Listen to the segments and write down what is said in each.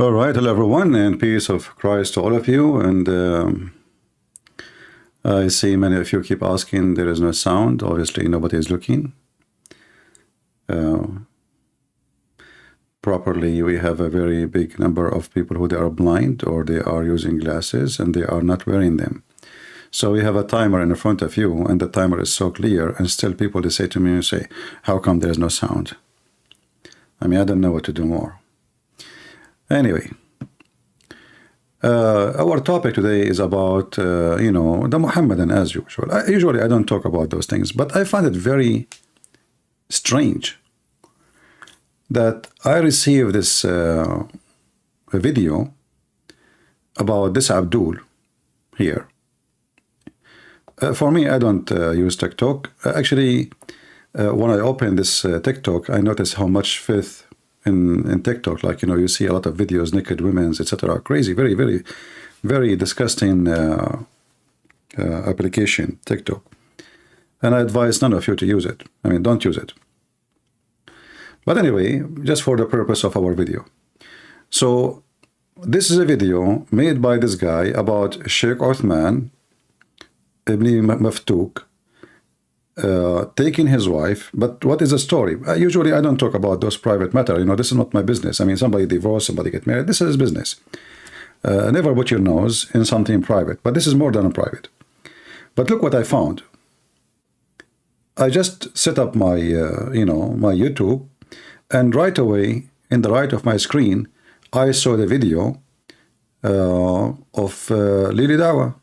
All right, hello everyone, and peace of Christ to all of you. And I see many of you keep asking, there is no sound. Obviously, nobody is looking properly. We have a very big number of people who they are blind or they are using glasses and they are not wearing them. So we have a timer in front of you, and the timer is so clear, and still people they say to me, how come there is no sound? I mean, I don't know what to do more. Anyway. Our topic today is about, the Muhammadan as usual. Usually I don't talk about those things, but I find it very strange that I received this a video about this Abdul here. For me, I don't use TikTok. Actually, when I open this TikTok, I notice how much faith in TikTok, like, you see a lot of videos, naked women, etc. Crazy, very, very, very disgusting application, TikTok. And I advise none of you to use it. I mean, don't use it. But anyway, just for the purpose of our video. So this is a video made by this guy about Shaykh Uthman ibn Maftouk, taking his wife. But what is the story? Usually I don't talk about those private matter. This is not my business. I mean, somebody divorced, somebody get married. This is his business. Never put your nose in something private. But this is more than private. But look what I found. I just set up my, my YouTube, and right away, in the right of my screen, I saw the video of Lili Dawa.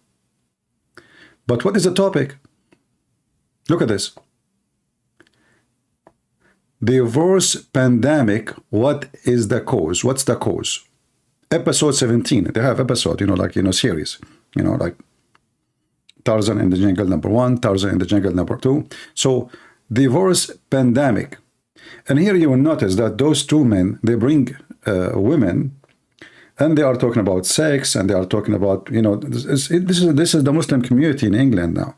But what is the topic? Look at this. Divorce pandemic, what is the cause? What's the cause? Episode 17. They have episode, series. Like Tarzan in the Jungle #1, Tarzan in the Jungle #2. So, divorce pandemic. And here you will notice that those two men, they bring women, and they are talking about sex, and they are talking about, this is the Muslim community in England now.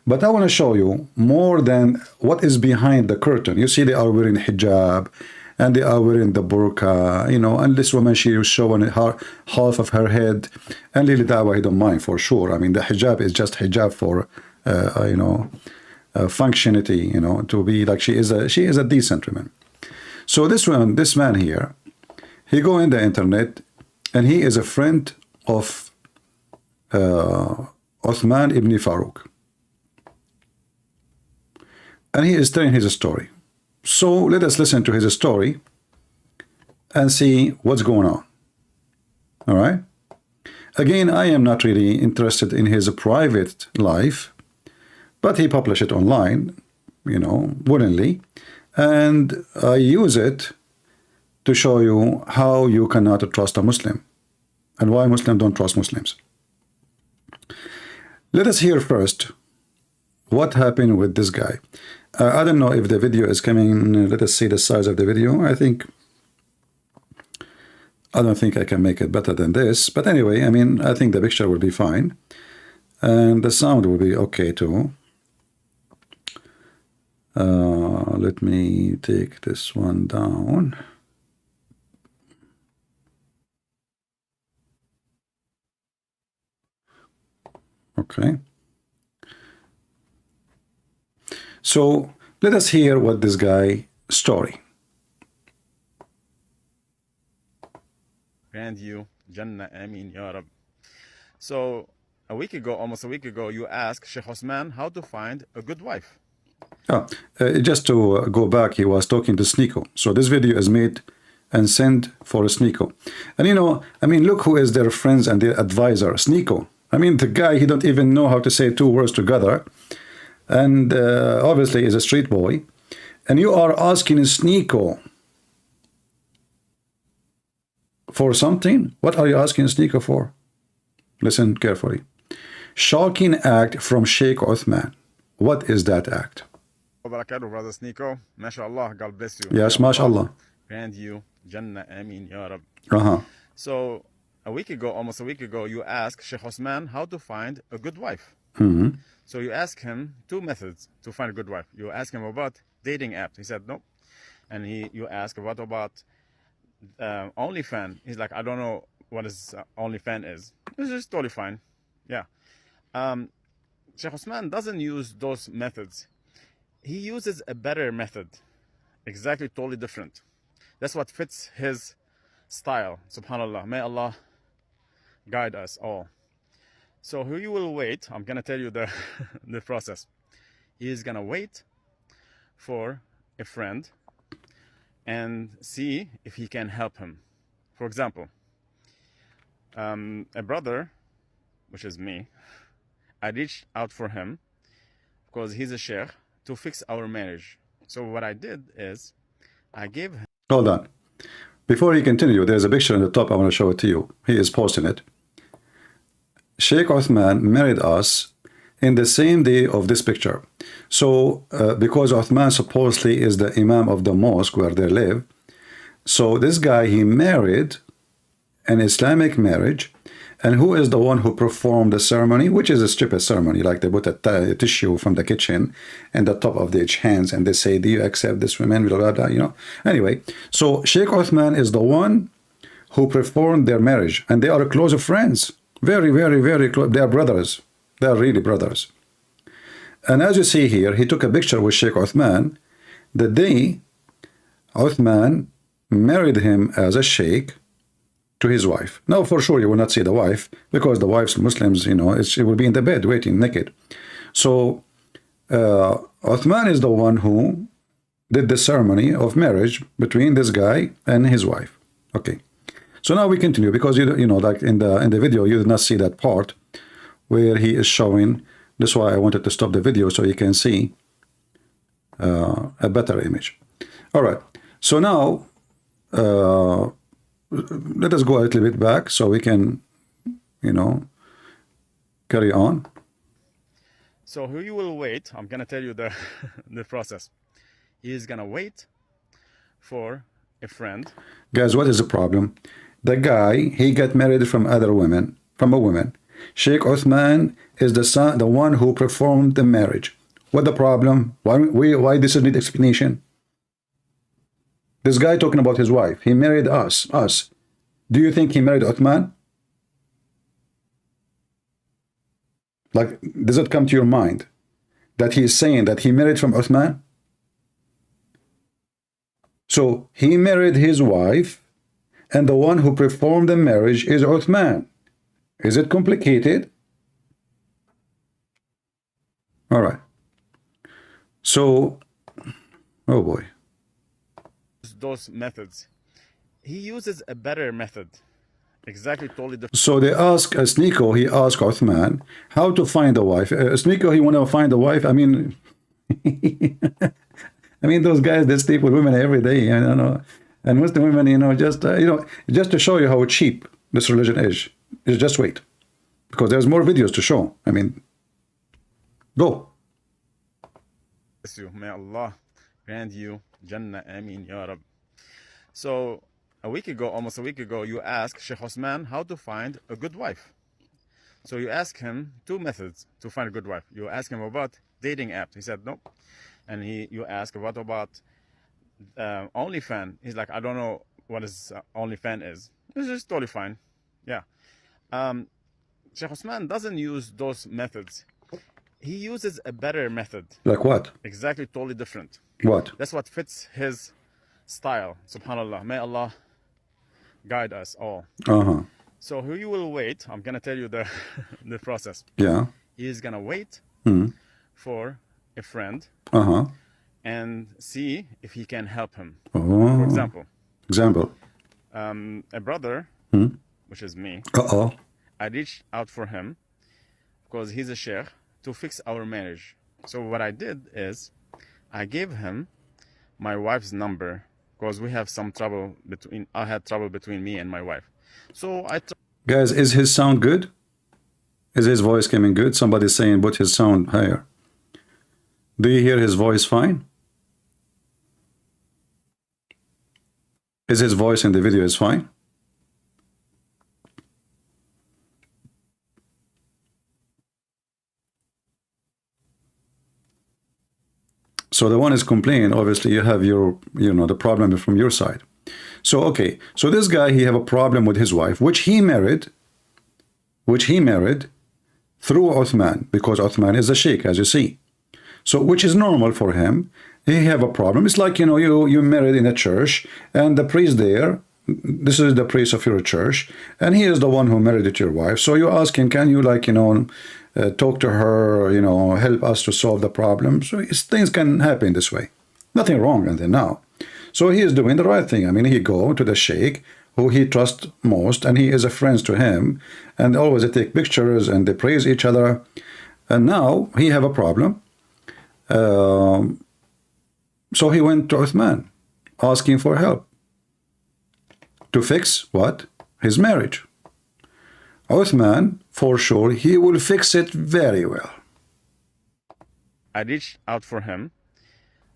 But I want to show you more than what is behind the curtain. You see, they are wearing hijab, and they are wearing the burqa, and this woman, she is showing her half of her head. And Lili Dawa, he don't mind for sure. I mean, the hijab is just hijab for, functionality, to be like she is a decent woman. So this man here, he go in the internet, and he is a friend of Uthman ibn Farooq. And he is telling his story. So let us listen to his story and see what's going on. All right? Again, I am not really interested in his private life, but he published it online, willingly. And I use it to show you how you cannot trust a Muslim and why Muslims don't trust Muslims. Let us hear first what happened with this guy. I don't know if the video is coming. Let us see the size of the video. I don't think I can make it better than this. But anyway, I mean, I think the picture will be fine. And the sound will be okay too. Let me take this one down. Okay. So let us hear what this guy story. Grant you Jannah, Ameen, Ya Rab. So almost a week ago, you asked Shaykh Uthman how to find a good wife. Just to go back, he was talking to Sneeko. So this video is made and sent for Sneeko. And I mean, look who is their friends and their advisor, Sneeko. I mean, the guy, he don't even know how to say two words together. And obviously is a street boy. And you are asking Sneeko for something? What are you asking Sneeko for? Listen carefully. Shocking act from Shaykh Uthman. What is that act? Barakatuh, brother Sneeko. MashaAllah, God bless you. Yes, MashaAllah. Grant you Jannah, Ameen, Ya Rab. So almost a week ago, you asked Shaykh Uthman how to find a good wife. So you ask him two methods to find a good wife. You ask him about dating apps. He said no. And you ask what about OnlyFan. He's like, I don't know what his OnlyFan is. It's just totally fine. Yeah. Shaykh Uthman doesn't use those methods. He uses a better method, exactly totally different. That's what fits his style. Subhanallah. May Allah guide us all. So he will wait. I'm gonna tell you the the process. He is gonna wait for a friend and see if he can help him. For example, a brother, which is me, I reached out for him because he's a sheikh to fix our marriage. So what I did is I gave him. Hold on. Before you continue, there's a picture on the top. I want to show it to you. He is posting it. Sheikh Uthman married us in the same day of this picture. So because Uthman supposedly is the imam of the mosque where they live, so this guy, he married an Islamic marriage. And who is the one who performed the ceremony, which is a stupid ceremony, like they put a tissue from the kitchen and the top of each hands, and they say, do you accept this woman, blah, blah, blah, you know. Anyway, so Sheikh Uthman is the one who performed their marriage, and they are close friends, very, very, very close. They are brothers. They are really brothers. And as you see here, he took a picture with Sheikh Uthman the day Uthman married him as a sheikh to his wife. Now, for sure, you will not see the wife because the wife's Muslims, you know, she will be in the bed waiting naked. So Uthman is the one who did the ceremony of marriage between this guy and his wife. Okay. So now we continue because you know, like in the video, you did not see that part where he is showing. That's why I wanted to stop the video so you can see a better image. All right. So now let us go a little bit back so we can, you know, carry on. So he will wait. I'm gonna tell you the the process. He is gonna wait for a friend. Guys, what is the problem? The guy, he got married from other women, from a woman. Sheikh Uthman is the one who performed the marriage. What the problem? Why this need explanation? This guy talking about his wife. He married us. Do you think he married Uthman? Like, does it come to your mind that he is saying that he married from Uthman? So he married his wife, and the one who performed the marriage is Uthman. Is it complicated? All right. So, oh boy. Those methods. He uses a better method. Exactly, totally different. So they ask Sneeko, he asked Uthman how to find a wife. Sneeko, he want to find a wife. I mean, I mean, those guys, they sleep with women every day, I don't know. And Muslim women, you know, just to show you how cheap this religion is just wait. Because there's more videos to show. I mean, go. May Allah grant you Jannah, Ameen, Ya Rab. So, almost a week ago, you asked Shaykh Uthman how to find a good wife. So you ask him two methods to find a good wife. You ask him about dating apps. He said no. And you ask what about OnlyFan. He's like, I don't know what his OnlyFan is. It's just totally fine. Yeah. Shaykh Uthman doesn't use those methods. He uses a better method. Like what? Exactly, totally different. What? That's what fits his style. Subhanallah. May Allah guide us all. So he will wait. I'm gonna tell you the the process. Yeah. He is gonna wait for a friend and see if he can help him. For example. A brother, which is me. I reached out for him because he's a sheikh to fix our marriage. So what I did is I gave him my wife's number because we have some trouble I had trouble between me and my wife. So guys, is his sound good? Is his voice coming good? Somebody's saying put his sound higher. Do you hear his voice fine? Is his voice in the video is fine? So the one is complaining, obviously you have your, you know, the problem from your side. So, okay. So this guy, he have a problem with his wife, which he married through Uthman, because Uthman is a sheikh, as you see. So, which is normal for him. He have a problem. It's like, you married in a church, and the priest there, this is the priest of your church, and he is the one who married your wife. So you ask him, can you, like, talk to her, help us to solve the problem? So things can happen this way. Nothing wrong until now. So he is doing the right thing. I mean, he go to the sheikh who he trusts most, and he is a friend to him, and always they take pictures and they praise each other. And now he have a problem. So he went to Uthman asking for help to fix what? His marriage. Uthman, for sure, he will fix it very well. I reached out for him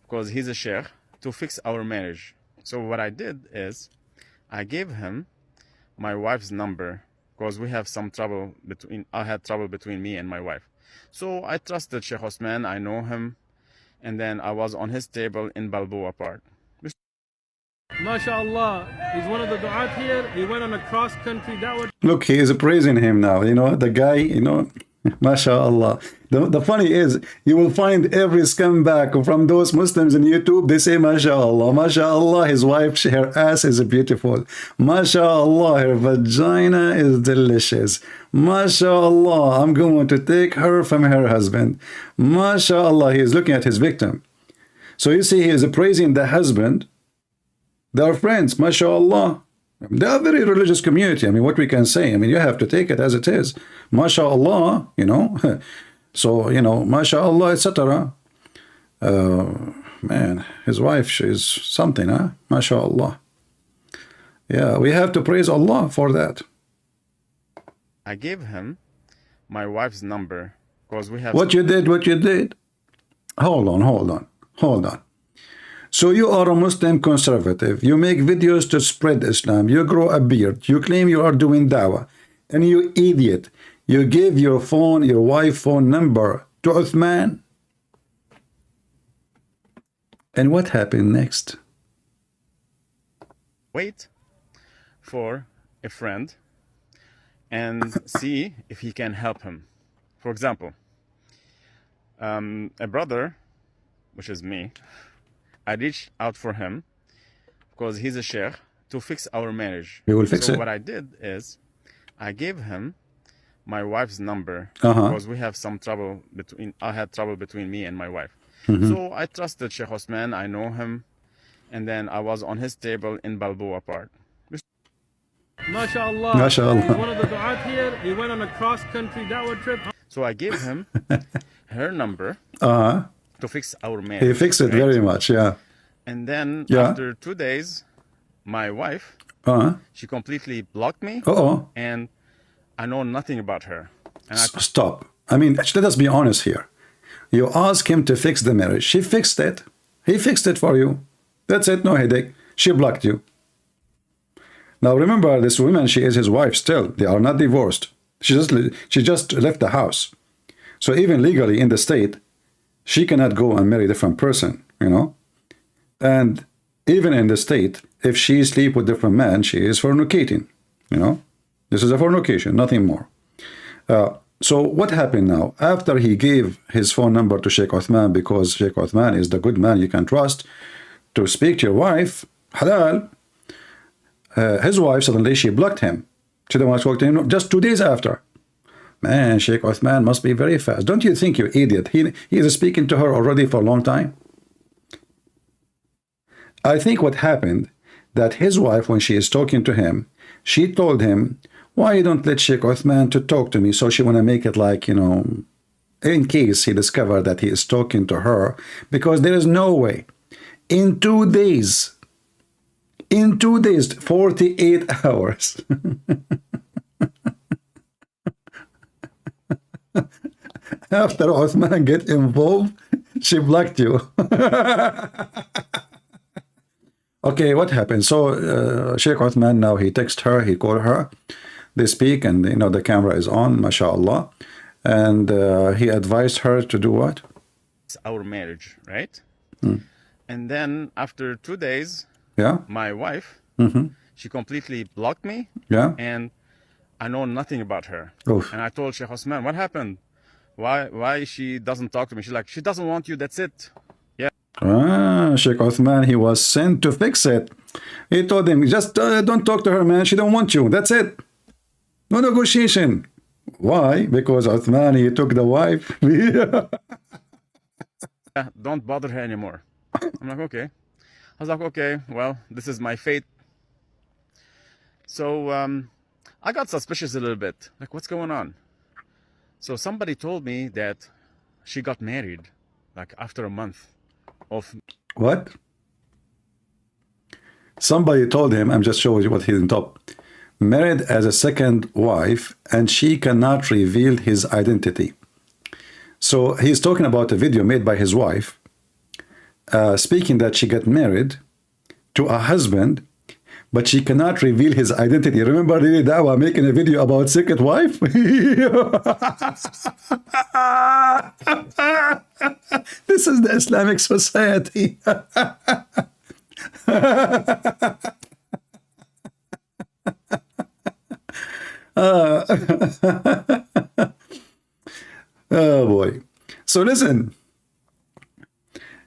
because he's a sheikh to fix our marriage. So what I did is I gave him my wife's number because we have some trouble I had trouble between me and my wife. So I trusted Shaykh Uthman, I know him, and then I was on his table in Balboa Park. MashaAllah, he's one of the du'at here. He went on a cross-country da'wah. Look, he is praising him now. The guy, MashaAllah. The funny is, you will find every scumbag from those Muslims in YouTube, they say, MashaAllah, MashaAllah, his wife, her ass is beautiful. MashaAllah, her vagina is delicious. MashaAllah, I'm going to take her from her husband. MashaAllah, he is looking at his victim. So you see, he is praising the husband. They are friends, MashaAllah. They are a very religious community. I mean, what we can say, I mean, you have to take it as it is. MashaAllah, So, MashaAllah, etc. Man, his wife, she's something, huh? MashaAllah. Yeah, we have to praise Allah for that. I gave him my wife's number because we have... What you did? Hold on. So you are a Muslim conservative. You make videos to spread Islam. You grow a beard. You claim you are doing dawah. And you idiot. You gave your wife phone number to Uthman. And what happened next? Wait for a friend and see if he can help him. For example, a brother, which is me, I reached out for him because he's a sheikh to fix our marriage. We will fix it. So what I did is I gave him my wife's number because we have some trouble I had trouble between me and my wife. So I trusted Shaykh Uthman, I know him, and then I was on his table in Balboa Park. MashaAllah, MashaAllah. he's one of the du'at here. He went on a cross-country da'wah trip. So I gave him her number to fix our marriage. He fixed it very much, yeah. And then after 2 days, my wife, she completely blocked me, and I know nothing about her. And Stop. I mean, let us be honest here. You ask him to fix the marriage. She fixed it. He fixed it for you. That's it, no headache. She blocked you. Now remember, this woman, she is his wife still. They are not divorced. She just left the house. So even legally in the state, she cannot go and marry a different person, And even in the state, if she sleep with different men, she is fornicating, This is a fornication, nothing more. So what happened now? After he gave his phone number to Shaykh Uthman, because Shaykh Uthman is the good man you can trust to speak to your wife, halal, his wife, suddenly she blocked him. She didn't want to talk to him just 2 days after. Man, Shaykh Uthman must be very fast. Don't you think, you idiot? He is speaking to her already for a long time. I think what happened, that his wife, when she is talking to him, she told him, why you don't let Shaykh Uthman to talk to me? So she want to make it like, in case he discovered that he is talking to her, because there is no way. In 2 days, 48 hours. After Uthman get involved, she blocked you. Okay, what happened? So Shaykh Uthman, now he texts her, he called her, they speak, and the camera is on, mashallah, and he advised her to do what? It's our marriage, right? And then after 2 days, my wife, She completely blocked me, Yeah. and I know nothing about her. Oof. And I told Shaykh Uthman, what happened? Why she doesn't talk to me? She's like, she doesn't want you, that's it. Yeah. Sheikh Uthman, he was sent to fix it. He told him, just don't talk to her, man. She don't want you. That's it. No negotiation. Why? Because Uthman, he took the wife. Yeah, don't bother her anymore. I'm like, okay. I was like, okay, well, this is my fate. So I got suspicious a little bit. Like, what's going on? So somebody told me that she got married, like after a month of. What? Somebody told him, I'm just showing you what he's in top. Married as a second wife, and she cannot reveal his identity. So he's talking about a video made by his wife, speaking that she got married to a husband, but she cannot reveal his identity. Remember Lily Dawa making a video about second wife? This is the Islamic society. Oh boy. So listen,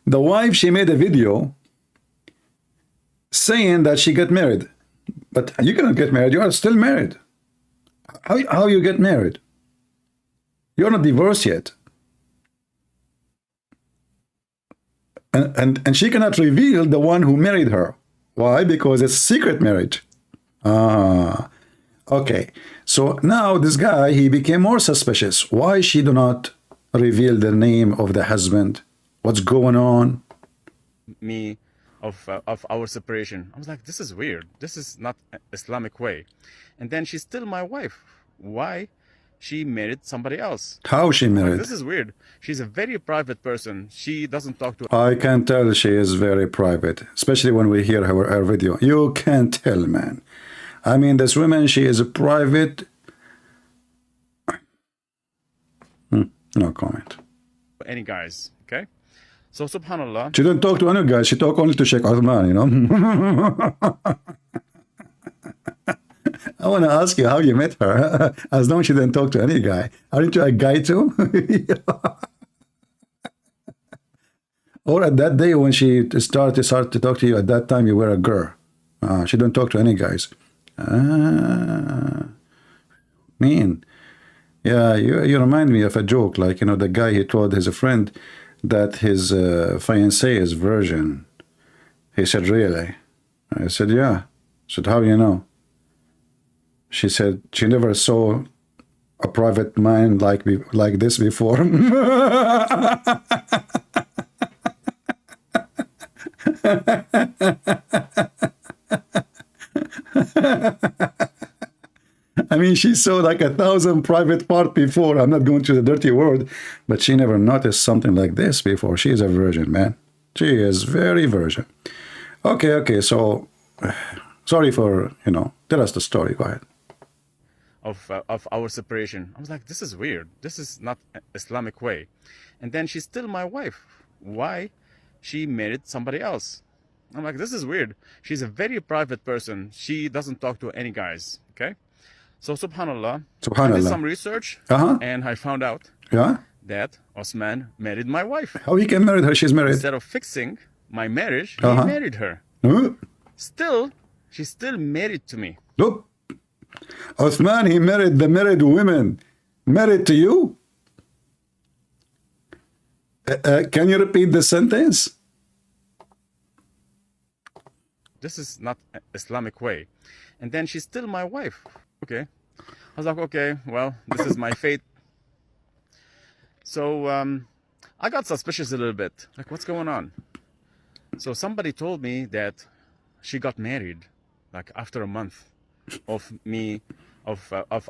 the wife, she made a video saying that she got married. But you cannot get married. You are still married. How you get married? You're not divorced yet. And she cannot reveal the one who married her. Why? Because it's secret marriage. Okay. So now this guy, he became more suspicious. Why she do not reveal the name of the husband? What's going on? Me of our separation. I was like, this is weird. This is not Islamic way. And then she's still my wife. Why? She married somebody else. How she married? This is weird. She's a very private person. She doesn't talk to. I can tell she is very private, especially when we hear her video. You can tell, man. I mean, this woman, she is a private. No comment. Any guys, okay? So subhanallah. She don't talk to any guy. She talk only to Sheikh Uthman, you know. I want to ask you how you met her. As long as she didn't talk to any guy. Aren't you a guy too? Or at that day when she started to talk to you, at that time you were a girl. She don't talk to any guys. Mean. Yeah, you remind me of a joke. Like, you know, the guy, he told his friend that his fiancée is virgin. He said, really? I said, yeah. I said, how you know? She said she never saw a private mind like this before. I mean, she saw like 1,000 private parts before. I'm not going to the dirty word, but she never noticed something like this before. She is a virgin, man. She is very virgin. Okay. So, sorry for, you know, tell us the story. Go ahead. Of our separation. I was like, this is weird. This is not Islamic way. And then she's still my wife. Why? She married somebody else. I'm like, this is weird. She's a very private person. She doesn't talk to any guys. Okay. So subhanallah. I did some research and I found out that Uthman married my wife. How he can marry her? She's married. Instead of fixing my marriage, he married her. Still, she's still married to me. Look. Uthman, he married the married women. Married to you? Can you repeat the sentence? This is not Islamic way. And then she's still my wife. Okay. I was like, okay, well, this is my fate. So I got suspicious a little bit. Like, what's going on? So somebody told me that she got married, like after a month of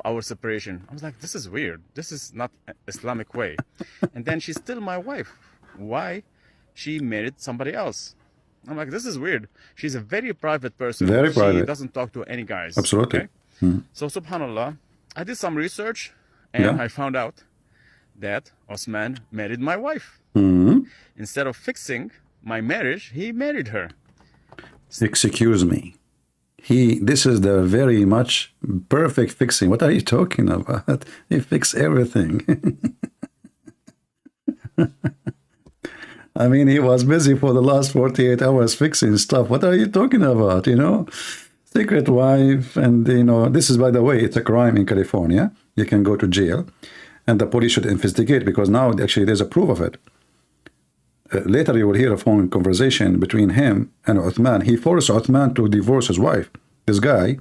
our separation. I was like, this is weird. This is not Islamic way. And then she's still my wife. Why? She married somebody else. I'm like, this is weird. She's a very private person. Very private. She doesn't talk to any guys. Absolutely. Okay? So subhanallah, I did some research and I found out that Uthman married my wife. Instead of fixing my marriage, he married her. Excuse me. This is the very much perfect fixing. What are you talking about? He fixed everything. I mean, he was busy for the last 48 hours fixing stuff. What are you talking about, you know? Secret wife, and, you know, this is, by the way, it's a crime in California. You can go to jail, and the police should investigate, because now, actually, there's a proof of it. Later, you will hear a phone conversation between him and Uthman. He forced Uthman to divorce his wife. This guy,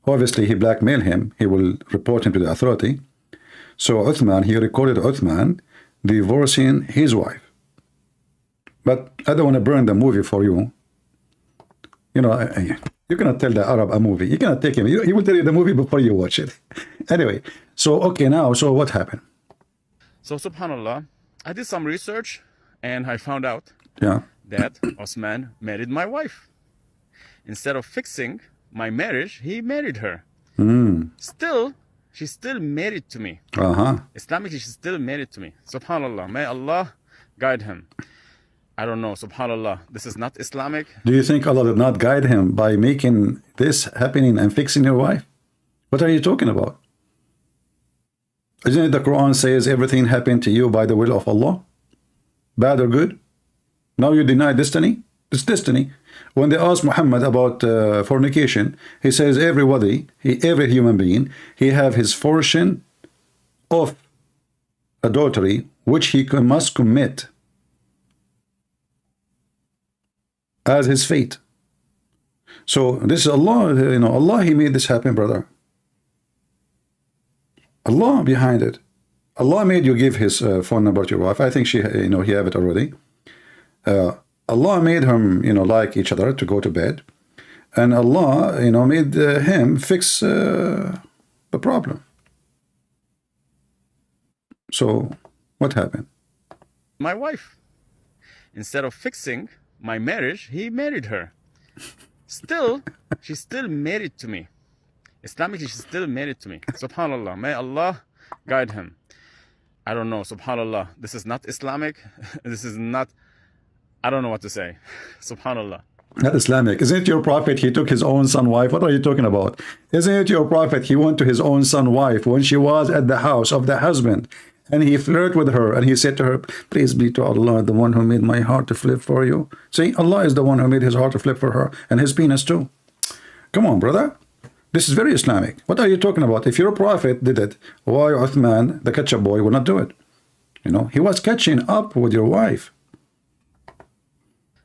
obviously, he blackmailed him. He will report him to the authority. So Uthman, he recorded Uthman divorcing his wife. But I don't want to burn the movie for you. You know, you cannot tell the Arab a movie. You cannot take him. He will tell you the movie before you watch it. Anyway, so, okay, now, so what happened? So, subhanAllah, I did some research, and I found out that Uthman married my wife. Instead of fixing my marriage, he married her. Still, she's still married to me. Islamically, she's still married to me. Subhanallah, may Allah guide him. I don't know, subhanallah, this is not Islamic. Do you think Allah did not guide him by making this happening and fixing your wife? What are you talking about? Isn't it the Quran says everything happened to you by the will of Allah? Bad or good? Now you deny destiny? It's destiny. When they asked Muhammad about fornication, he says everybody, every human being, he have his portion of adultery, which he must commit as his fate. So this is Allah, you know, Allah, he made this happen, brother. Allah behind it. Allah made you give his phone number to your wife. I think she, you know, he have it already. Allah made him, you know, like each other to go to bed, and Allah, you know, made him fix the problem. So what happened? My wife, instead of fixing my marriage, he married her. Still, she's still married to me. Islamically, she's still married to me. Subhanallah, may Allah guide him. I don't know, subhanallah, this is not Islamic. This is not, I don't know what to say. Subhanallah. Not Islamic. Isn't it your prophet, he took his own son wife? What are you talking about? Isn't it your prophet, he went to his own son wife when she was at the house of the husband, and he flirted with her, and he said to her, please be to Allah, the one who made my heart to flip for you. See, Allah is the one who made his heart to flip for her, and his penis too. Come on, brother. This is very Islamic. What are you talking about? If your prophet did it, why Uthman, the ketchup boy, would not do it? You know, he was catching up with your wife.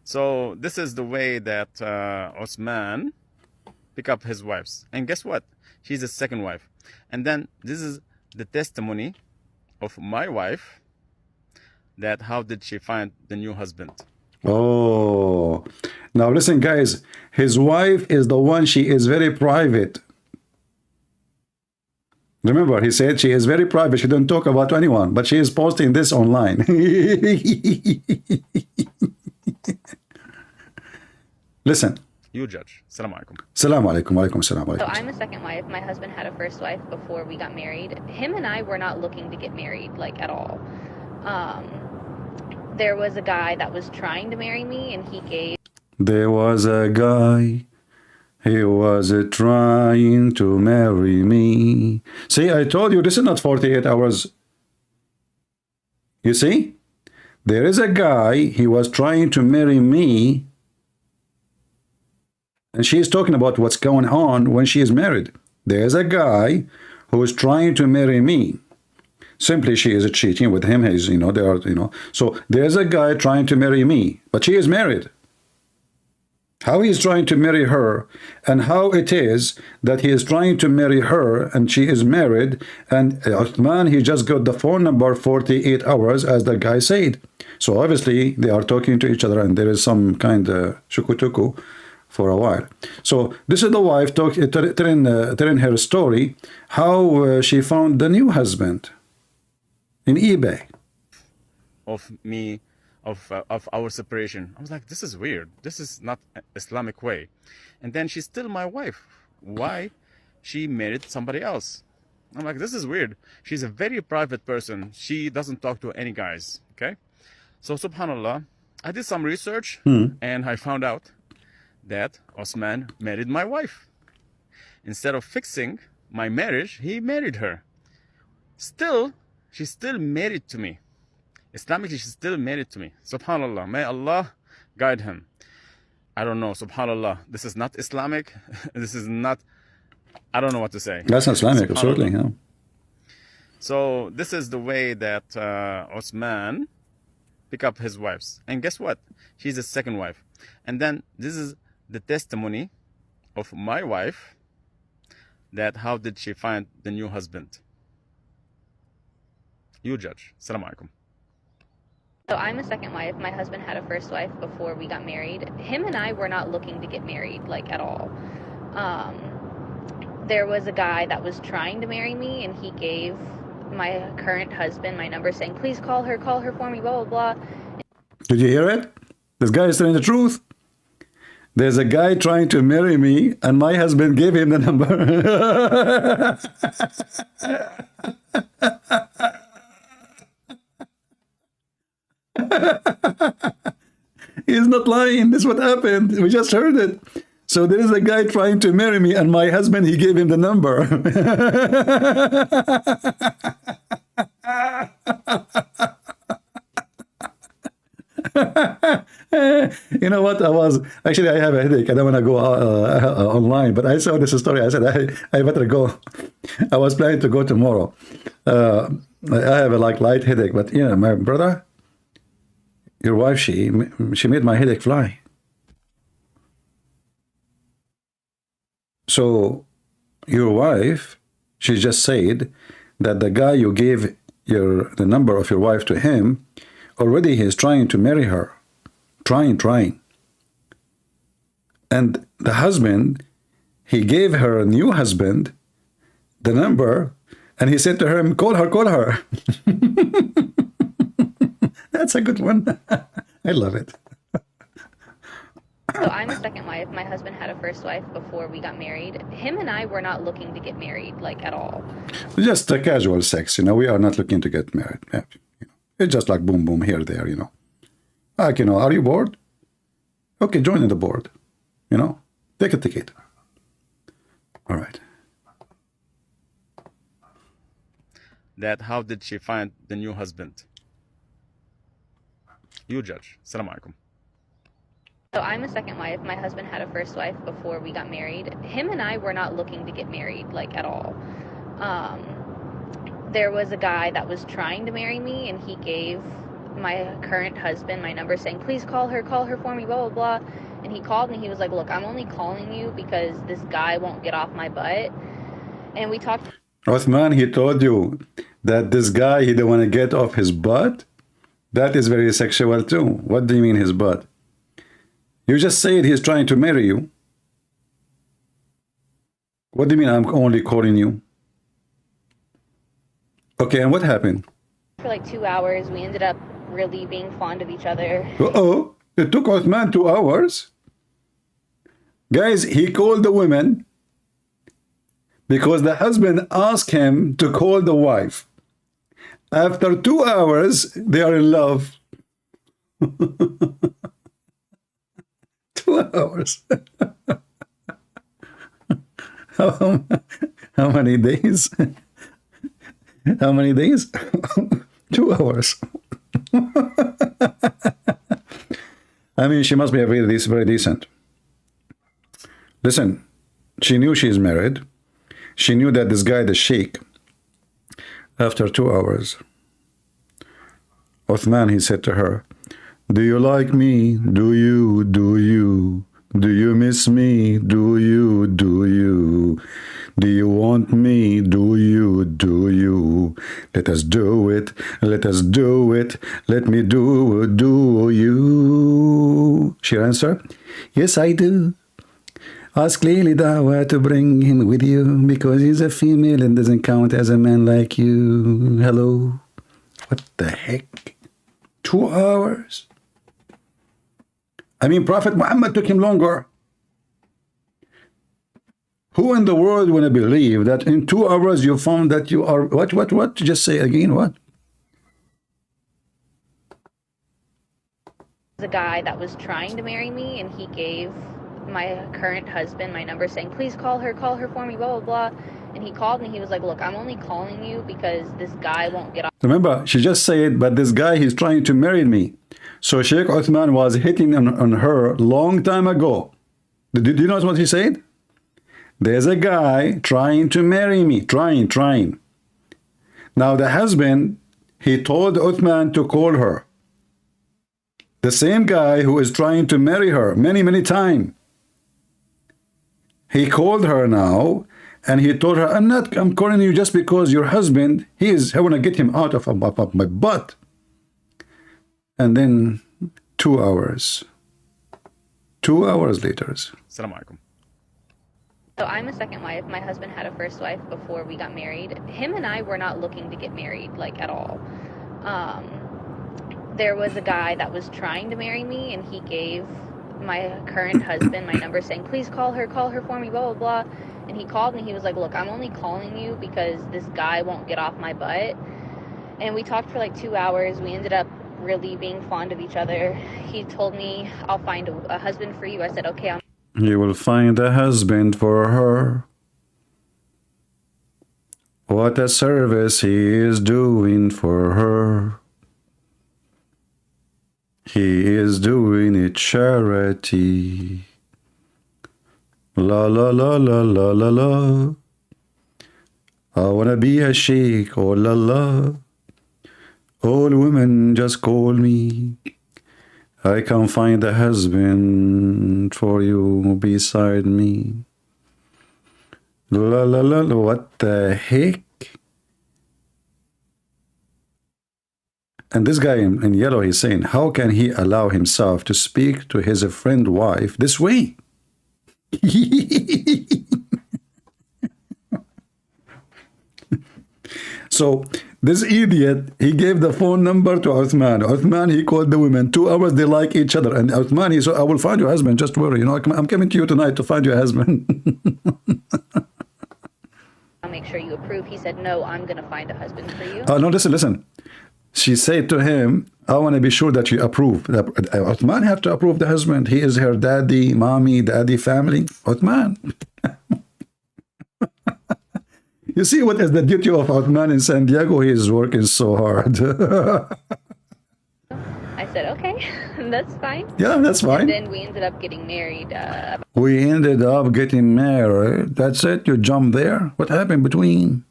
So this is the way that Uthman pick up his wives. And guess what? She's his second wife. And then this is the testimony of my wife, that how did she find the new husband. Oh, now listen, guys, his wife is the one, she is very private. Remember, he said she is very private, she don't talk about anyone, but she is posting this online. Listen. You judge. Assalamu alaikum. Assalamu alaikum. Wa alaikum assalam. So I'm a second wife. My husband had a first wife before we got married. Him and I were not looking to get married, like, at all. There was a guy that was trying to marry me, and he gave... There was a guy, he was trying to marry me. See, I told you, this is not 48 hours. You see? There is a guy, he was trying to marry me, and she is talking about what's going on when she is married. There's a guy who is trying to marry me. Simply, she is cheating with him. He's, you know, they are, you know. So there's a guy trying to marry me, but she is married. How he is trying to marry her, and how it is that he is trying to marry her, and she is married, and Uthman, he just got the phone number 48 hours, as the guy said. So obviously, they are talking to each other, and there is some kind of shukutuku for a while. So this is the wife telling her story, how she found the new husband in eBay. Of me, of our separation. I was like, this is weird. This is not an Islamic way. And then she's still my wife. Why? She married somebody else. I'm like, this is weird. She's a very private person. She doesn't talk to any guys. Okay? So subhanallah, I did some research and I found out that Uthman married my wife. Instead of fixing my marriage, he married her. Still, she's still married to me. Islamically, she's still married to me. Subhanallah. May Allah guide him. I don't know. Subhanallah. This is not Islamic. This is not, I don't know what to say. That's not Islamic, absolutely. Yeah. So this is the way that Uthman pick up his wives. And guess what? She's the second wife. And then this is the testimony of my wife, that how did she find the new husband? You judge. Assalamu alaikum. So I'm a second wife. My husband had a first wife before we got married. Him and I were not looking to get married, like, at all. There was a guy that was trying to marry me, and he gave my current husband my number, saying, please call her for me, blah, blah, blah. Did you hear it? This guy is telling the truth. There's a guy trying to marry me, and my husband gave him the number. He's not lying. This is what happened. We just heard it. So there is a guy trying to marry me, and my husband, he gave him the number. You know what? I have a headache. I don't want to go online, but I saw this story. I said, I better go. I was planning to go tomorrow. I have a light headache, but my brother, your wife, she made my headache fly. So your wife, she just said that the guy you gave the number of your wife to him, already he is trying to marry her. Trying. And the husband, he gave her a new husband the number, and he said to her, call her. That's a good one. I love it. So I'm a second wife. My husband had a first wife before we got married. Him and I were not looking to get married, like, at all. Just a casual sex, we are not looking to get married. It's just like boom, boom, here, there, Like, are you bored? Okay, join in the board. Take a ticket. All right. That how did she find the new husband? You judge. Assalamu alaikum. So I'm a second wife. My husband had a first wife before we got married. Him and I were not looking to get married, like, at all. There was a guy that was trying to marry me, and he gave my current husband my number, saying, please call her for me, blah, blah, blah. And he called me. He was like, look, I'm only calling you because this guy won't get off my butt. And we talked. Uthman, he told you that this guy, he don't want to get off his butt? That is very sexual too. What do you mean his butt? You just said he's trying to marry you. What do you mean I'm only calling you? Okay, and what happened? For like 2 hours. We ended up really being fond of each other. Uh-oh. It took Uthman 2 hours. Guys, he called the women because the husband asked him to call the wife. After 2 hours, they are in love. 2 hours. How many days? How many days? 2 hours. I mean, she must be very decent. Listen, she knew she's married. She knew that this guy, the Shaykh, after 2 hours, Uthman, he said to her, do you like me? Do you? Do you? Do you miss me? Do you? Do you? Do you want me? Do you? Do you? Let us do it. Let us do it. Let me do you. She answered, yes, I do. Ask Lily Dawa to bring him with you because he's a female and doesn't count as a man like you. Hello? What the heck? 2 hours? I mean, Prophet Muhammad took him longer. Who in the world want to believe that in 2 hours you found that you are... What? Just say again, what? The guy that was trying to marry me, and he gave my current husband my number saying, please call her for me, blah, blah, blah. And he called and he was like, look, I'm only calling you because this guy won't get off. Remember, she just said, but this guy, he's trying to marry me. So Shaykh Uthman was hitting on her long time ago. Did you notice what he said? There's a guy trying to marry me. Trying. Now the husband, he told Uthman to call her. The same guy who is trying to marry her many times. He called her now and he told her, I'm calling you just because your husband, I want to get him out of my butt. And then 2 hours. 2 hours later. Assalamu alaikum. So I'm a second wife. My husband had a first wife before we got married. Him and I were not looking to get married, like, at all. There was a guy that was trying to marry me, and he gave my current husband my number saying, please call her for me, blah, blah, blah. And he called and he was like, look, I'm only calling you because this guy won't get off my butt. And we talked for like 2 hours. We ended up really being fond of each other. He told me, I'll find a husband for you. I said, okay. You will find a husband for her. What a service he is doing for her. He is doing it charity. La la la la la la la. I wanna be a sheikh, oh la la. All women just call me. I can find a husband for you beside me. La la la la. What the heck? And this guy in yellow, he's saying, how can he allow himself to speak to his friend wife this way? So this idiot, he gave the phone number to Uthman. Uthman, he called the women. 2 hours, they like each other. And Uthman, he said, I will find your husband. Just worry. You know, I'm coming to you tonight to find your husband. I'll make sure you approve. He said, no, I'm going to find a husband for you. No, listen. She said to him, I want to be sure that you approve. Uthman have to approve the husband. He is her daddy, mommy, daddy, family. Uthman. You see what is the duty of Uthman in San Diego? He is working so hard. I said, okay, that's fine. Yeah, that's fine. And then we ended up getting married. We ended up getting married. That's it? You jumped there? What happened between?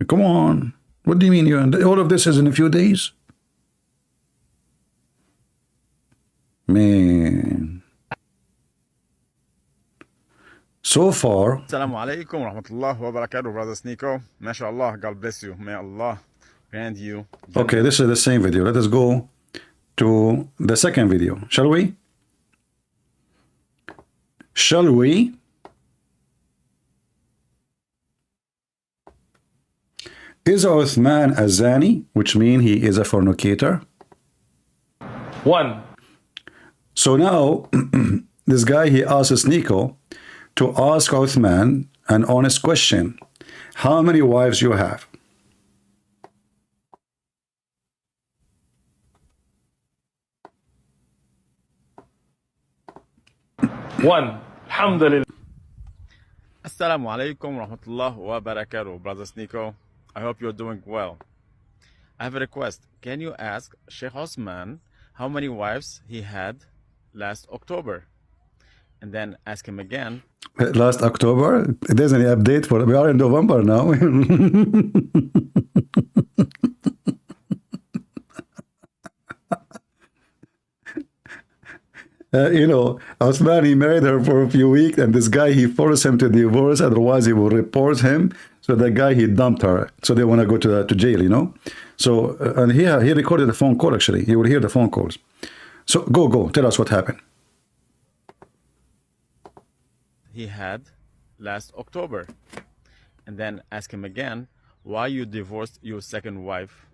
Come on. What do you mean? All of this is in a few days? Man. So far. Assalamu alaikum wa rahmatullahi wa barakatuh, Brother Sneeko. MashaAllah, God bless you. May Allah grant you. Okay, this is the same video. Let us go to the second video. Shall we? Shall we? Is Uthman a zani, which means he is a fornicator? 1. So now, this guy, he asks Sneeko to ask Uthman an honest question. How many wives you have? One. Alhamdulillah. Assalamu alaikum wa rahmatullahi wa barakatuh, Brother Sneeko. I hope you're doing well. I have a request. Can you ask Shaykh Uthman how many wives he had last October? And then ask him again. Last October? There's any update for it? We are in November now. You know, Uthman, he married her for a few weeks, and this guy, he forced him to divorce, otherwise he will report him. So the guy, he dumped her. So they want to go to jail, you know. So, and he recorded the phone call, actually. He will hear the phone calls. So go, tell us what happened. He had last October. And then ask him again why you divorced your second wife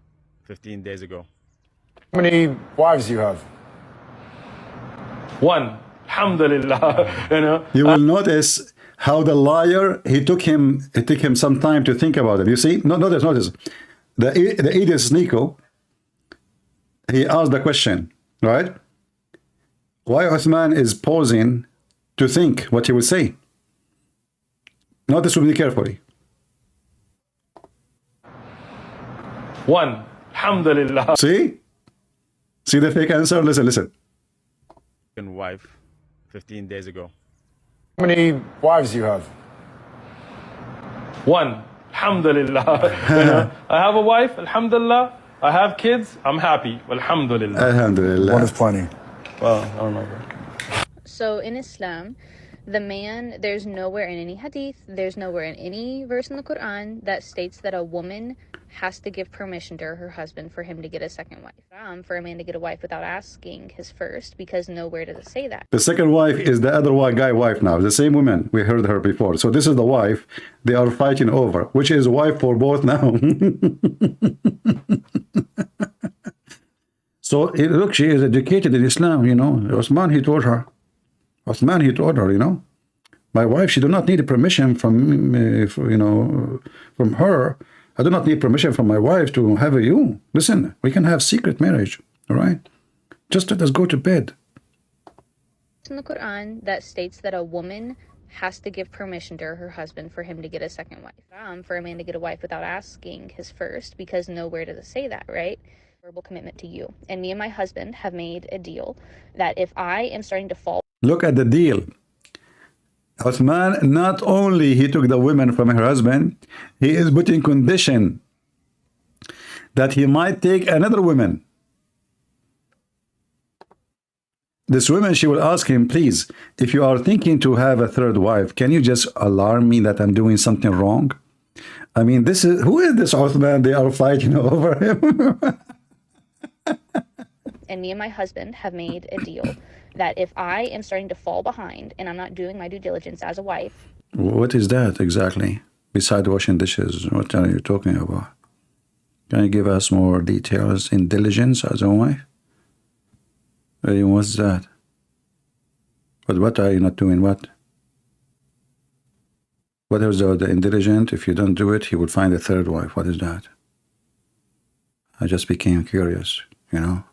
15 days ago. How many wives do you have? 1. Alhamdulillah. You know. You will notice how the liar, it took him some time to think about it. You see? Notice. The idiot Sneeko, he asked the question, right? Why Uthman is posing to think what he will say. Notice with me carefully. One, alhamdulillah. See? See the fake answer? Listen, listen. Wife 15 days ago. How many wives do you have? One, alhamdulillah. I have a wife, alhamdulillah. I have kids, I'm happy, alhamdulillah. Alhamdulillah. One is plenty. Well, I don't know. So in Islam, the man, there's nowhere in any hadith, there's nowhere in any verse in the Quran that states that a woman has to give permission to her husband for him to get a second wife. For a man to get a wife without asking his first, because nowhere does it say that. The second wife is the other guy wife now, the same woman. We heard her before. So this is the wife they are fighting over, which is wife for both now. So look, she is educated in Islam, you know. Uthman, he told her. Uthman, he told her, you know. My wife, she do not need permission from, you know, from her. I do not need permission from my wife to have you. Listen, we can have secret marriage, all right? Just let us go to bed. In the Quran that states that a woman has to give permission to her husband for him to get a second wife. For a man to get a wife without asking his first, because nowhere does it say that, right? Verbal commitment to you. And me and my husband have made a deal that if I am starting to fall. Look at the deal. Uthman, not only he took the women from her husband, he is putting condition that he might take another woman. This woman, she will ask him, please, if you are thinking to have a third wife, can you just alarm me that I'm doing something wrong? I mean, this is, who is this Uthman? They are fighting over him. And me and my husband have made a deal that if I am starting to fall behind and I'm not doing my due diligence as a wife. What is that exactly? Besides washing dishes, what are you talking about? Can you give us more details? In diligence as a wife? What's that? But what are you not doing? What? What is the intelligent? If you don't do it, he will find a third wife. What is that? I just became curious, you know.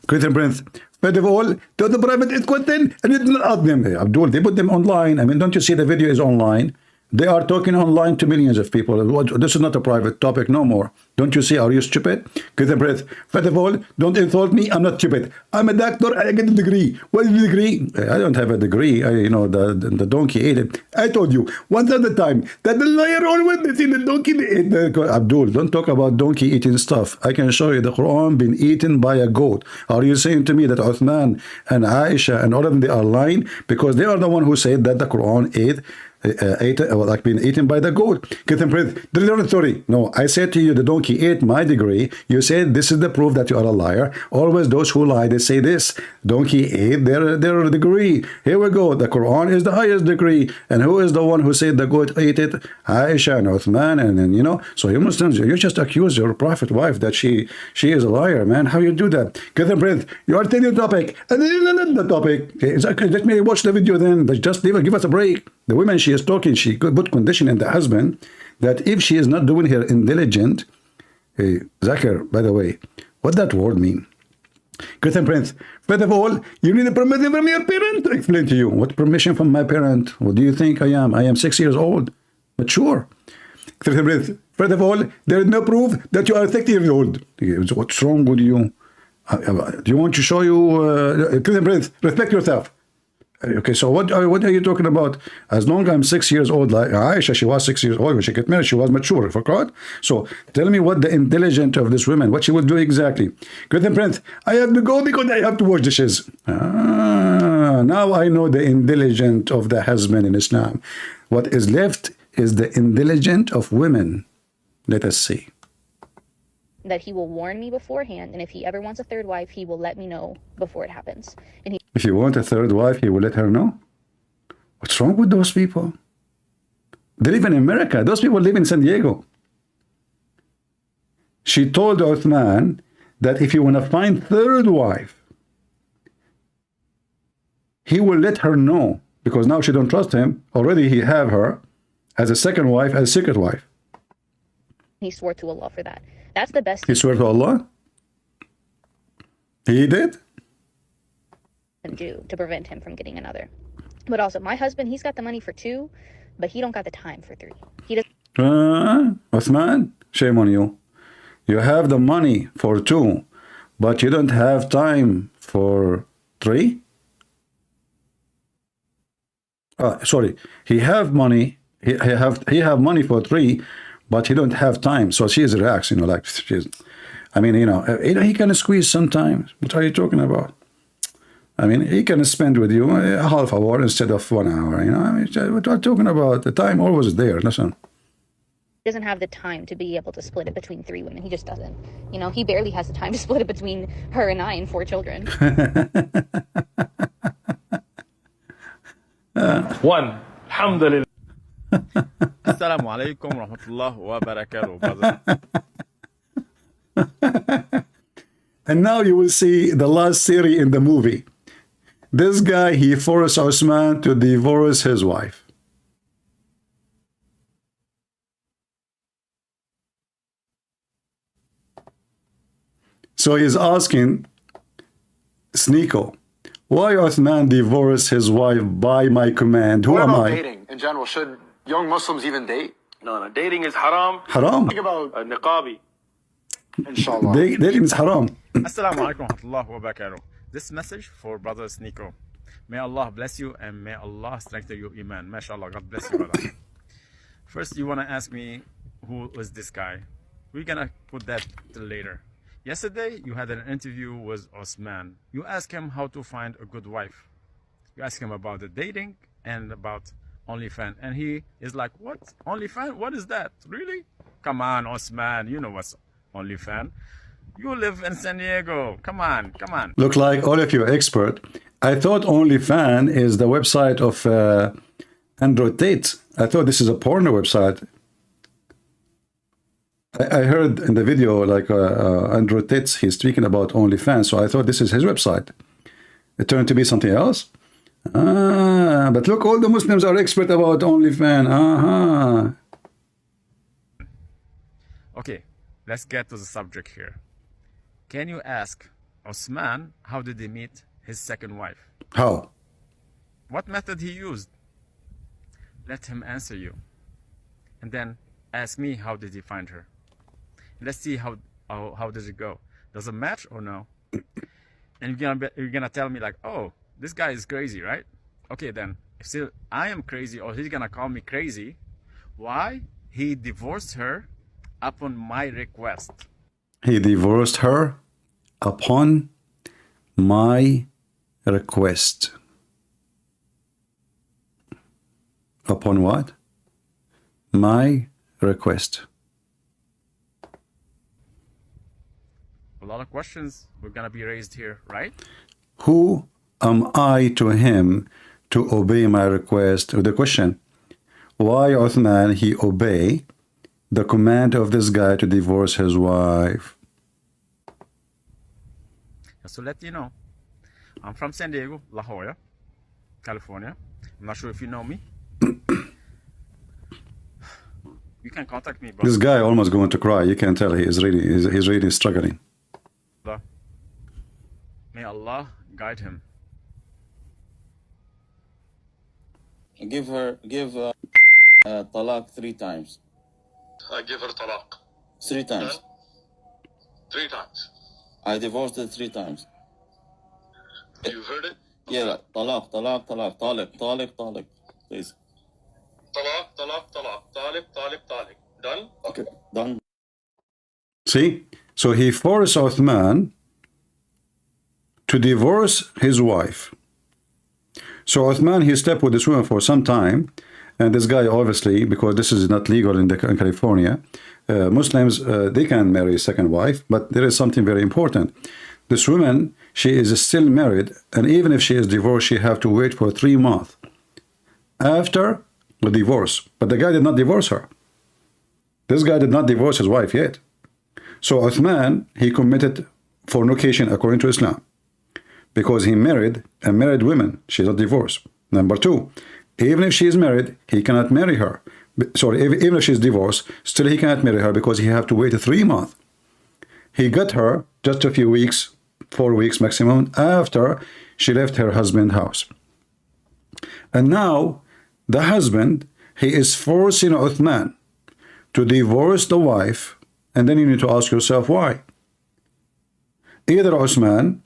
Christian Prince, first of all, to the private question, and you didn't ask them. Abdul, they put them online. I mean, don't you see the video is online? They are talking online to millions of people. This is not a private topic no more. Don't you see? Are you stupid? Christian Prince, first of all, don't insult me. I'm not stupid. I'm a doctor. I get a degree. What is the degree? I don't have a degree. You know, the donkey ate it. I told you once at a time that the liar always seen the donkey ate the Abdul, don't talk about donkey eating stuff. I can show you the Quran been eaten by a goat. Are you saying to me that Uthman and Aisha and all of them, they are lying? Because they are the one who said that the Quran like being eaten by the goat. Sorry. No, I said to you the donkey ate my degree. You said this is the proof that you are a liar. Always those who lie, they say this. Donkey ate their degree. Here we go. The Quran is the highest degree. And who is the one who said the goat ate it? Aisha and Uthman. And then, you know, so you Muslims, you just accuse your prophet wife that she is a liar, man. How you do that? You are telling the topic. And then the topic. Okay, let me watch the video then. Just give us a break. The woman she is talking, she could put condition in the husband that if she is not doing her intelligent, Zakir, by the way, what that word mean? Christian Prince, first of all, you need a permission from your parent to explain to you. What permission from my parent? What do you think I am? I am 6 years old, mature. Christian Prince, first of all, there is no proof that you are 30 years old. What's wrong with you? Do you want to show you? Christian Prince, respect yourself. Okay, so what are you talking about? As long as I'm 6 years old, like Aisha, she was 6 years old when she got married, she was mature, for God. So tell me what the intelligent of this woman, what she will do exactly. Christian Prince, I have to go because I have to wash dishes. Now I know the intelligent of the husband in Islam. What is left is the intelligent of women. Let us see. That he will warn me beforehand, and if he ever wants a third wife, he will let me know before it happens. And if you want a third wife, he will let her know? What's wrong with those people? They live in America. Those people live in San Diego. She told Uthman that if you want to find third wife, he will let her know, because now she don't trust him. Already he have her as a second wife, as a secret wife. he swore to Allah for that. That's the best. He swore to Allah? He did? can do to prevent him from getting another. But also, my husband, he's got the money for 2, but he don't got the time for 3. He doesn't. Uthman, shame on you. You have the money for 2, but you don't have time for 3? Sorry, he have money. He have money for 3, but he don't have time. So she reacts, you know, like she's. I mean, you know, he can squeeze sometimes. What are you talking about? I mean, he can spend with you a half hour instead of 1 hour. You know, I mean, what are you talking about? The time always there. Listen. Doesn't have the time to be able to split it between 3 women. He just doesn't. You know, he barely has the time to split it between her and I and 4 children. One. Alhamdulillah. Assalamu alaikum wa rahmatullah wa barakatuh, brother. And now you will see the last series in the movie. This guy, he forced Uthman to divorce his wife. So he's asking Sneeko, why Uthman divorced his wife by my command? Who What am about I? dating in general? Should young Muslims even date? No, dating is haram. Haram. Think about Niqabi. inshallah. Dating is haram. Assalamu alaikum wa rahmatullah wa barakatuh. This message for brother Sneeko. May Allah bless you and may Allah strengthen your iman. MashaAllah, God bless you, brother. First, you want to ask me who was this guy? We're going to put that till later. Yesterday, you had an interview with Uthman. You asked him how to find a good wife. You asked him about the dating and about OnlyFans. And he is like, what? OnlyFans? What is that? Really? Come on, Uthman. You know what's OnlyFans. You live in San Diego. Come on, come on. Look like all of you are expert. I thought OnlyFans is the website of Andrew Tate. I thought this is a porno website. I heard in the video like Andrew Tate, he's speaking about OnlyFans, so I thought this is his website. It turned to be something else. But look, all the Muslims are expert about OnlyFans. Okay, let's get to the subject here. Can you ask Uthman how did he meet his second wife? How? What method he used? Let him answer you. And then ask me how did he find her. Let's see how does it go. Does it match or no? And you're gonna tell me like, oh, this guy is crazy, right? Okay, then if still I am crazy or he's gonna call me crazy, why he divorced her upon my request? He divorced her upon my request. Upon what? My request. A lot of questions were gonna be raised here, right? Who am I to him to obey my request? The question, why Uthman he obey the command of this guy to divorce his wife? So let you know, I'm from San Diego, La Jolla, California. I'm not sure if you know me. You can contact me, bro. This guy almost going to cry. You can tell he's really struggling. May Allah guide him. Give talaq 3 times. I give her talaq. 3 times. 3 times. I divorced her 3 times. You heard it? Yeah, talaq, please. Talaq. Done? Okay, done. See? So he forced Uthman to divorce his wife. So Uthman, he slept with this woman for some time. And this guy, obviously, because this is not legal in California, Muslims, they can marry a second wife. But there is something very important. This woman, she is still married. And even if she is divorced, she have to wait for 3 months after the divorce. But the guy did not divorce her. This guy did not divorce his wife yet. So Uthman, he committed fornication according to Islam, because he married a married woman. She's not divorced. Number 2, even if she is married, he cannot marry her. Sorry, even if she's divorced, still he cannot marry her because he have to wait 3 months. He got her just a few weeks, 4 weeks maximum, after she left her husband's house. And now the husband, he is forcing Uthman to divorce the wife, and then you need to ask yourself why. Either Uthman,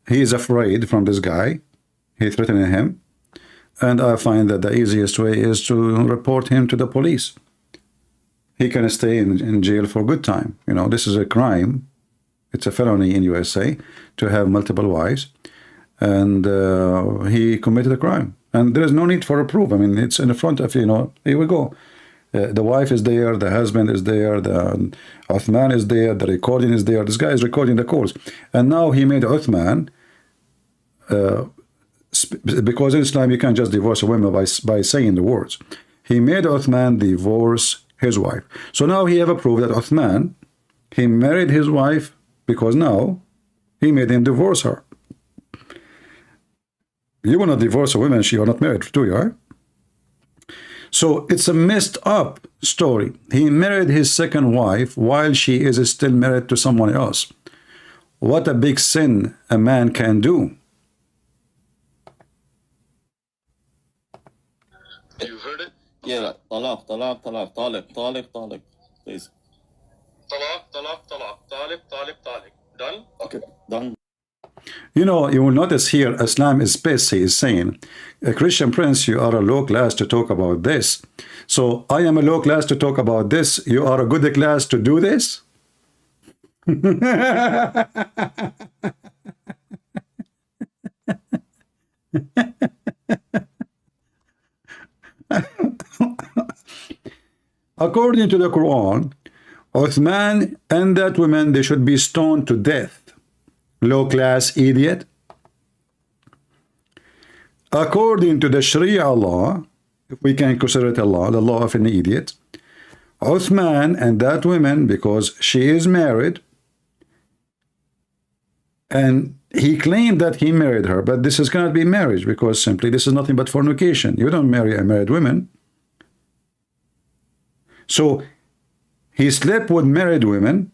he is afraid from this guy, he threatening him, and I find that the easiest way is to report him to the police. He can stay in jail for a good time. You know, this is a crime. It's a felony in USA to have multiple wives, and he committed a crime. And there is no need for a proof. I mean, it's in the front of, you know, here we go. The wife is there, the husband is there, the Uthman is there, the recording is there. This guy is recording the calls. And now he made Uthman, because in Islam you can't just divorce a woman by saying the words. He made Uthman divorce his wife. So now he have a proof that Uthman, he married his wife because now he made him divorce her. You want to divorce a woman she are not married to, you right? So it's a messed up story. He married his second wife while she is still married to someone else. What a big sin a man can do. You heard it? Yeah, طلاق طلاق طلاق طالق طالق طالق. Please. طلاق طلاق طلاق طالب طالب طالق. Done? Okay, done. You know, you will notice here, Islam is space. He is saying, a Christian prince, you are a low class to talk about this. So I am a low class to talk about this. You are a good class to do this? According to the Quran, Uthman and that woman, they should be stoned to death. Low class idiot. According to the Sharia law, if we can consider it a law, the law of an idiot, Uthman and that woman, because she is married, and he claimed that he married her, but this is cannot be marriage, because simply this is nothing but fornication. You don't marry a married woman. So he slept with married women,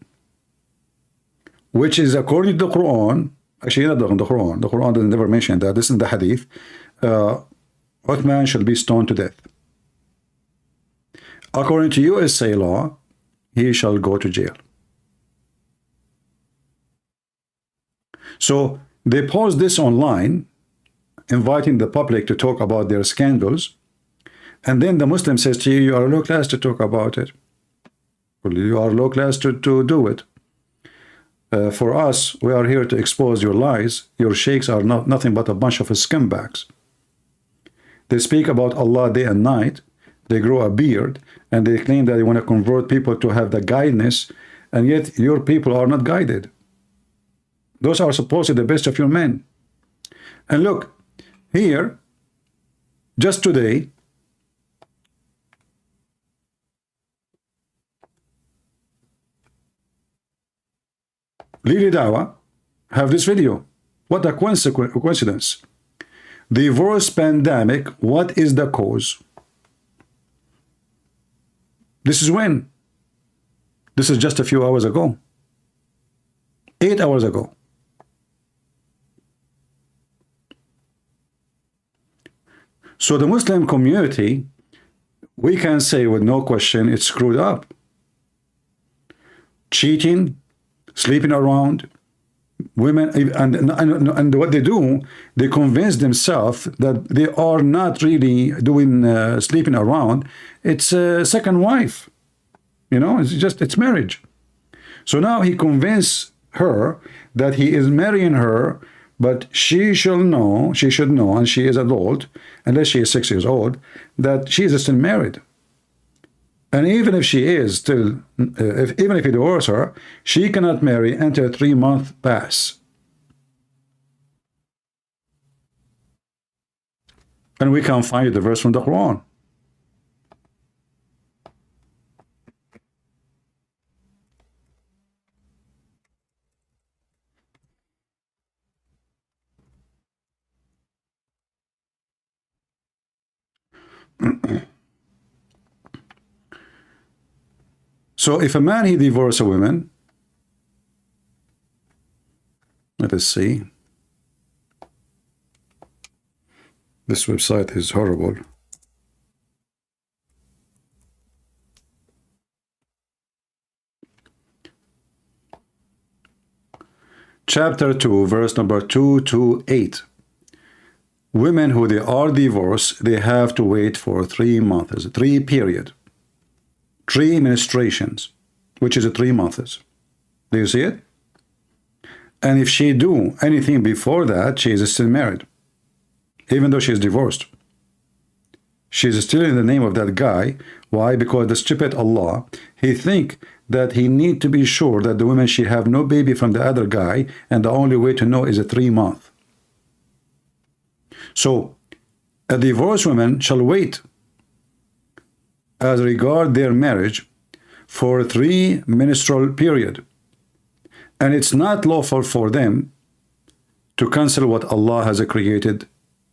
which is according to the Quran. Actually, not the Quran. The Quran doesn't never mention that. This is the Hadith. Uthman shall be stoned to death. According to USA law, he shall go to jail. So they post this online, inviting the public to talk about their scandals, and then the Muslim says to you, you are low class to talk about it. Well, you are low class to do it. For us, we are here to expose your lies. Your sheikhs are nothing but a bunch of scumbags. They speak about Allah day and night. They grow a beard, and they claim that they want to convert people to have the guidance, and yet your people are not guided. Those are supposedly the best of your men. And look, here, just today, Lili Dawa have this video. What a coincidence. Divorce pandemic, what is the cause? This is when? This is just a few hours ago. 8 hours ago. So the Muslim community, we can say with no question, it's screwed up. Cheating, sleeping around, women, and what they do, they convince themselves that they are not really doing sleeping around. It's a second wife. You know, it's marriage. So now he convinced her that he is marrying her, but she should know, and she is adult, unless she is 6 years old, that she is still married. And even if she is still, even if he divorces her, she cannot marry until 3 months pass. And we can find the verse from the Quran. So if a man, he divorces a woman, let us see. This website is horrible. Chapter 2, verse number 2 to 8. Women who they are divorced, they have to wait for 3 months, 3 period. 3 menstruations, which is 3 months. Do you see it? And if she do anything before that, she is still married. Even though she is divorced. She is still in the name of that guy. Why? Because the stupid Allah, he think that he need to be sure that the woman she have no baby from the other guy, and the only way to know is a 3 month. So a divorced woman shall wait as regard their marriage for 3 menstrual period, and it's not lawful for them to cancel what Allah has created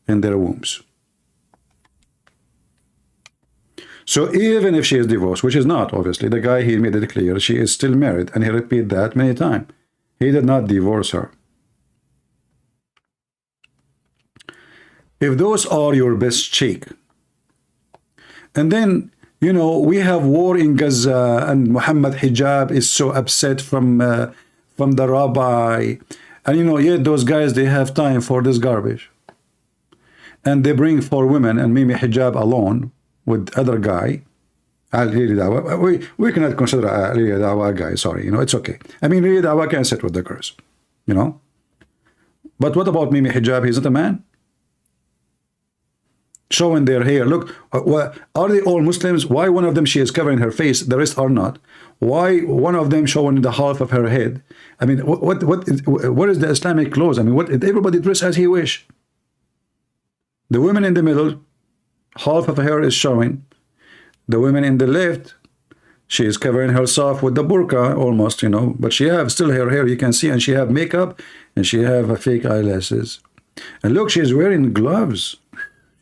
in their wombs. So even if she is divorced, which is not, obviously, the guy, he made it clear, she is still married, and he repeated that many times. He did not divorce her. If those are your best Shaykh, and then, you know, we have war in Gaza, and Muhammad Hijab is so upset from the rabbi, and you know, yet those guys, they have time for this garbage, and they bring 4 women and Mimi Hijab alone with other guy. We cannot consider Ali Dawa guy, sorry, you know, it's okay. I mean, Ali Dawa can sit with the girls, you know. But what about Mimi Hijab? He's not a man. Showing their hair. Look, are they all Muslims? Why one of them she is covering her face, the rest are not? Why one of them showing the half of her head? I mean, what is the Islamic clothes? I mean, what, everybody dress as he wish. The women in the middle, half of her hair is showing. The women in the left, she is covering herself with the burqa almost, you know, but she have still her hair, you can see, and she have makeup, and she have fake eyelashes. And look, she is wearing gloves.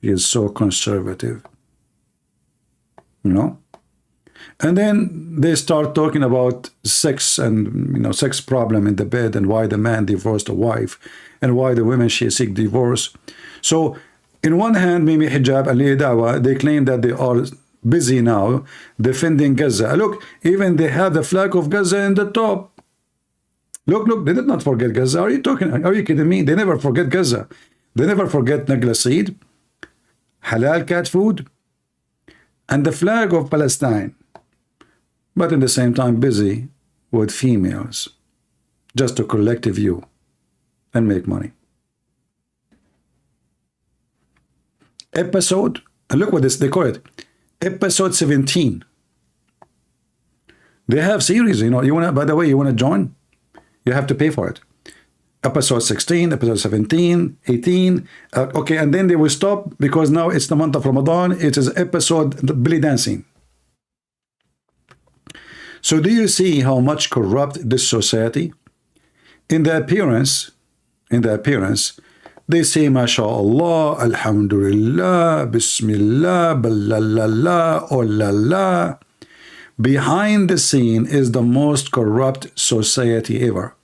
She is so conservative, you know. And then they start talking about sex and, you know, sex problem in the bed, and why the man divorced the wife, and why the women she seek divorce. So in one hand, Mimi Hijab and Li Dawa, they claim that they are busy now defending Gaza. Look, even they have the flag of Gaza in the top. Look, they did not forget Gaza. Are you kidding me? They never forget Gaza. They never forget Nagla seed, halal cat food, and the flag of Palestine. But in the same time busy with females, just to collect a view and make money. Episode, and look what this, they call it, episode 17. They have series, you know. You want to, by the way, you want to join, you have to pay for it. Episode 16, episode 17, 18. Okay, and then they will stop because now it's the month of Ramadan. It is episode belly dancing. So do you see how much corrupt this society? In the appearance, they say, MashaAllah, Alhamdulillah, Bismillah, Balalala, Oh la la. Behind the scene is the most corrupt society ever.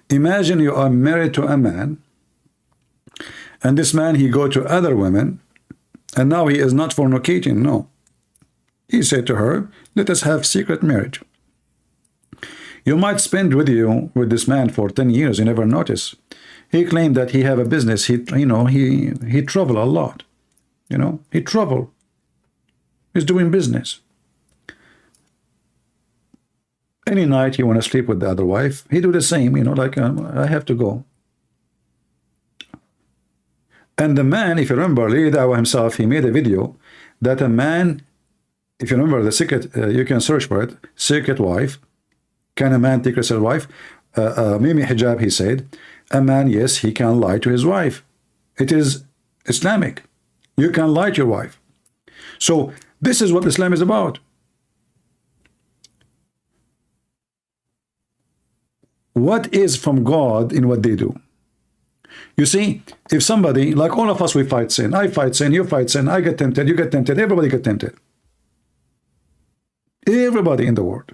Imagine you are married to a man, and this man, he go to other women, and now he is not fornicating, no. He said to her, let us have secret marriage. You might spend with this man for 10 years, you never notice. He claimed that he have a business, he travel a lot, you know, he travel. He's doing business. Any night he want to sleep with the other wife, he do the same, you know, like I have to go. And the man, if you remember, Li Dawa himself, he made a video that a man, if you remember the secret, you can search for it, secret wife. Can a man take a secret wife? Mimi Hijab, he said, a man, yes, he can lie to his wife. It is Islamic. You can lie to your wife. So this is what Islam is about. What is from God in what they do? You see, if somebody, like all of us, we fight sin. I fight sin, you fight sin, I get tempted, you get tempted, everybody get tempted. Everybody in the world.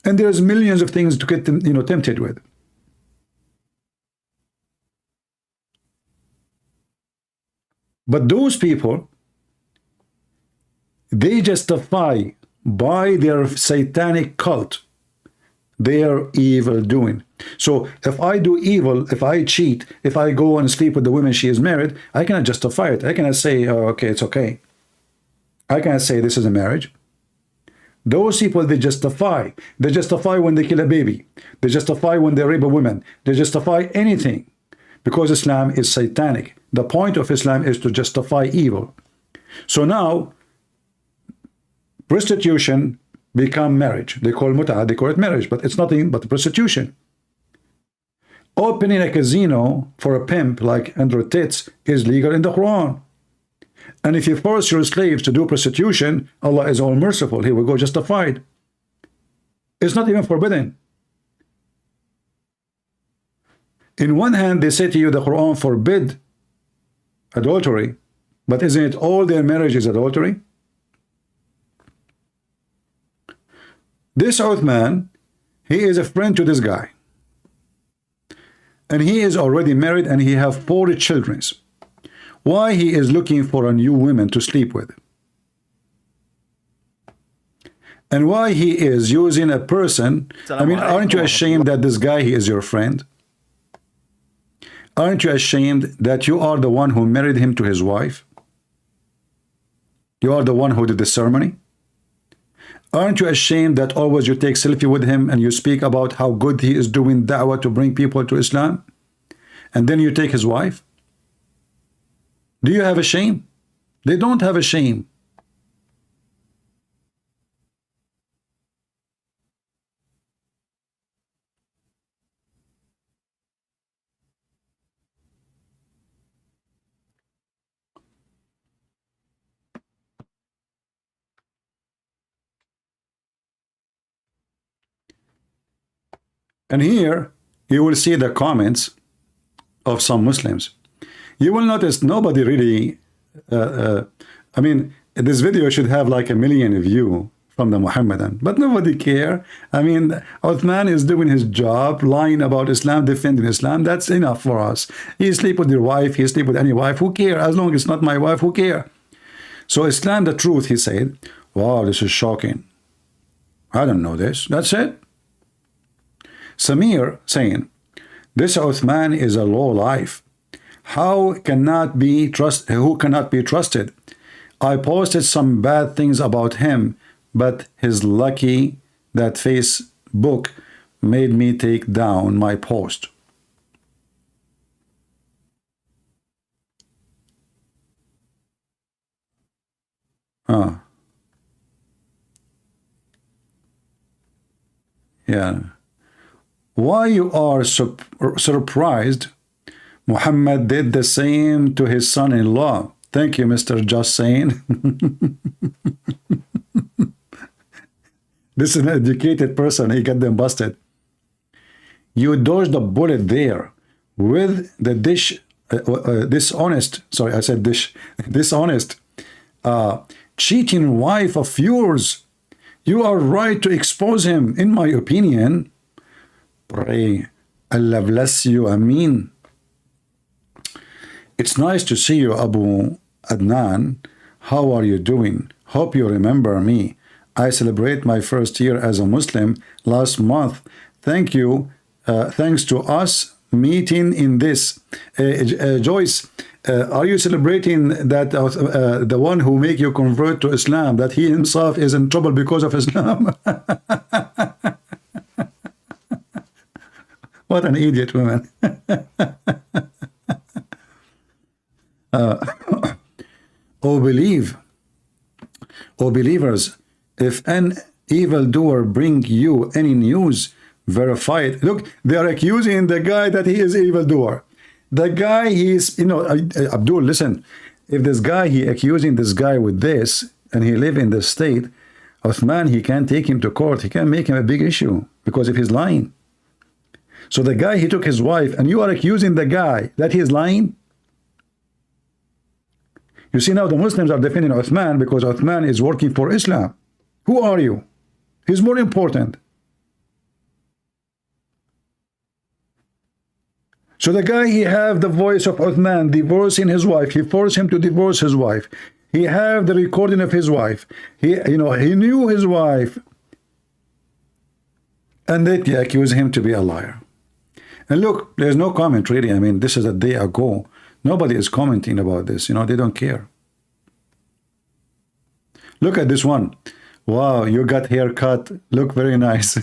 And there's millions of things to get, tempted with. But those people, they justify by their satanic cult their evil doing. So if I do evil, if I cheat, if I go and sleep with the woman she is married, I cannot justify it. I cannot say, oh, okay, it's okay. I cannot say this is a marriage. Those people, they justify. They justify when they kill a baby. They justify when they rape a woman. They justify anything because Islam is satanic. The point of Islam is to justify evil. So now, prostitution become marriage. They call mut'ah, they call it marriage, but it's nothing but prostitution. Opening a casino for a pimp like Andrew Tits is legal in the Quran. And if you force your slaves to do prostitution, Allah is all merciful. He will go justified. It's not even forbidden. In one hand, they say to you the Quran forbid adultery, but isn't it all their marriage is adultery? This Uthman, he is a friend to this guy. And he is already married and he have 4 children. Why he is looking for a new woman to sleep with? And why he is using a person? I mean, aren't you ashamed that this guy, he is your friend? Aren't you ashamed that you are the one who married him to his wife? You are the one who did the ceremony? Aren't you ashamed that always you take selfie with him and you speak about how good he is doing da'wah to bring people to Islam? And then you take his wife? Do you have a shame? They don't have a shame. And here you will see the comments of some Muslims. You will notice nobody really, I mean, this video should have like 1 million views from the Muhammadan, but nobody care. I mean, Uthman is doing his job, lying about Islam, defending Islam. That's enough for us. He sleep with your wife, he sleep with any wife, who care? As long as it's not my wife, who care? So Islam, the truth, he said, wow, this is shocking. I don't know this. That's it. Samir saying, this Uthman is a low life. Who cannot be trusted? I posted some bad things about him, but he's lucky that Facebook made me take down my post. Yeah. Why you are surprised? Muhammad did the same to his son-in-law. Thank you, Mr. Just Saying. This is an educated person. He got them busted. You dodged a bullet there with the dishonest, cheating wife of yours. You are right to expose him, in my opinion. Pray Allah bless you. Ameen. It's nice to see you, Abu Adnan. How are you doing? Hope you remember me. I celebrate my first year as a Muslim last month. Thank you. Thanks to us meeting in this. Joyce, are you celebrating that the one who make you convert to Islam, that he himself is in trouble because of Islam? What an idiot woman. Oh believers, if an evildoer bring you any news, verify it. Look, they are accusing the guy that he is evildoer. The guy, he is, you know, Abdul, listen, if this guy, he accusing this guy with this, and he live in the state, Uthman, he can't take him to court. He can't make him a big issue, because if he's lying. So the guy, he took his wife, and you are accusing the guy that he is lying? You see, now the Muslims are defending Uthman because Uthman is working for Islam. Who are you? He's more important. So the guy, he have the voice of Uthman divorcing his wife. He forced him to divorce his wife. He have the recording of his wife. He knew his wife. And they accuse him to be a liar. And look, there's no comment really. I mean, this is a day ago. Nobody is commenting about this. They don't care. Look at this one. Wow, you got haircut. Look very nice.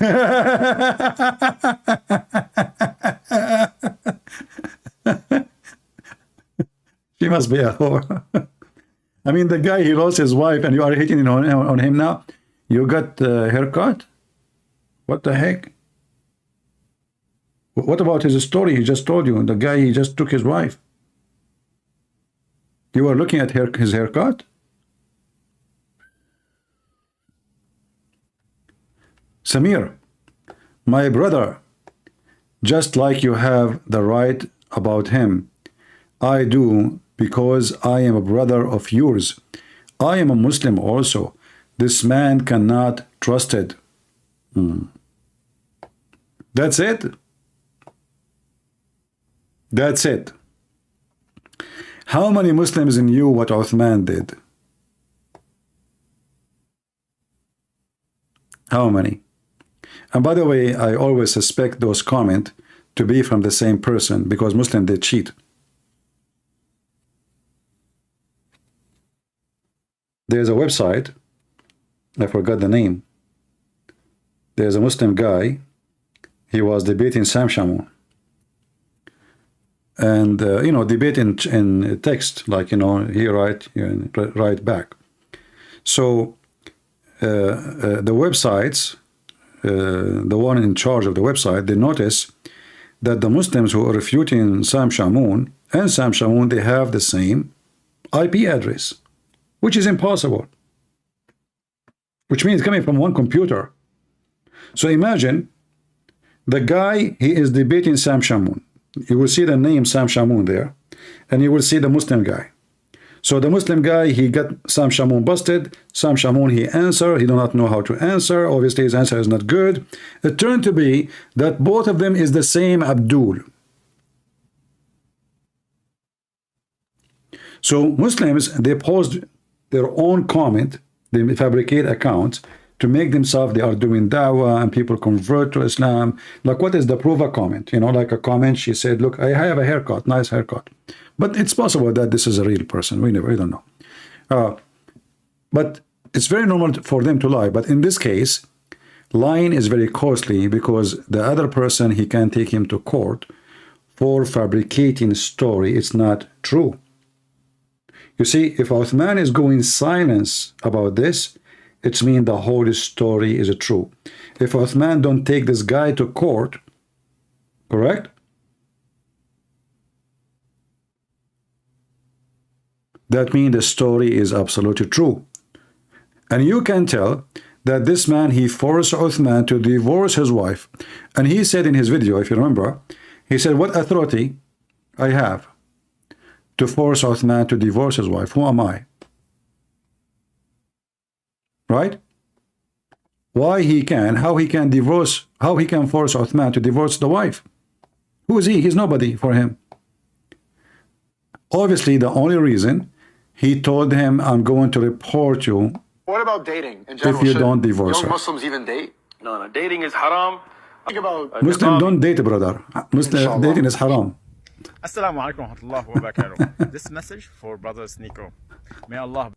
She must be a whore. I mean, the guy, he lost his wife and you are hitting on him now. You got a haircut? What the heck? What about his story he just told you? The guy, he just took his wife. You are looking at his haircut? Samir, my brother, just like you have the right about him, I do, because I am a brother of yours. I am a Muslim also. This man cannot trust it. That's it. That's it. How many Muslims knew what Uthman did? How many? And by the way, I always suspect those comments to be from the same person, because Muslims, they cheat. There's a website, I forgot the name. There's a Muslim guy, he was debating Sam Shamoun. And, debating in text, like, he write back. So, the websites, the one in charge of the website, they notice that the Muslims who are refuting Sam Shamoun and Sam Shamoun, they have the same IP address, which is impossible. Which means coming from one computer. So imagine the guy, he is debating Sam Shamoun. You will see the name Sam Shamoun there, and you will see the Muslim guy. So the Muslim guy, he got Sam Shamoun busted. Sam Shamoun, he answered. He do not know how to answer. Obviously, his answer is not good. It turned to be that both of them is the same Abdul. So Muslims, they post their own comment. They fabricate accounts to make themselves, they are doing da'wah and people convert to Islam. Like, what is the proof of comment? Like a comment, she said, look, I have a haircut, nice haircut. But it's possible that this is a real person. We don't know. But it's very normal for them to lie. But in this case, lying is very costly, because the other person, he can take him to court for fabricating a story. It's not true. You see, if Uthman is going silence about this, it means the whole story is true. If Uthman don't take this guy to court, correct? That means the story is absolutely true. And you can tell that this man, he forced Uthman to divorce his wife. And he said in his video, if you remember, he said, what authority I have to force Uthman to divorce his wife? Who am I? Right? Why he can, how he can divorce, how he can force Uthman to divorce the wife? Who is he? He's nobody for him. Obviously, the only reason, he told him, I'm going to report you. What about dating in general? If you Should don't divorce young her. Muslims even date? No, dating is haram. Think about Muslim don't date, brother. Muslim Inshallah. dating is haram. Assalamu alaikum wa rahmatullahi wa barakatuh. This message for brother Sneeko. May Allah.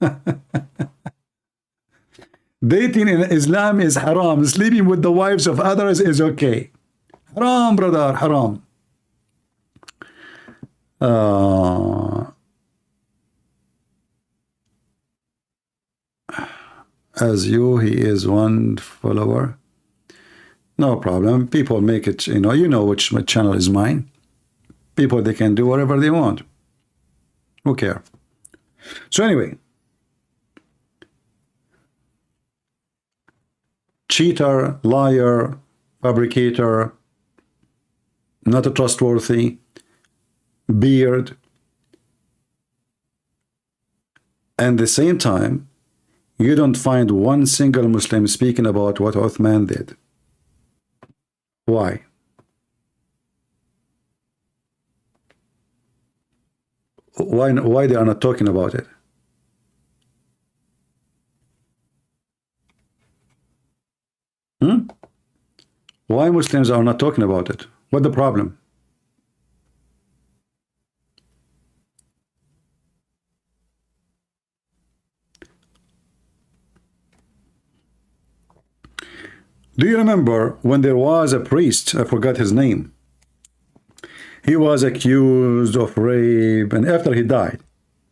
Dating in Islam is haram. Sleeping with the wives of others is okay. Haram, brother, haram. As you, he is one follower. No problem. People make it, you know which channel is mine. People, they can do whatever they want. Who care? So anyway, cheater, liar, fabricator, not a trustworthy, beard, and at the same time, you don't find one single Muslim speaking about what Uthman did. Why? why they are not talking about it? Why Muslims are not talking about it? What the problem? Do you remember when there was a priest, I forgot his name, he was accused of rape, and after he died,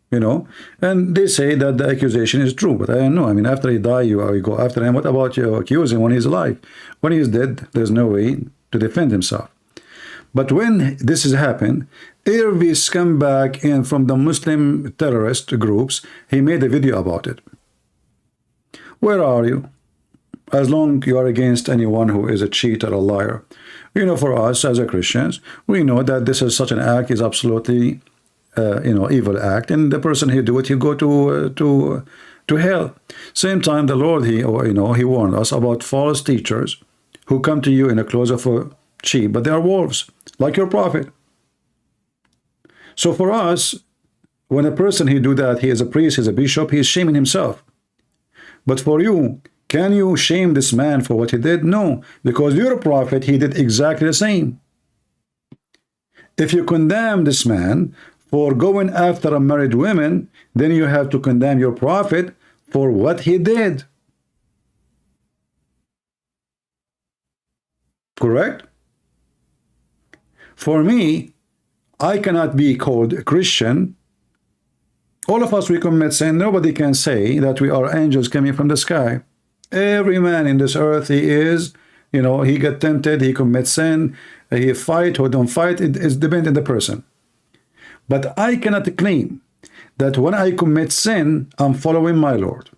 you know, and they say that the accusation is true, but I don't know. I mean, after he died, you go after him. What about you accuse him when he's alive? When he's dead, there's no way to defend himself. But when this has happened, every scumbag in from the Muslim terrorist groups, he made a video about it. Where are you? As long you are against anyone who is a cheater, a liar. You know, for us as a Christians, we know that this is such an act is absolutely, you know, evil act, and the person who do it, he go to hell. Same time, the Lord, he warned us about false teachers who come to you in the clothes of a sheep, but they are wolves, like your prophet. So for us, when a person he do that, he is a priest, he is a bishop, he is shaming himself. But for you, can you shame this man for what he did? No, because your prophet, he did exactly the same. If you condemn this man for going after unmarried women, then you have to condemn your prophet for what he did. Correct? For me, I cannot be called a Christian. All of us, we commit sin. Nobody can say that we are angels coming from the sky. Every man in this earth, he is, you know, he get tempted, he commits sin, he fight or don't fight. It depends on the person. But I cannot claim that when I commit sin, I'm following my Lord.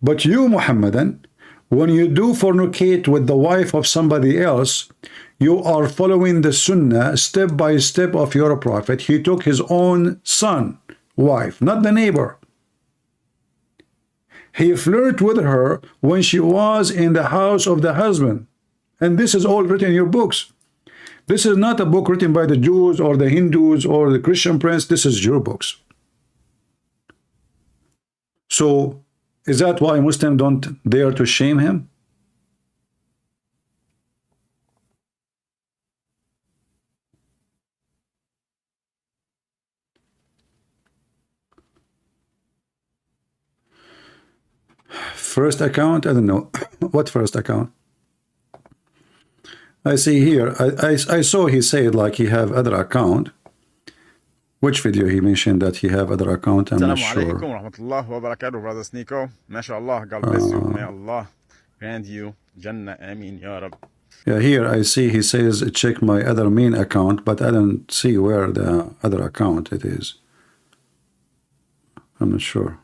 But you, Muhammadan, when you do fornicate with the wife of somebody else, you are following the sunnah step by step of your prophet. He took his own son, wife, not the neighbor. He flirted with her when she was in the house of the husband. And this is all written in your books. This is not a book written by the Jews or the Hindus or the Christian prince. This is your books. So, is that why Muslims don't dare to shame him? First account? I don't know. What first account? I see here. I saw he said like he have other account. Which video he mentioned that he have other account? I'm not sure. Assalamu alaikum wa rahmatullahi wa barakatuh, brothers Nico. MashaAllah, God bless you. May Allah grant you Jannah. Ameen, Ya Rab. Yeah, here I see he says check my other main account, but I don't see where the other account it is. I'm not sure.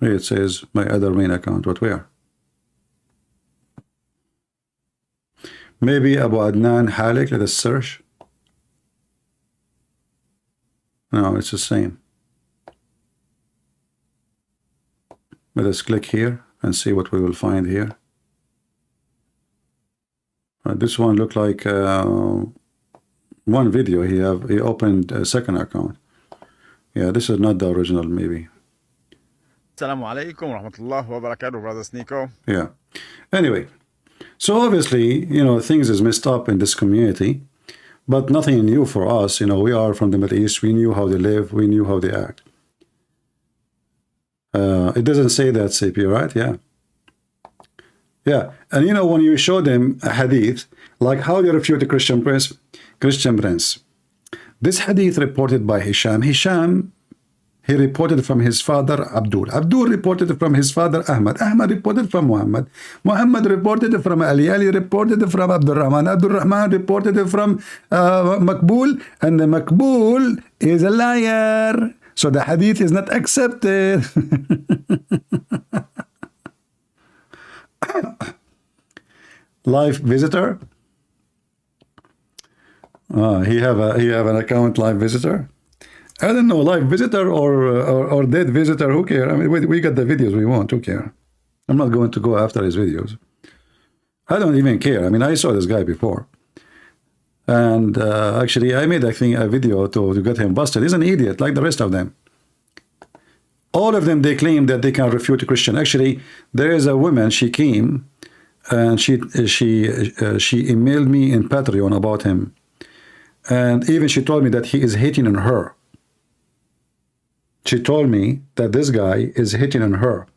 Here it says my other main account. What where? Maybe Abu Adnan Halik. Let us search. No, it's the same. Let us click here and see what we will find here. This one looked like one video. He opened a second account. Yeah, this is not the original, maybe. Assalamu alaikum wa rahmatullahi wa barakatuh, brothers Nico. Yeah. Anyway, so obviously, you know, things is messed up in this community, but nothing new for us. You know, we are from the Middle East. We knew how they live. We knew how they act. It doesn't say that, CP, right? Yeah. Yeah. And you know, when you show them a hadith, like how they refute the Christian prince. This hadith reported by Hisham, he reported from his father Abdul. Abdul reported from his father Ahmad. Ahmad reported from Muhammad. Muhammad reported from Ali. Ali reported from Abdul Rahman. Abdul Rahman reported from Makbul. And the Makbul is a liar. So the hadith is not accepted. Live visitor. He have an account live visitor. I don't know, live visitor or dead visitor, who cares? I mean, we got the videos we want, who cares? I'm not going to go after his videos. I don't even care. I mean, I saw this guy before. And actually, I made, I think, a video to get him busted. He's an idiot, like the rest of them. All of them, they claim that they can refute a Christian. Actually, there is a woman, she came, and she emailed me in Patreon about him. And even she told me that he is hitting on her. She told me that this guy is hitting on her.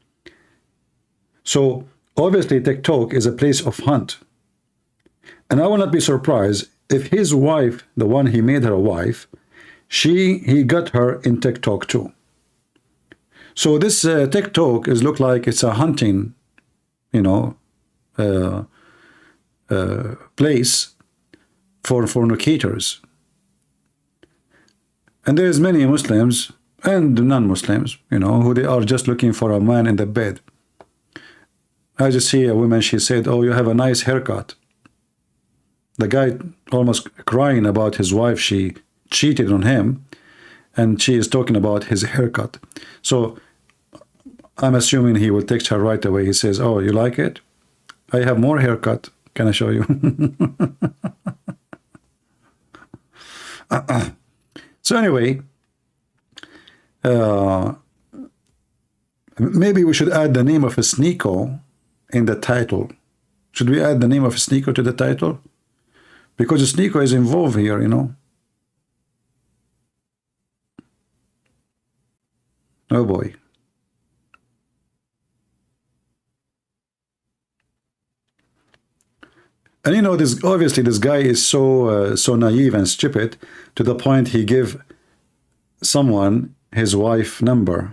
So, obviously, TikTok is a place of hunt. And I will not be surprised if his wife, the one he made her a wife, he got her in TikTok too. So this TikTok is look like it's a hunting, you know, place for fornicators. And there's many Muslims and non-Muslims, you know, who they are just looking for a man in the bed. I just see a woman, she said, oh, you have a nice haircut. The guy almost crying about his wife, she cheated on him, and she is talking about his haircut. So I'm assuming he will text her right away. He says, oh, you like it? I have more haircut. Can I show you? So anyway, maybe we should add the name of a Sneeko in the title. Should we add the name of a Sneeko to the title? Because the Sneeko is involved here, you know. Oh boy. And you know, this obviously this guy is so naive and stupid to the point he give someone his wife number.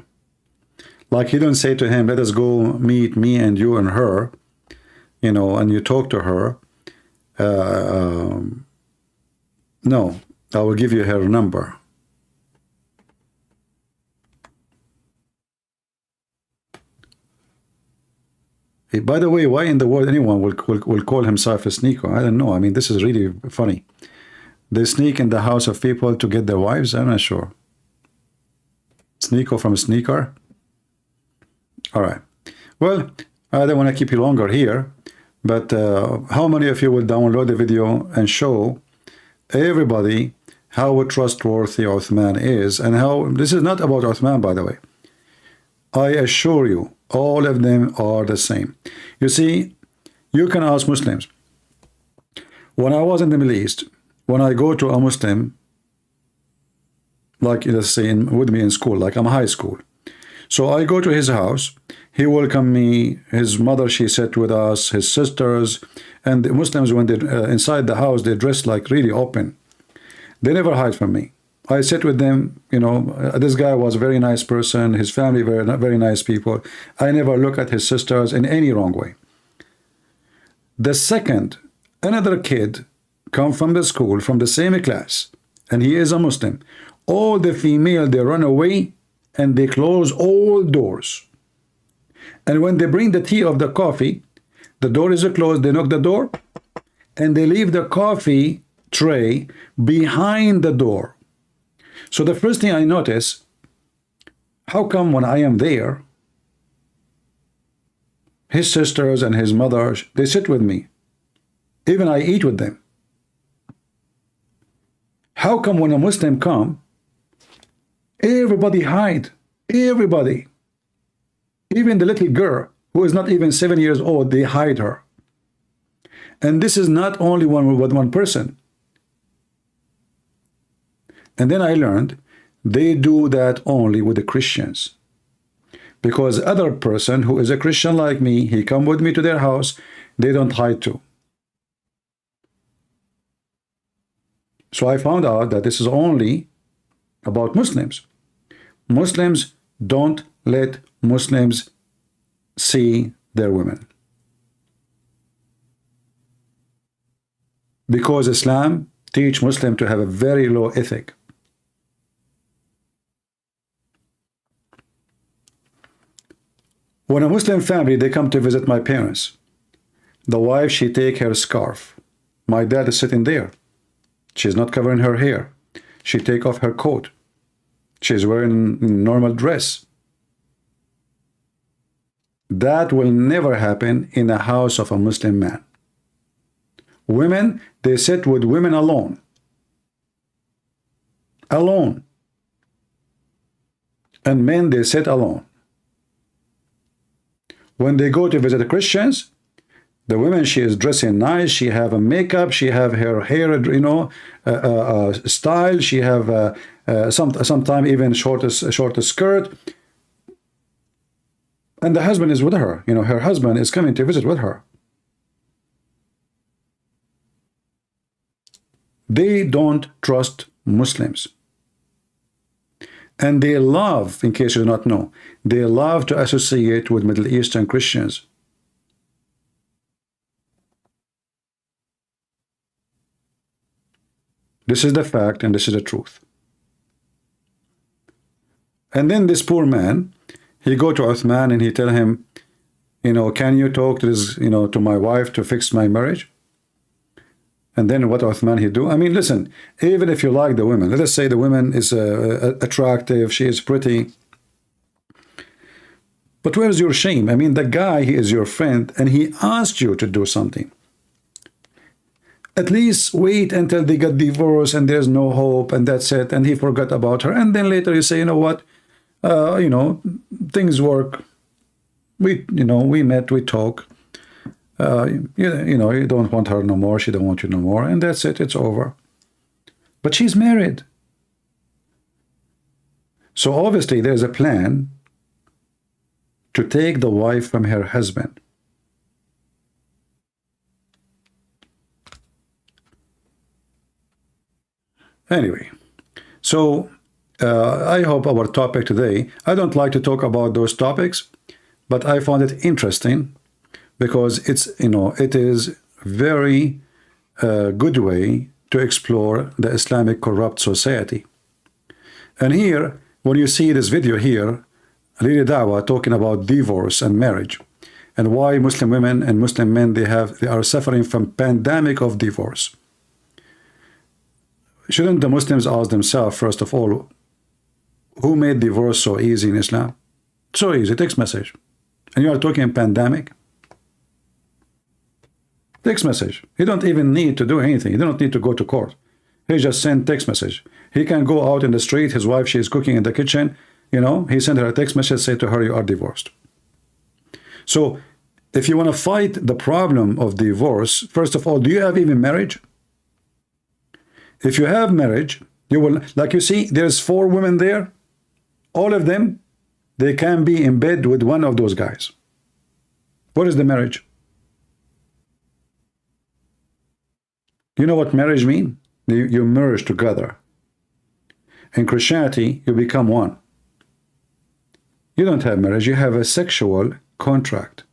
Like he don't say to him, let us go meet me and you and her, you know, and you talk to her. No, I will give you her number. Hey, by the way, why in the world anyone will call himself a Sneeko? I don't know. I mean, this is really funny. They sneak in the house of people to get their wives? I'm not sure. Sneeko from a sneaker? All right. Well, I don't want to keep you longer here, but how many of you will download the video and show everybody how trustworthy Uthman is, and how this is not about Uthman, by the way. I assure you, all of them are the same. You see, you can ask Muslims. When I was in the Middle East, when I go to a Muslim, like let's say with me in school, like I'm high school. So I go to his house, he welcomed me, his mother, she sat with us, his sisters, and the Muslims, when they're inside the house, they dress like really open. They never hide from me. I sit with them, you know, this guy was a very nice person, his family very nice people. I never look at his sisters in any wrong way. The second, another kid come from the school, from the same class, and he is a Muslim, all the female, they run away and they close all doors. And when they bring the tea or the coffee, the door is closed, they knock the door, and they leave the coffee tray behind the door. So the first thing I notice, how come when I am there, his sisters and his mother, they sit with me. Even I eat with them. How come when a Muslim come, everybody hide, everybody. Even the little girl, who is not even 7 years old, they hide her. And this is not only with one person. And then I learned they do that only with the Christians. Because other person who is a Christian like me, he come with me to their house, they don't hide too. So I found out that this is only about Muslims. Muslims don't let Muslims see their women. Because Islam teach Muslim to have a very low ethic. When a Muslim family, they come to visit my parents, the wife, she take her scarf. My dad is sitting there. She's not covering her hair. She take off her coat. She's wearing a normal dress. That will never happen in the house of a Muslim man. Women, they sit with women alone. Alone. And men, they sit alone. When they go to visit the Christians, the woman, she is dressing nice, she have a makeup, she have her hair, you know, style, she have sometime even shorter skirt. And the husband is with her. You know, her husband is coming to visit with her. They don't trust Muslims. And they love, in case you do not know, they love to associate with Middle Eastern Christians. This is the fact and this is the truth. And then this poor man, he go to Uthman and he tell him, you know, can you talk to this, you know, to my wife to fix my marriage? And then what Uthman he do? I mean, listen, even if you like the woman, let us say the woman is attractive, she is pretty. But where's your shame? I mean, the guy, he is your friend and he asked you to do something. At least wait until they get divorced and there's no hope and that's it. And he forgot about her. And then later you say, you know what? You know, things work. We met, we talk. You know, you don't want her no more. She don't want you no more. And that's it. It's over. But she's married. So obviously there's a plan to take the wife from her husband. Anyway, so I hope our topic today, I don't like to talk about those topics, but I found it interesting because it's, you know, it is very good way to explore the Islamic corrupt society. And here, when you see this video here, Lili Dawah talking about divorce and marriage and why Muslim women and Muslim men, they are suffering from pandemic of divorce. Shouldn't the Muslims ask themselves, first of all, who made divorce so easy in Islam? So easy, text message. And you are talking pandemic? Text message. He don't even need to do anything. He don't need to go to court. He just send text message. He can go out in the street, his wife, she is cooking in the kitchen, you know, he sent her a text message, say to her, you are divorced. So if you want to fight the problem of divorce, first of all, do you have even marriage? If you have marriage, you will, like you see, there's 4 women there. All of them, they can be in bed with one of those guys. What is the marriage? You know what marriage means? You merge together. In Christianity, you become one. You don't have marriage, you have a sexual contract.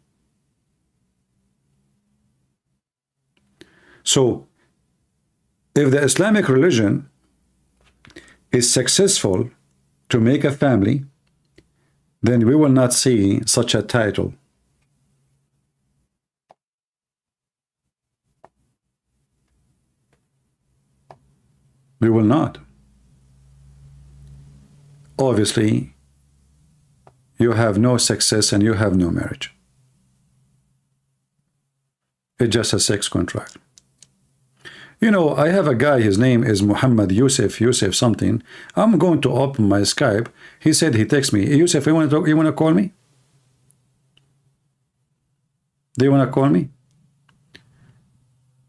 So, if the Islamic religion is successful to make a family, then we will not see such a title. We will not. Obviously, you have no success and you have no marriage. It's just a sex contract. You know, I have a guy, his name is Muhammad Yusuf something. I'm going to open my Skype. He said, he texted me, Yusuf, you want to talk, you want to call me? Do you want to call me?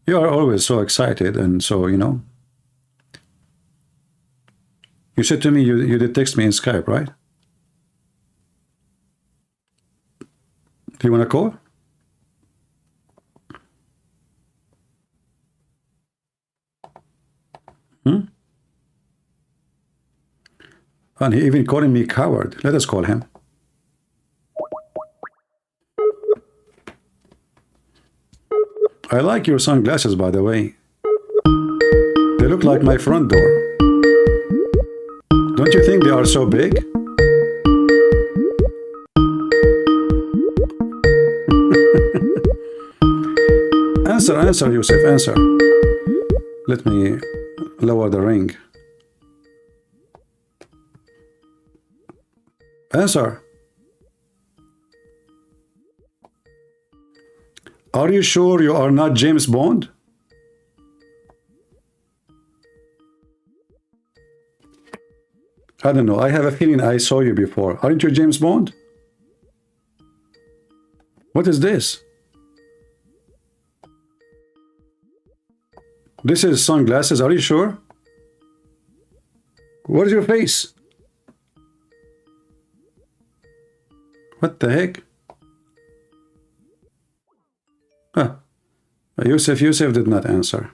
You are always so excited and so, you know. You said to me, you did text me in Skype, right? Do you want to call? And he even calling me coward. Let us call him. I like your sunglasses, by the way. They look like my front door. Don't you think they are so big? Answer, Yusuf, answer. Let me lower the ring. Answer. Are you sure you are not James Bond? I don't know. I have a feeling I saw you before. Aren't you James Bond? What is this? This is sunglasses. Are you sure? What is your face? What the heck? Huh. Yusuf did not answer.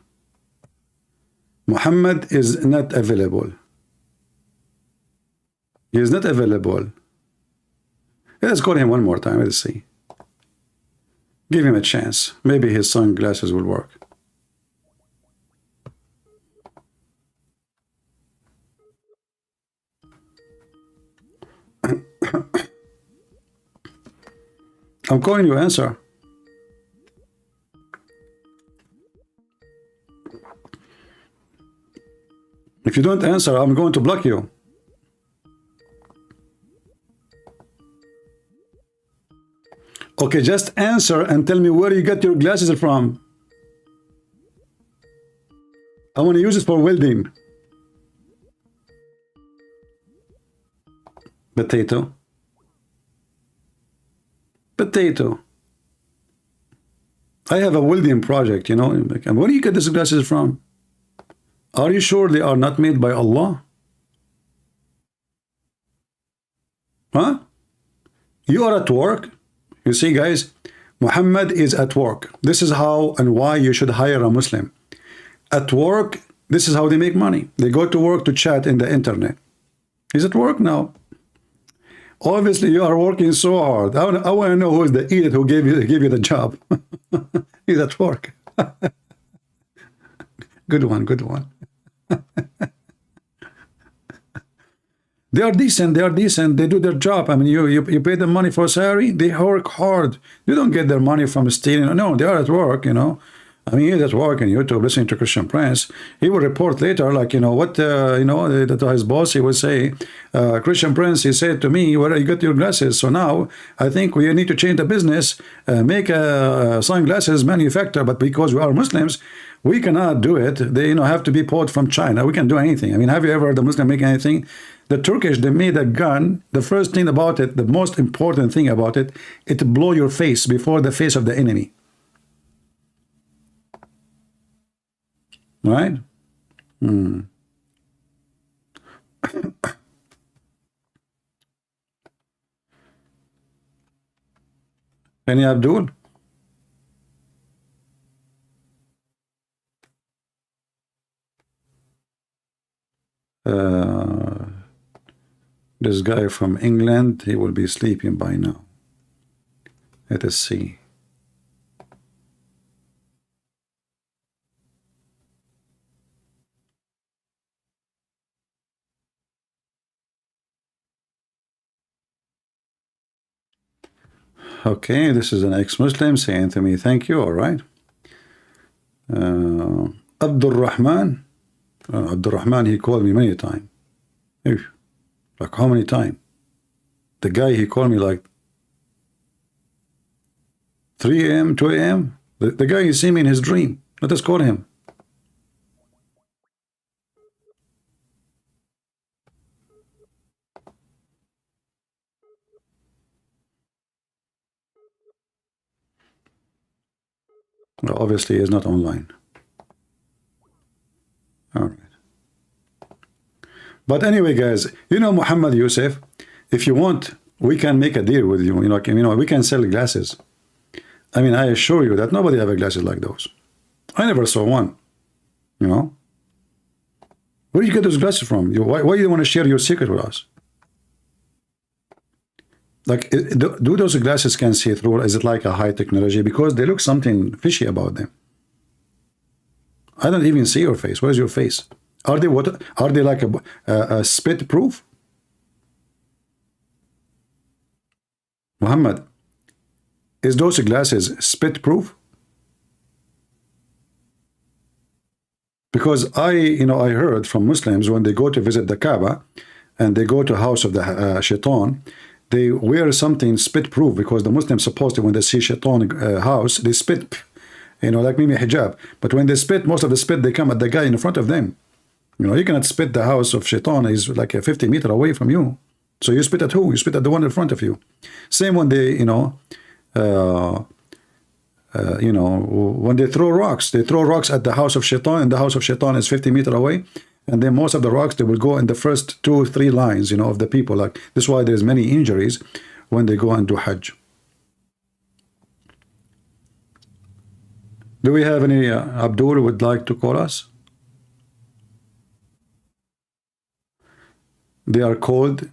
Muhammad is not available. He is not available. Let's call him one more time. Let's see. Give him a chance. Maybe his sunglasses will work. I'm calling you, answer. If you don't answer, I'm going to block you. Okay, just answer and tell me where you get your glasses from. I want to use it for welding. Potato. Potato. I have a welding project, you know. Where do you get these glasses from? Are you sure they are not made by Allah? Huh? You are at work. You see, guys, Muhammad is at work. This is how and why you should hire a Muslim. At work, this is how they make money. They go to work to chat in the internet. He's at work now. Obviously, you are working so hard. I want to know who is the idiot who gave you the job. He's at work. Good one, good one. They are decent. They are decent. They do their job. I mean, you pay them money for salary. They work hard. You don't get their money from stealing. No, they are at work. You know. I mean, he's at work on YouTube listening to Christian Prince. He will report later, like, you know, what, you know, that his boss, he will say, Christian Prince, he said to me, where you got your glasses? So now I think we need to change the business, make a sunglasses manufacturer, but because we are Muslims, we cannot do it. They, you know, have to be bought from China. We can do anything. I mean, have you ever heard the Muslim make anything? The Turkish, they made a gun. The first thing about it, the most important thing about it, it blow your face before the face of the enemy. Right? Any Abdul? This guy from England, he will be sleeping by now. Let us see. Okay, this is an ex-Muslim saying to me, thank you, all right. Abdul Rahman. Abdul Rahman, he called me many times. Like how many times? The guy, he called me like 3 a.m., 2 a.m. The guy, you see me in his dream. Let us call him. Well, obviously, he is not online. All right. But anyway, guys, you know, Muhammad Yusuf, if you want, we can make a deal with you. You know, we can sell glasses. I mean, I assure you that nobody have glasses like those. I never saw one. You know, where do you get those glasses from? Why do you want to share your secret with us? Like, do those glasses can see through? Is it like a high technology? Because they look something fishy about them. I don't even see your face. Where's your face? Are they what? Are they like a spit proof? Muhammad, is those glasses spit proof? Because I heard from Muslims when they go to visit the Kaaba and they go to house of the Shaitan, they wear something spit proof because the Muslims supposed to, when they see Shaitan house, they spit, you know, like maybe hijab. But when they spit, most of the spit, they come at the guy in front of them. You know, you cannot spit the house of Shaitan is like a 50 meter away from you. So you spit at who? You spit at the one in front of you. Same when they, when they throw rocks at the house of Shaitan, and the house of Shaitan is 50 meter away. And then most of the rocks, they will go in the first 2-3 lines, of the people. Like this is why there's many injuries when they go and do Hajj. Do we have any Abdul would like to call us? They are called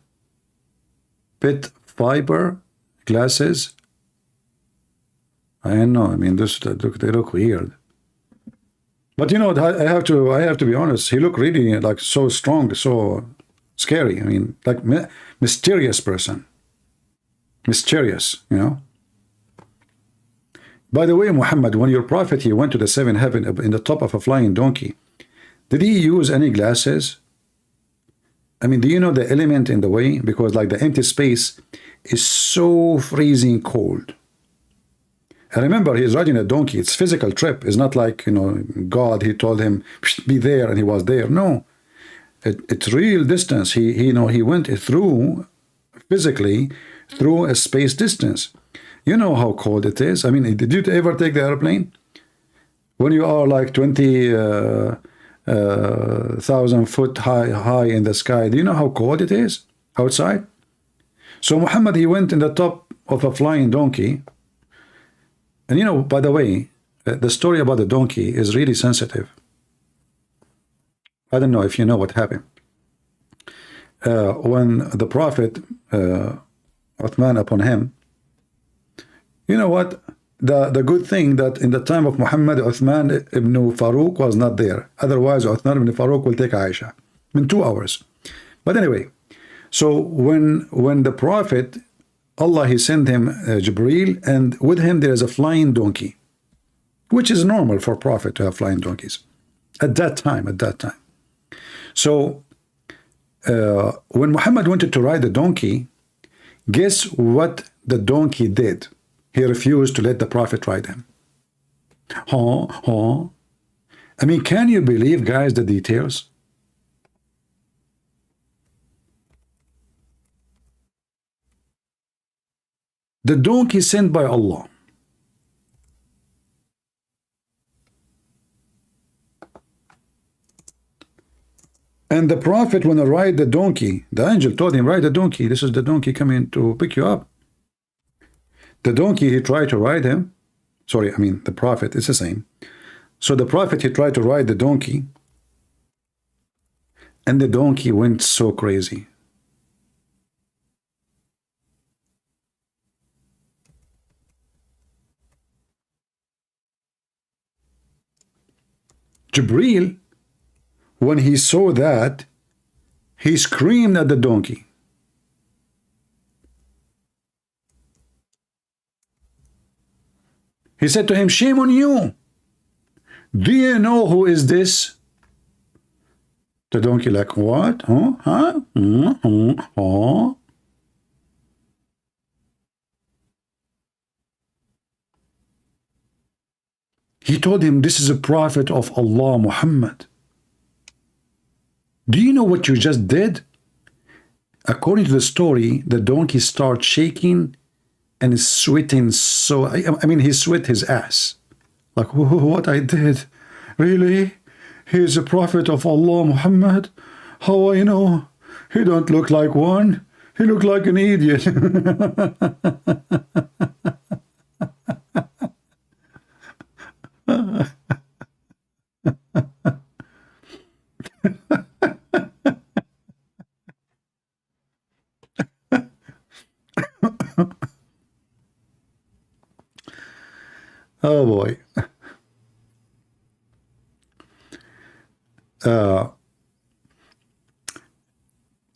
pit fiber glasses. I know. I mean, they look weird. But I have to be honest. He looked really like so strong, so scary. I mean, like mysterious person. Mysterious, By the way, Muhammad, when your prophet, he went to the 7th heaven in the top of a flying donkey, did he use any glasses? I mean, do you know the element in the way? Because like the empty space is so freezing cold. I remember he's riding a donkey. It's physical trip. It's not like, God, he told him, be there, and he was there. No, it's real distance. He went through, physically, through a space distance. You know how cold it is. I mean, did you ever take the airplane? When you are like 20,000 foot high in the sky, do you know how cold it is outside? So Muhammad, he went in the top of a flying donkey. And by the way, the story about the donkey is really sensitive. I don't know if you know what happened. When the Prophet, Uthman upon him, you know what? The good thing that in the time of Muhammad, Uthman ibn Farooq was not there. Otherwise, Uthman ibn Farooq will take Aisha in 2 hours. But anyway, so when the Prophet, Allah, he sent him Jibreel, and with him there is a flying donkey, which is normal for Prophet to have flying donkeys at that time. So when Muhammad wanted to ride the donkey, guess what the donkey did? He refused to let the Prophet ride him. I mean, can you believe, guys, the details? The donkey sent by Allah. And the Prophet, when he ride the donkey, the angel told him, ride the donkey. This is the donkey coming to pick you up. The donkey, he tried to ride him. Sorry, I mean, the Prophet, it's the same. So the Prophet, he tried to ride the donkey. And the donkey went so crazy. Jibreel, when he saw that, he screamed at the donkey. He said to him, shame on you. Do you know who is this? The donkey like, what? Huh? He told him, this is a prophet of Allah, Muhammad. Do you know what you just did? According to the story, the donkey starts shaking and is sweating. So, I mean, he sweat his ass. Like, what I did? Really? He is a prophet of Allah, Muhammad? How I know? He don't look like one. He look like an idiot. Oh boy.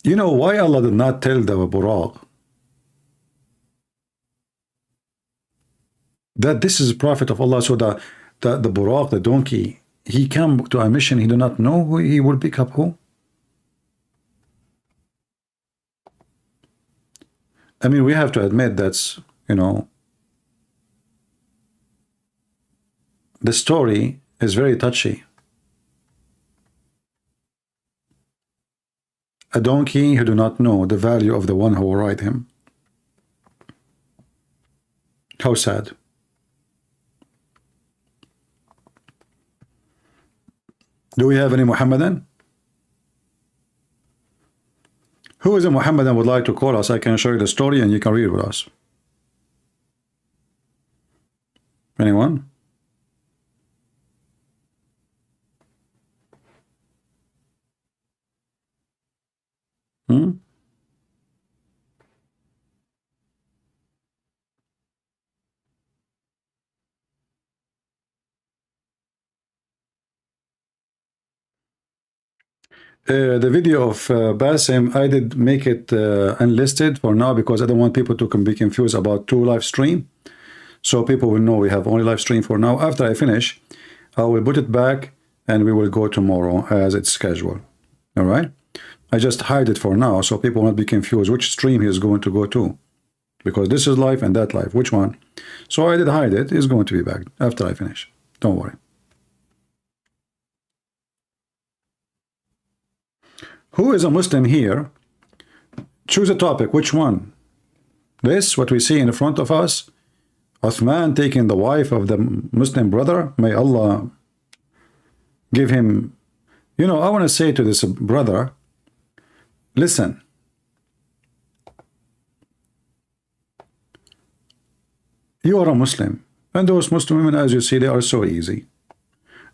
You know why Allah did not tell the Buraq that this is a prophet of Allah? So the Buraq, the donkey, he came to a mission. He do not know who he will pick up who. I mean, we have to admit that's, the story is very touchy. a donkey who do not know the value of the one who will ride him. How sad. Do we have any Muhammadan? Who is a Muhammadan would like to call us? I can show you the story and you can read with us. Anyone? Hmm? The video of Basim, I did make it unlisted for now because I don't want people to be confused about two live stream. So people will know we have only live stream for now. After I finish, I will put it back and we will go tomorrow as it's scheduled. All right? I just hide it for now so people won't be confused which stream he is going to go to. Because this is live and that live. Which one? So I did hide it. It's going to be back after I finish. Don't worry. Who is a Muslim here? Choose a topic. Which one? This, what we see in front of us? Uthman taking the wife of the Muslim brother? May Allah give him... You know, I want to say to this brother, listen. You are a Muslim. And those Muslim women, as you see, they are so easy.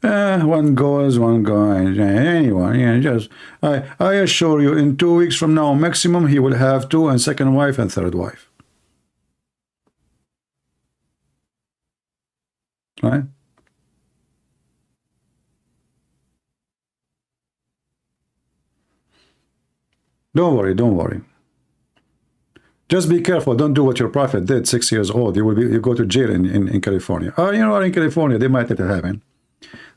One goes, one goes. Anyone, yeah, just I assure you, in 2 weeks from now, maximum, he will have 2 and second wife and third wife. Right? Don't worry, don't worry. Just be careful. Don't do what your prophet did, 6 years old. You go to jail in California. You know, in California, they might let it happen.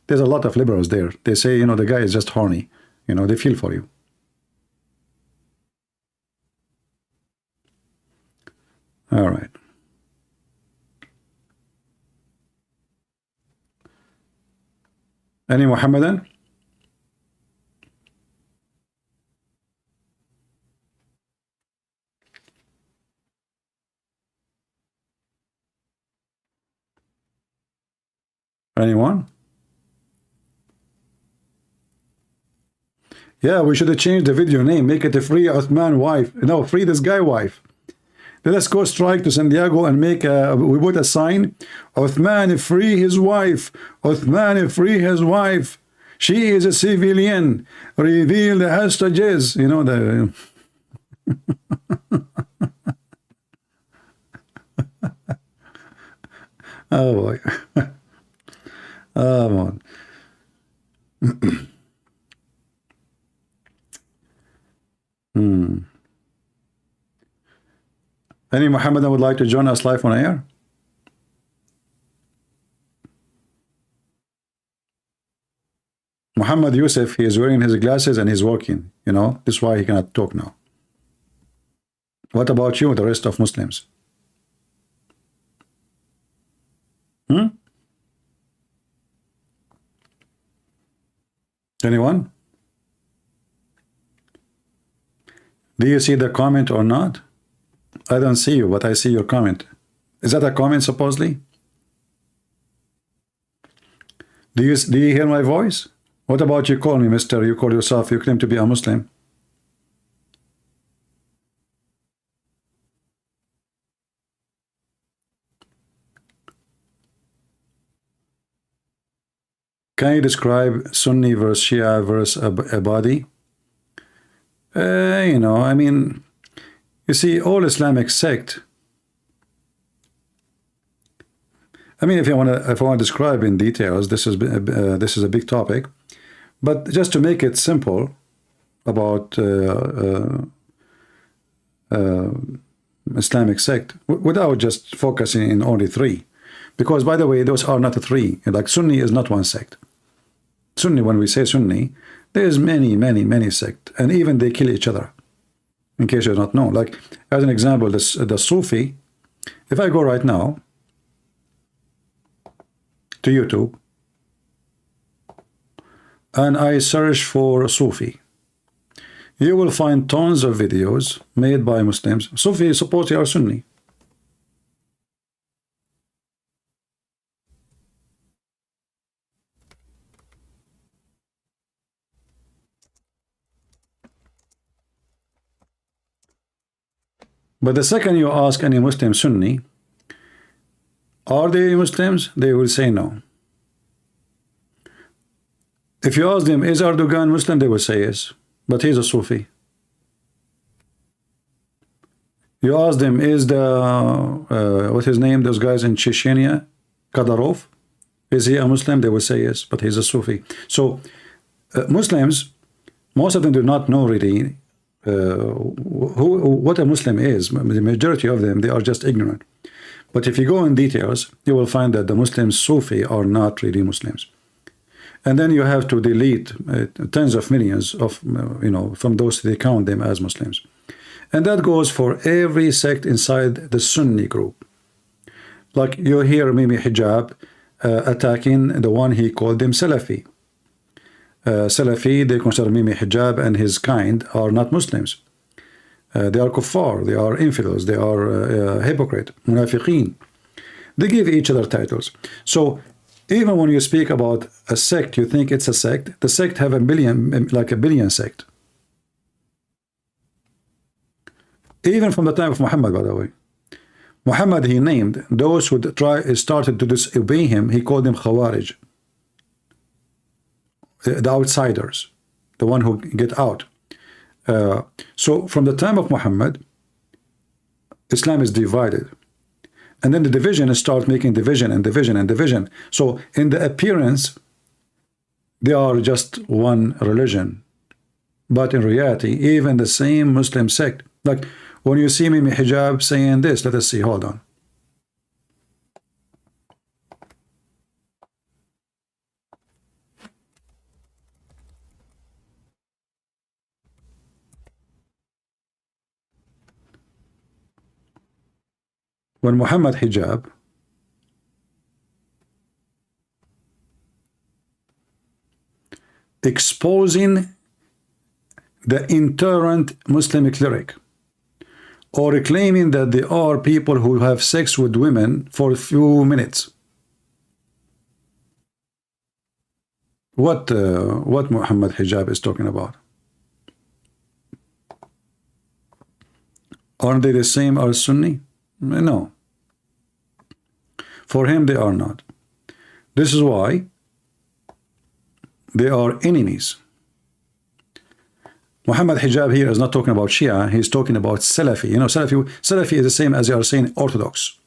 There's a lot of liberals there. They say, you know, the guy is just horny. You know, they feel for you. All right. Any Muhammadan? Anyone? Yeah, we should have changed the video name. Make it a free Uthman wife. No, free this guy wife. Let us go strike to San Diego and make we put a sign. Uthman free his wife. Uthman free his wife. She is a civilian. Reveal the hostages. You know the... Oh boy. Oh man. Any Muhammadan would like to join us live on air? Muhammad Yusuf, he is wearing his glasses and he's walking. You know, this is why he cannot talk now. What about you, the rest of Muslims? Anyone? Do you see the comment or not? I don't see you, but I see your comment. Is that a comment, supposedly? Do you hear my voice? What about you call me, mister? You call yourself, you claim to be a Muslim. Can you describe Sunni versus Shia versus Abadi? You know, I mean, you see, all Islamic sect. I mean, if I want to describe in details, this is a big topic, but just to make it simple about Islamic sect, without just focusing in only 3, because by the way, those are not 3. Like Sunni is not one sect. Sunni, when we say Sunni, there's many sects, and even they kill each other. In case you do not know, like as an example, the Sufi. If I go right now to YouTube and I search for Sufi, you will find tons of videos made by Muslims. Sufi suppose they are Sunni. But the second you ask any Muslim Sunni, are they Muslims? They will say no. If you ask them, is Erdogan Muslim? They will say yes, but he's a Sufi. You ask them, is the, what's his name, those guys in Chechnya, Kadyrov, is he a Muslim? They will say yes, but he's a Sufi. So Muslims, most of them do not know really what a Muslim is. The majority of them, they are just ignorant. But if you go in details, you will find that the Muslims Sufi are not really Muslims. And then you have to delete tens of millions of, from those they count them as Muslims. And that goes for every sect inside the Sunni group. Like you hear Mimi Hijab attacking the one he called them Salafi. Salafi, they consider Mimi Hijab and his kind are not Muslims. They are kuffar, they are infidels, they are hypocrite, munafiqeen. They give each other titles. So even when you speak about a sect, you think it's a sect. The sect have a billion sect. Even from the time of Muhammad, by the way. Muhammad, he named those who started to disobey him, he called them Khawarij. The outsiders, the one who get out. So from the time of Muhammad, Islam is divided. And then the division starts making division and division and division. So in the appearance, they are just one religion. But in reality, even the same Muslim sect, like when you see Mimi Hijab saying this, let us see, hold on. When Muhammad Hijab exposing the intolerant Muslim cleric or claiming that they are people who have sex with women for a few minutes. What Muhammad Hijab is talking about? Aren't they the same as Sunni? No. For him, they are not. This is why they are enemies. Muhammad Hijab here is not talking about Shia, he's talking about Salafi. You know, Salafi is the same as they are saying Orthodox.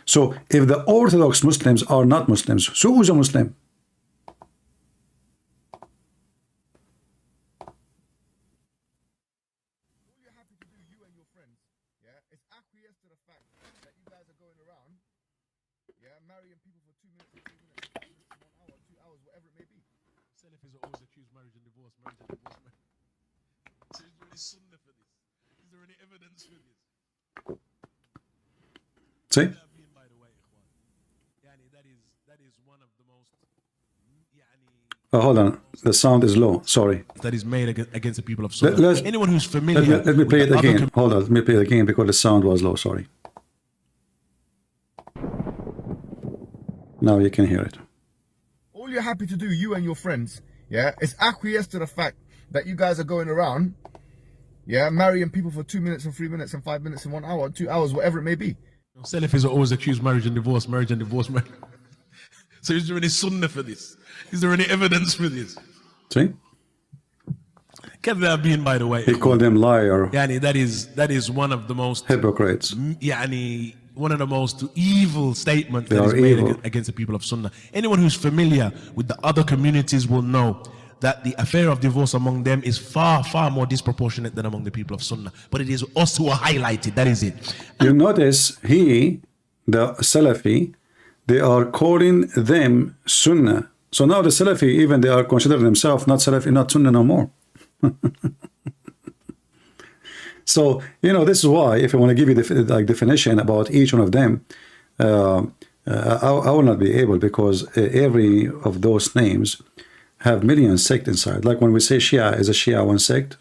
So if the Orthodox Muslims are not Muslims, so who's a Muslim? See? Oh, hold on, the sound is low. Sorry. That is made against the people of Sunnah. Anyone who's familiar. Let me play it again. Hold on, let me play it again because the sound was low. Sorry. Now you can hear it. All you're happy to do, you and your friends, yeah, is acquiesce to the fact that you guys are going around, yeah, marrying people for 2 minutes and 3 minutes and 5 minutes and 1 hour, 2 hours, whatever it may be. Salafis are always accused marriage and divorce. So is there any sunnah for this? Is there any evidence for this? See? Get that being, by the way. He called them liar. Yani, that is one of the most hypocrites. Yani, one of the most evil statements that is made against the people of Sunnah. Anyone who's familiar with the other communities will know that the affair of divorce among them is far, far more disproportionate than among the people of Sunnah. But it is us who are highlighted, that is it. You notice the Salafi, they are calling them Sunnah. So now the Salafi, even they are considering themselves not Salafi, not Sunnah no more. So, you know, this is why, if I want to give you the definition about each one of them, I will not be able, because every of those names have millions sect inside. Like when we say Shia is a Shia one sect,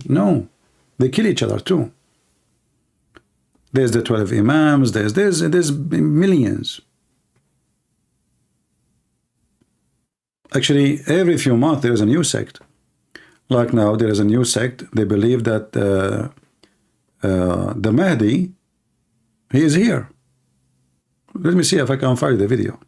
no, they kill each other too. There's the 12 Imams, there's millions. Actually, every few months there is a new sect. Like now there is a new sect. They believe that the Mahdi, he is here. Let me see if I can find the video.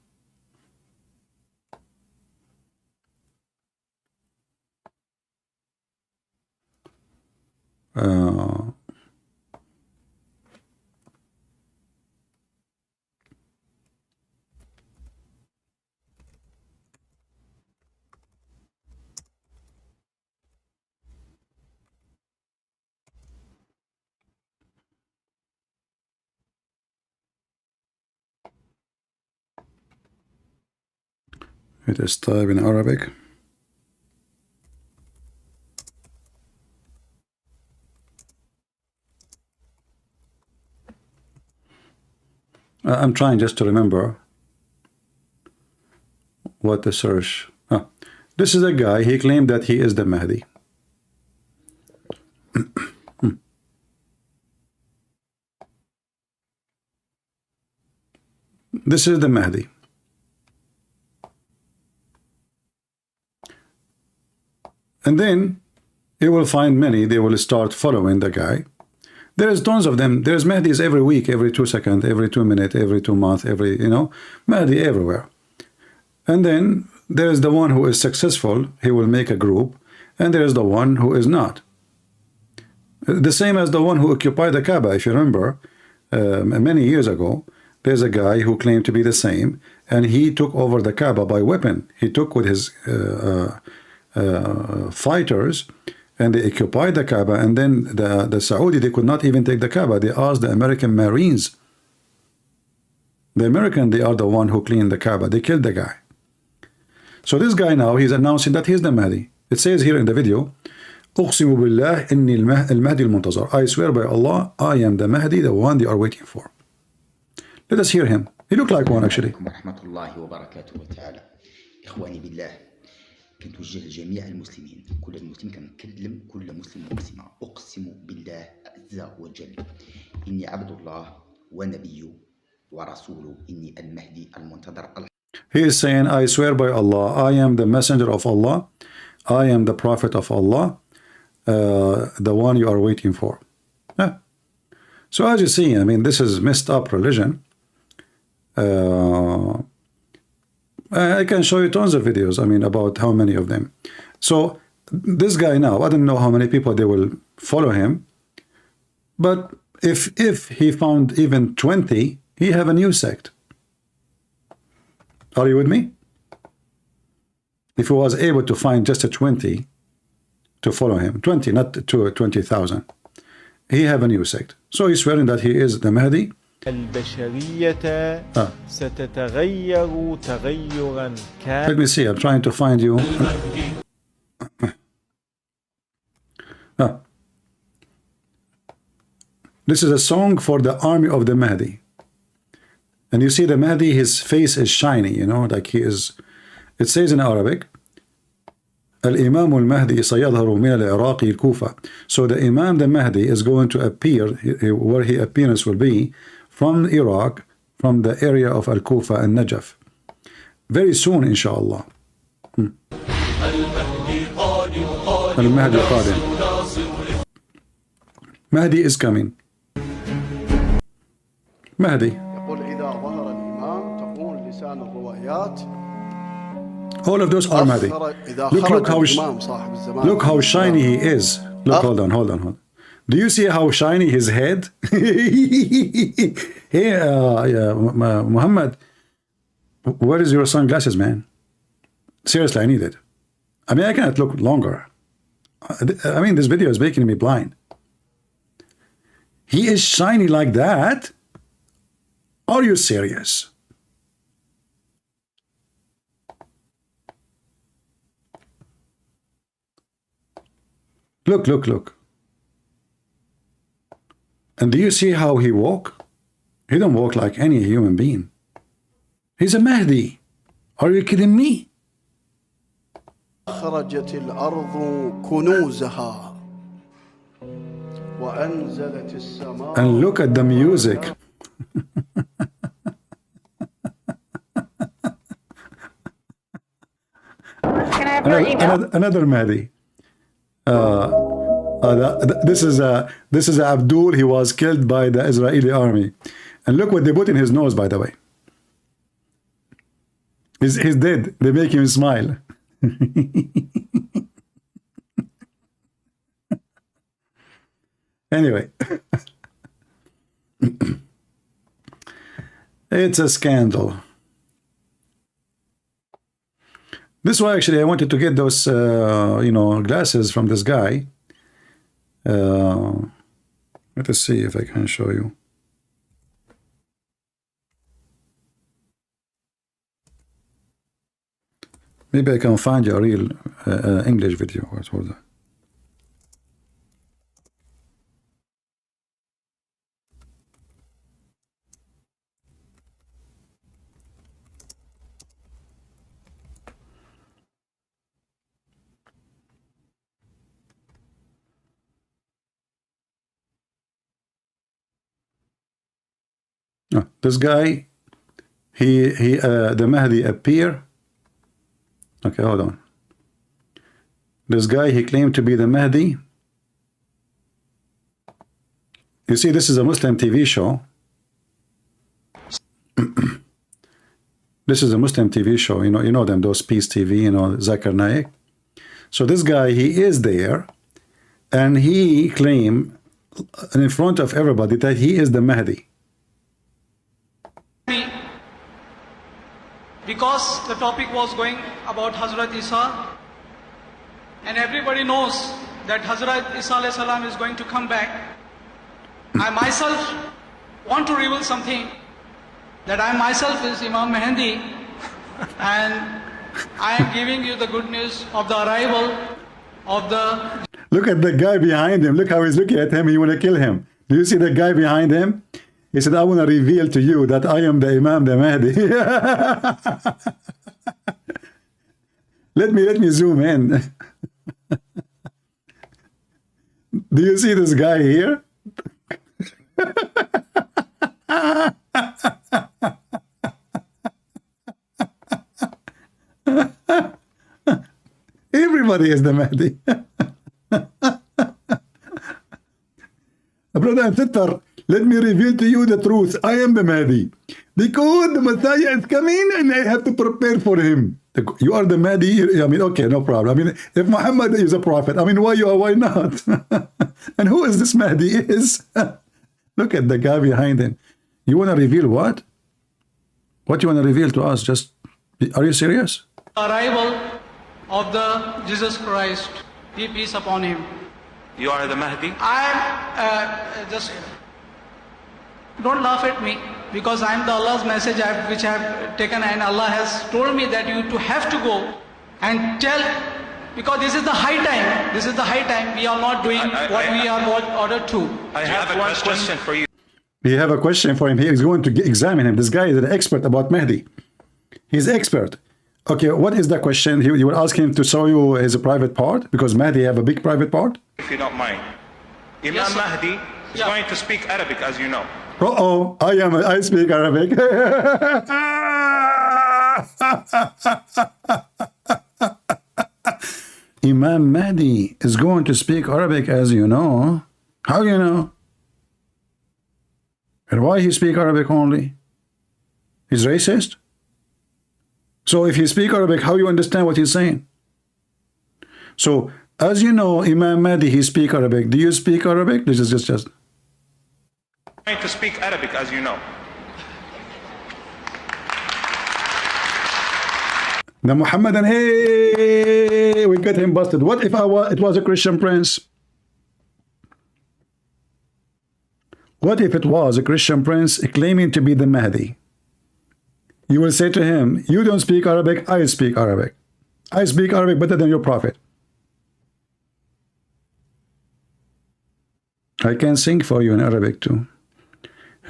It is type in Arabic. I'm trying just to remember what the search. This is a guy, he claimed that he is the Mahdi. This is the Mahdi. And then you will find many, they will start following the guy. There's tons of them. There's Mahdis every week, every 2 seconds, every 2 minutes, every 2 months, every, Mahdi everywhere. And then there's the one who is successful, he will make a group, and there's the one who is not. The same as the one who occupied the Kaaba, if you remember, many years ago, there's a guy who claimed to be the same, and he took over the Kaaba by weapon. He took with his fighters, and they occupied the Kaaba, and then the Saudi, they could not even take the Kaaba. They asked the American Marines. The American, they are the one who cleaned the Kaaba. They killed the guy. So this guy now, he's announcing that he's the Mahdi. It says here in the video, أقسم بالله إني المهدي المنتظر. I swear by Allah, I am the Mahdi, the one they are waiting for. Let us hear him. He looked like one actually. ورحمة الله وبركاته تعالى. إخواني بالله كنتوجه لجميع المسلمين، كل المسلمين كنكلم كل مسلم ومسلمة، أقسم بالله عز وجل إني عبد الله ونبيه ورسوله، إني المهدي المنتظر. He is saying, I swear by Allah, I am the messenger of Allah, I am the prophet of Allah, the one you are waiting for. Yeah. So as you see, I mean, this is messed up religion. I can show you tons of videos, I mean, about how many of them. So this guy now, I don't know how many people they will follow him, but if he found even 20, he have a new sect. Are you with me? If he was able to find just a 20 to follow him, 20, not 20,000, he have a new sect. So he's swearing that he is the Mahdi. البشرية ستتغير تغيرا Let me see, I'm trying to find you. This is a song for the army of the Mahdi. And you see the Mahdi, his face is shiny, like he is. It says in Arabic, Al-Imam al-Mahdi sayadharu min al-Iraqi al-Kufa. So the Imam, the Mahdi, is going to appear, where his appearance will be, from Iraq, from the area of Al-Kufa and Najaf. Very soon, inshallah. Al-Mahdi qadim. Mahdi is coming. Mahdi. All of those are Mahdi. Look how shiny he is. Look, hold on. Do you see how shiny his head? Hey, Muhammad, where is your sunglasses, man? Seriously, I need it. I mean, I cannot look longer. I mean, this video is making me blind. He is shiny like that? Are you serious? Look. And do you see how he walk? He don't walk like any human being. He's a Mahdi. Are you kidding me? أخرجت الأرض كنوزها وأنزلت السماء. And look at the music. Can I have your email? Another Mahdi. This is Abdul. He was killed by the Israeli army, and look what they put in his nose. By the way, he's dead. They make him smile. Anyway, it's a scandal. This is why actually I wanted to get those glasses from this guy. Let us see if I can show you. Maybe I can find you a real English video. What was that? This guy, the Mahdi appear. Okay, hold on. This guy, he claimed to be the Mahdi. You see, this is a Muslim TV show. This is a Muslim TV show. You know them, those Peace TV, Zakir Naik. So this guy, he is there, and he claimed in front of everybody that he is the Mahdi. Because the topic was going about Hazrat Isa, and everybody knows that Hazrat Isa alayhi salam is going to come back. I myself want to reveal something, that I myself is Imam Mehdi, and I am giving you the good news of the arrival of the... Look at the guy behind him. Look how he's looking at him. He want to kill him. Do you see the guy behind him? He said, I want to reveal to you that I am the Imam, the Mahdi. Let me zoom in. Do you see this guy here? Everybody is the Mahdi. Brother and sister, let me reveal to you the truth. I am the Mahdi. Because the Messiah is coming and I have to prepare for him. You are the Mahdi. I mean, okay, no problem. I mean, if Muhammad is a prophet, I mean, why not? And who is this Mahdi is? Look at the guy behind him. You want to reveal what? What you want to reveal to us? Just, are you serious? Arrival of the Jesus Christ, be peace upon him. You are the Mahdi? I am just... Don't laugh at me, because I am the Allah's message which I have taken, and Allah has told me that you have to go and tell, because this is the high time. This is the high time. We are not doing what we are ordered to. I have one question for you. We have a question for him. He is going to examine him. This guy is an expert about Mahdi. He's expert. Okay, what is the question? You will ask him to show you his private part, because Mahdi have a big private part? If you don't mind. Imam Mahdi is going to speak Arabic, as you know. Uh-oh, I speak Arabic. Imam Mahdi is going to speak Arabic, as you know. How you know? And why he speak Arabic only? He's racist? So if you speak Arabic, how you understand what he's saying? So, as you know, Imam Mahdi, he speak Arabic. Do you speak Arabic? This is just... To speak Arabic, as you know. The Muhammadan, hey, we got him busted. What if it was a Christian prince? What if it was a Christian prince claiming to be the Mahdi? You will say to him, you don't speak Arabic, I speak Arabic. I speak Arabic better than your prophet. I can sing for you in Arabic too.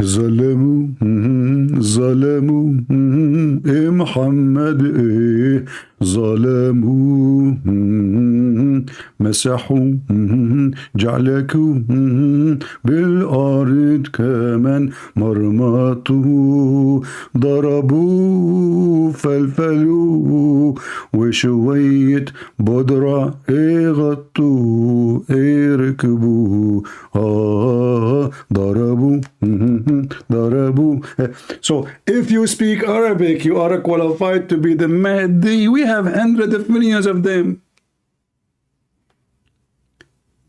ظلموا ظلموا إيه محمد إيه ظلموا مسحوا جعلكوا بالأرض كمن مرمطوا ضربوا فلفلوا وشوية بودرة إيه غطوا إيه ركبوا ضربوا ضربوا. So if you speak Arabic, you are qualified to be the Mahdi. We have hundreds of millions of them.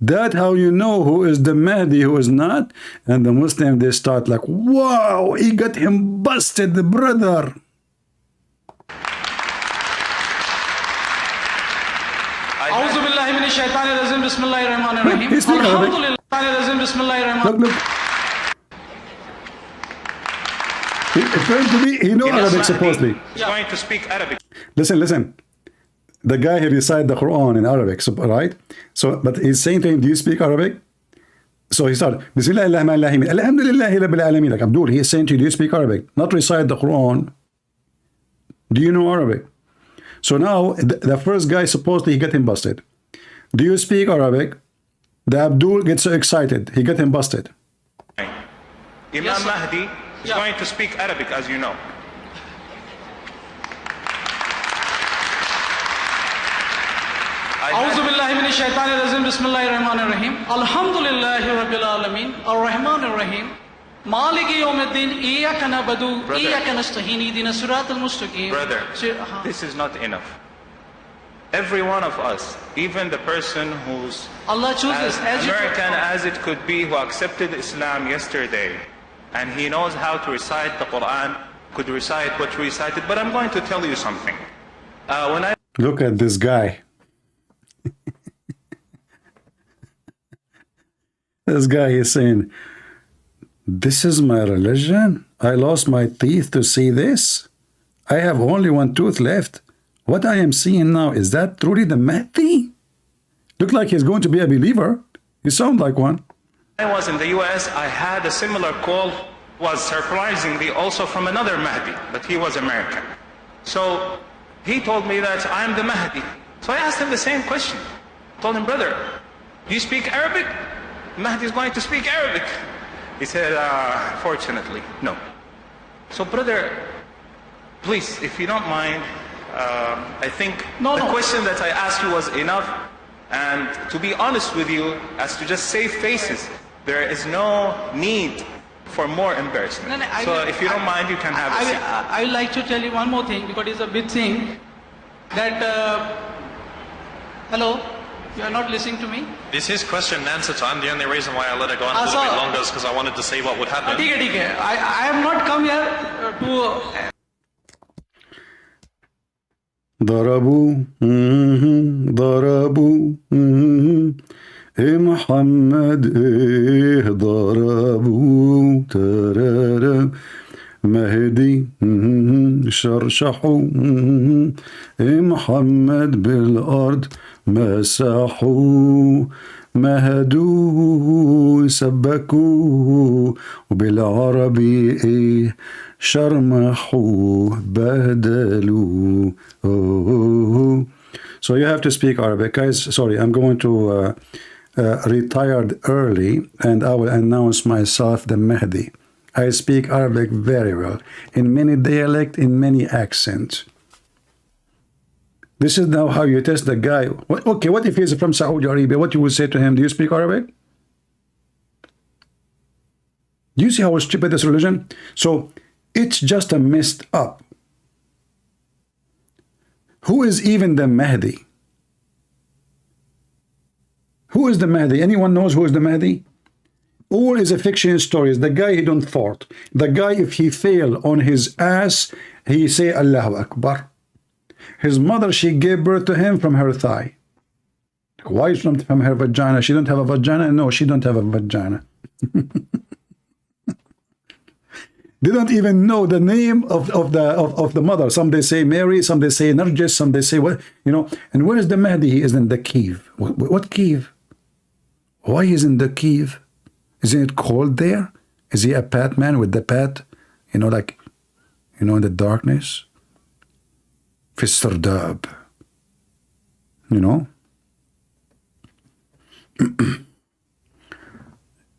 That's how you know who is the Mahdi, who is not. And the Muslim, they start like, wow, he got him busted, the brother. أعوذ بالله من الشيطان الرجيم بسم الله الرحمن الرحيم He speak Arabic. الحمد لله الرجيم بسم الله الرحمن Look. Apparently, he knows Arabic supposedly. He's going to speak Arabic. Listen. The guy, he recite the Quran in Arabic, so, right? So, but he's saying to him, do you speak Arabic? So he started, Bismillah ar-Rahman ar-Rahim. Alhamdulillahi Rabbil Alameen. Like Abdul, he is saying to you, do you speak Arabic? Not recite the Quran. Do you know Arabic? So now, the first guy, supposedly, he got him busted. Do you speak Arabic? The Abdul gets so excited, he got him busted. Imam Mahdi is going to speak Arabic, as you know. أعوذ بالله من الشيطان الرجيم بسم الله الرحمن الرحيم الحمد لله رب العالمين الرحمن الرحيم مالك يوم الدين إياك نعبد وإياك نستعين اهدنا الصراط المستقيم. Brother, this is not enough. Every one of us, even the person who's Allah chooses as American as it could be, who accepted Islam yesterday, and he knows how to recite the Quran, could recite what we recited. But I'm going to tell you something. When I Look at this guy. This guy is saying, this is my religion. I lost my teeth to see this. I have only one tooth left. What I am seeing now, is that truly the Mahdi? Look like he's going to be a believer. You sound like one. I was in the US, I had a similar call, was surprisingly also from another Mahdi, but he was American. So he told me that I'm the Mahdi. So I asked him the same question. I told him, brother, do you speak Arabic? Mahdi is going to speak Arabic. He said, fortunately, no. So brother, please, if you don't mind, I think the question that I asked you was enough. And to be honest with you, as to just save faces, there is no need for more embarrassment. So if you don't mind, you can have a seat. I would like to tell you one more thing, because it's a big thing, that, hello, you are not listening to me? This is question and answer time. The only reason why I let it go on a little bit longer is because I wanted to see what would happen. I have not come here to... ضربوا ضربوا إيه محمد إيه ضربوا ترارا مهدي شرشحوا إيه محمد بالأرض مسحوا مهدوا سبكوا وبالعربي إيه شرمحوا بدلوا. So you have to speak Arabic. Guys, sorry, I'm going to retire early, and I will announce myself the Mahdi. I speak Arabic very well, in many dialects, in many accents. This is now how you test the guy. Okay, what if he's from Saudi Arabia? What you would say to him? Do you speak Arabic? Do you see how stupid this religion? So it's just a messed up. Who is even the Mahdi? Who is the Mahdi? Anyone knows who is the Mahdi? All is a fiction stories. The guy he don't fart. The guy, if he fail on his ass, he say Allahu Akbar. His mother, she gave birth to him from her thigh. Why from her vagina? She don't have a vagina? No, she don't have a vagina. They don't even know the name of the mother. Some they say Mary, some they say Nargis, some they say what, you know. And where is the Mahdi? He is in the cave. What cave? Why is in the cave? Isn't it cold there? Is he a Batman with the bat? You know, like, you know, in the darkness? في السرداب. You know?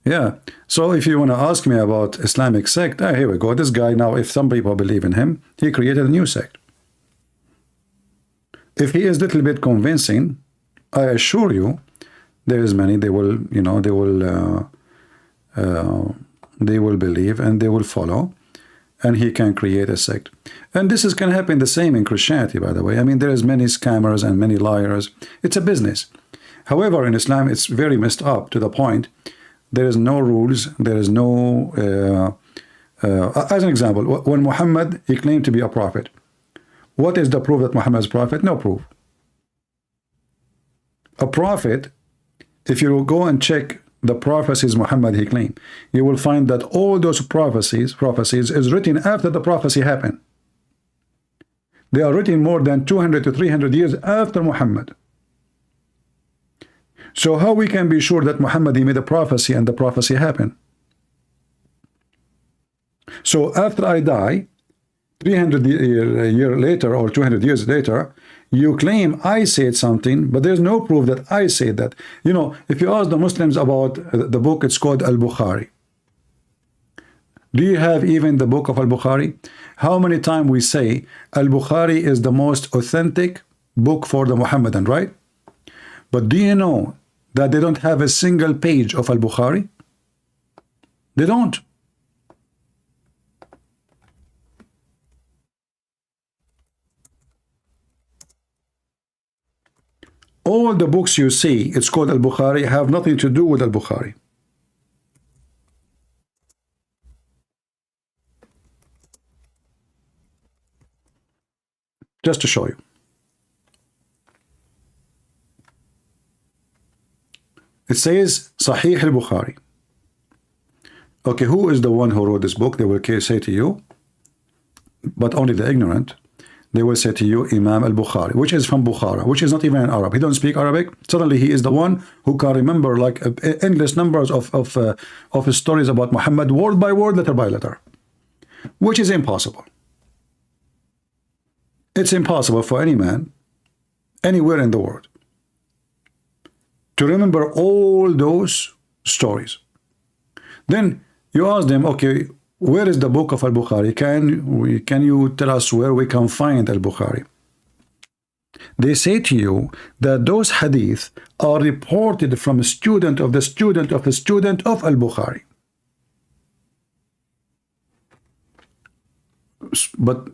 Yeah. So if you want to ask me about Islamic sect, here we go. This guy now, if some people believe in him, he created a new sect. If he is a little bit convincing, I assure you, there is many, they will, you know, they will believe and they will follow, and he can create a sect. And this is can happen the same in Christianity, by the way. I mean, there is many scammers and many liars. It's a business. However, in Islam, it's very messed up to the point there is no rules, there is no as an example, when Muhammad, he claimed to be a prophet. What is the proof that Muhammad is a prophet? No proof. A prophet, if you go and check the prophecies Muhammad he claimed, you will find that all those prophecies is written after the prophecy happened. They are written more than 200 to 300 years after Muhammad. So how we can be sure that Muhammad, he made a prophecy and the prophecy happened? So after I die, 300 years later or 200 years later, you claim I said something, but there's no proof that I said that. You know, if you ask the Muslims about the book, it's called Al-Bukhari. Do you have even the book of Al-Bukhari? How many times we say Al-Bukhari is the most authentic book for the Muhammadan, right? But do you know that they don't have a single page of Al-Bukhari? They don't. All the books you see, it's called Al-Bukhari, have nothing to do with Al-Bukhari. Just to show you. It says Sahih al-Bukhari. Okay, who is the one who wrote this book? They will say to you, but only the ignorant, they will say to you, Imam al-Bukhari, which is from Bukhara, which is not even an Arab. He don't speak Arabic. Suddenly he is the one who can remember like endless numbers of his stories about Muhammad, word by word, letter by letter, which is impossible. It's impossible for any man anywhere in the world to remember all those stories. Then you ask them, okay, where is the book of Al-Bukhari? Can you tell us where we can find Al-Bukhari? They say to you that those hadith are reported from a student of the student of a student of Al-Bukhari. But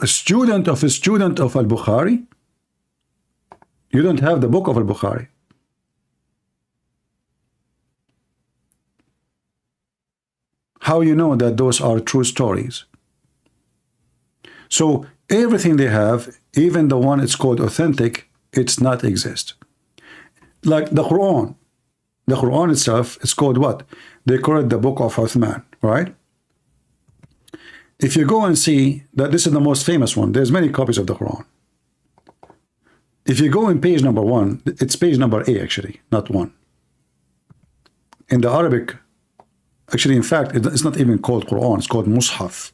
a student of a student of Al-Bukhari? You don't have the book of Al-Bukhari. How you know that those are true stories? So everything they have, even the one it's called authentic, it's not exist. Like the Quran. The Quran itself is called what? They call it the book of Uthman, right? If you go and see that this is the most famous one, there's many copies of the Quran. If you go in page number 1, it's page number A actually, not 1. In the Arabic, actually, in fact, it's not even called Quran. It's called Mus'haf.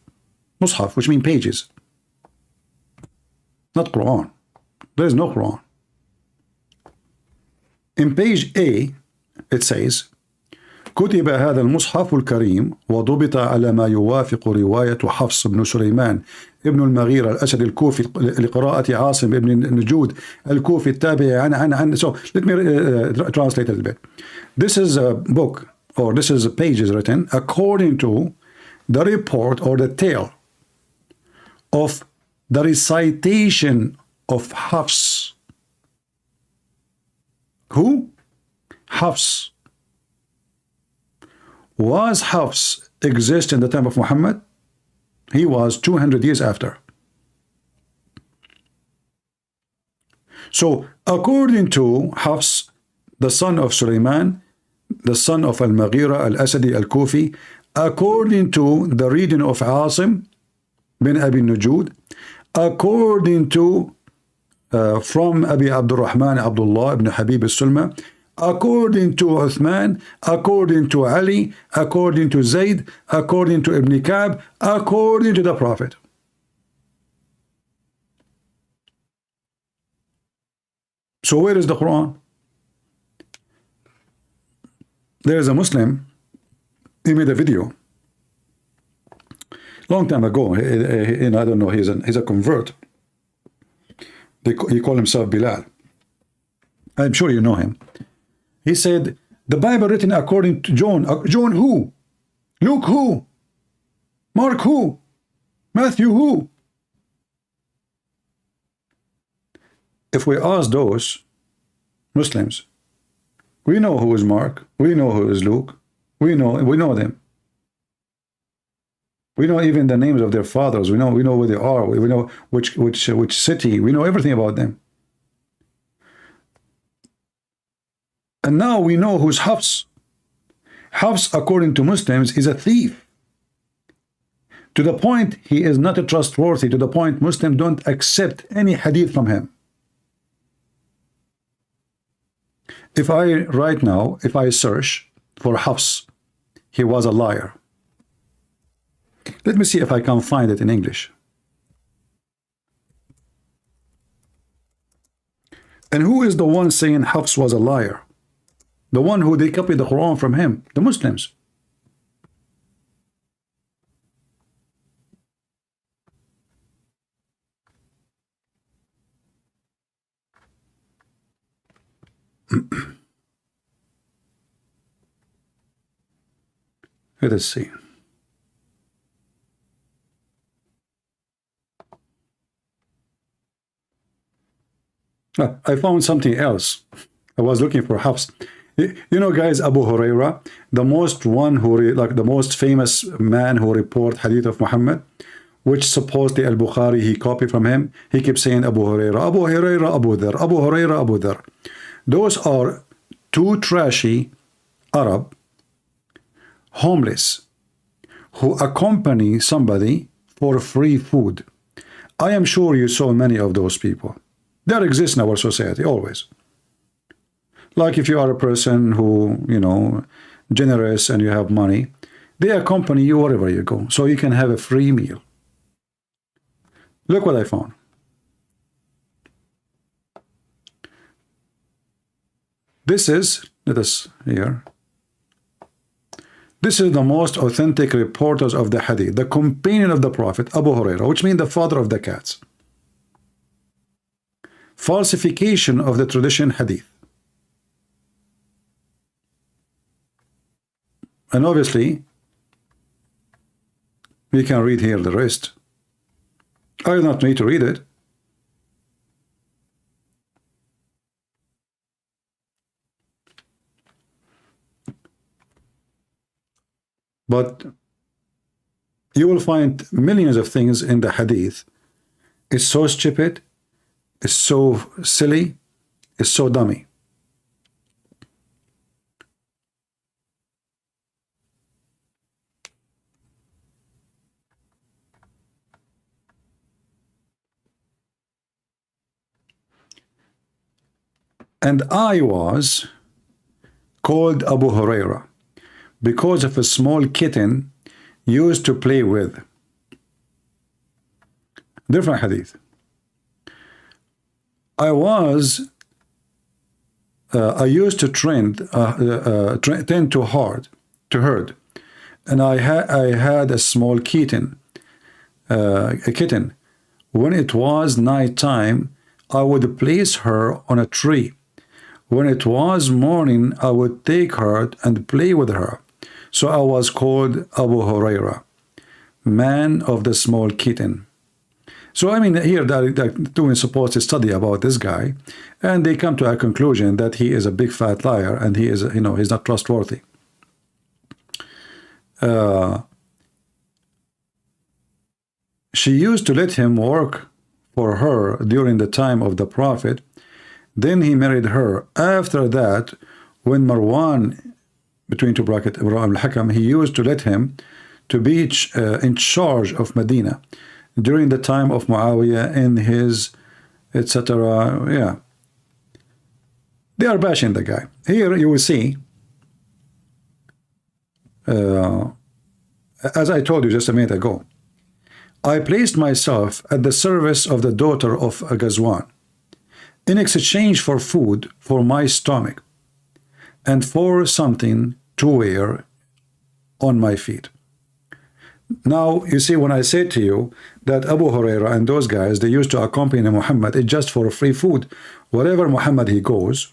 Mus'haf, which means pages. Not Quran. There is no Quran. In page A, it says, كتب هذا المصحف الكريم وضبط على ما يوافق رواية حفص بن سليمان ابن المغيرة الأسد الكوفي لقراءة عاصم ابن النجود الكوفي التابع عن. So let me translate a little bit. This is a book, or this is a page is written according to the report or the tale of the recitation of Hafs. Who? Hafs. Was Hafs exist in the time of Muhammad? He was 200 years after. So according to Hafs, the son of Sulaiman, the son of Al-Maghira Al-Asadi Al-Kufi, according to the reading of Asim bin Abi Nujud, according to from Abi Abdurrahman Abdullah ibn Habib al-Sulma, according to Uthman, according to Ali, according to Zayd, according to Ibn Ka'b, according to the Prophet. So where is the Quran? There is a Muslim, he made a video long time ago, and I don't know, he's a convert. He called himself Bilal. I'm sure you know him. He said, the Bible written according to John. John who? Luke who? Mark who? Matthew who? If we ask those Muslims, we know who is Mark, we know who is Luke, we know them. We know even the names of their fathers. We know where they are. We know which city. We know everything about them. And now we know who's Hafs. Hafs, according to Muslims, is a thief. To the point he is not trustworthy. To the point Muslims don't accept any hadith from him. If I search for Hafs, he was a liar. Let me see if I can find it in English. And who is the one saying Hafs was a liar? The one who they copied the Quran from him, the Muslims. Let us see. I found something else. I was looking for Hafs. You know, guys, Abu Huraira, the most famous man who report hadith of Muhammad, which supposedly al-Bukhari, he copied from him. He keeps saying Abu Huraira, Abu Huraira, Abu Dhar, Abu Huraira, Abu Dhar. Those are two trashy Arab, homeless, who accompany somebody for free food. I am sure you saw many of those people. That exists in our society always. Like if you are a person who, generous and you have money, they accompany you wherever you go, so you can have a free meal. Look what I found. This is, let us here. This is the most authentic reporters of the hadith, the companion of the Prophet, Abu Huraira, which means the father of the cats. Falsification of the tradition hadith. And obviously, we can read here the rest. I do not need to read it. But you will find millions of things in the hadith. It's so stupid, it's so silly, it's so dummy. And I was called Abu Huraira because of a small kitten used to play with. Different hadith. I used to tend to herd, and I had a small kitten, a kitten. When it was night time, I would place her on a tree. When it was morning, I would take her and play with her. So I was called Abu Huraira, man of the small kitten. So I mean, here they're doing supposed study about this guy, and they come to a conclusion that he is a big fat liar and he is, he's not trustworthy. She used to let him work for her during the time of the Prophet. Then he married her. After that, when Marwan, between two brackets, Marwan al-Hakam, he used to let him to be in charge of Medina during the time of Muawiyah in his, etc. Yeah. They are bashing the guy. Here you will see, as I told you just a minute ago, I placed myself at the service of the daughter of Ghazwan in exchange for food for my stomach and for something to wear on my feet. Now, you see, when I said to you that Abu Huraira and those guys, they used to accompany Muhammad, it's just for free food. Wherever Muhammad he goes,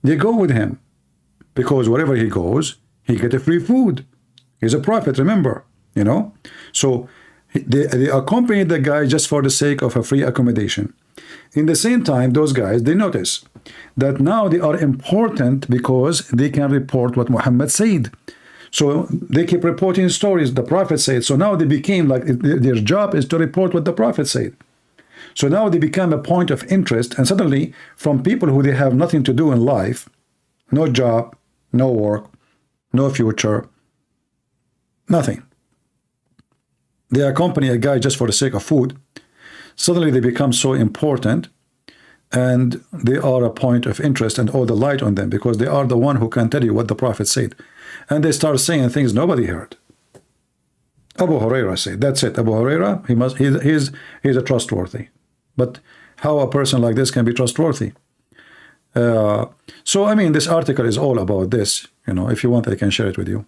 they go with him. Because wherever he goes, he get a free food. He's a prophet, remember, you know. So they accompany the guy just for the sake of a free accommodation. In the same time, those guys, they notice that now they are important because they can report what Muhammad said. So they keep reporting stories the prophet said. So now they became like, their job is to report what the prophet said. So now they become a point of interest, and suddenly from people who they have nothing to do in life, no job, no work, no future, nothing. They accompany a guy just for the sake of food. Suddenly they become so important, and they are a point of interest and all the light on them because they are the one who can tell you what the prophet said. And they start saying things nobody heard. Abu Huraira said, that's it. Abu Huraira, he's a trustworthy. But how a person like this can be trustworthy? So I mean, this article is all about this. You know, if you want, I can share it with you.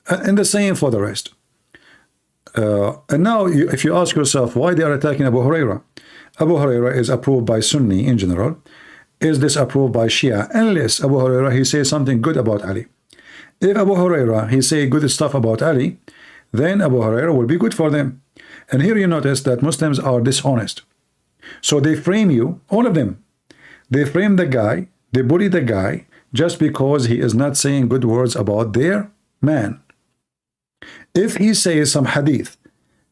And the same for the rest. And now, if you ask yourself why they are attacking Abu Huraira, Abu Huraira is approved by Sunni in general. Is this approved by Shia? Unless Abu Huraira, he says something good about Ali. If Abu Huraira, he say good stuff about Ali, then Abu Huraira will be good for them. And here you notice that Muslims are dishonest. So they frame you, all of them. They frame the guy, they bully the guy, just because he is not saying good words about their man. If he says some hadith,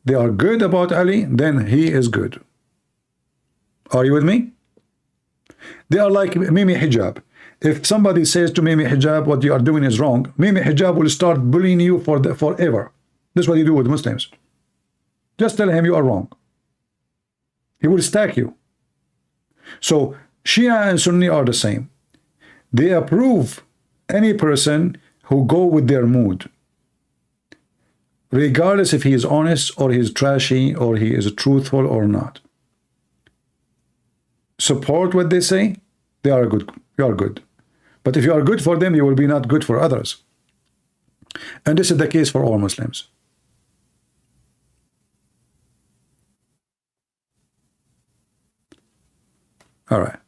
they are good about Ali, then he is good. Are you with me? They are like Mimi Hijab. If somebody says to Mimi Hijab, what you are doing is wrong, Mimi Hijab will start bullying you forever. This is what you do with Muslims. Just tell him you are wrong. He will stack you. So Shia and Sunni are the same. They approve any person who go with their mood, regardless if he is honest or he is trashy or he is truthful or not. Support what they say, they are good. You are good. But if you are good for them, you will be not good for others. And this is the case for all Muslims. All right.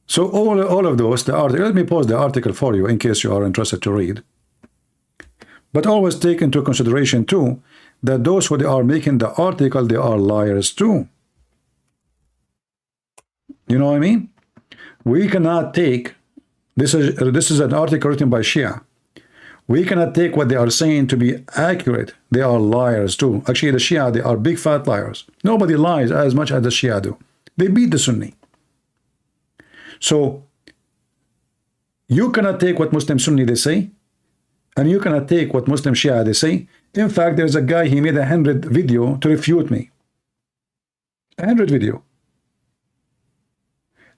So all of those, the article, let me pause the article for you in case you are interested to read. But always take into consideration too that those who they are making the article, they are liars too. You know what I mean? We cannot take, this is an article written by Shia. We cannot take what they are saying to be accurate. They are liars too. Actually, the Shia, they are big fat liars. Nobody lies as much as the Shia do. They beat the Sunni. So you cannot take what Muslim Sunni they say, and you cannot take what Muslim Shia they say. In fact, there's a guy, he made 100 video to refute me. 100 video.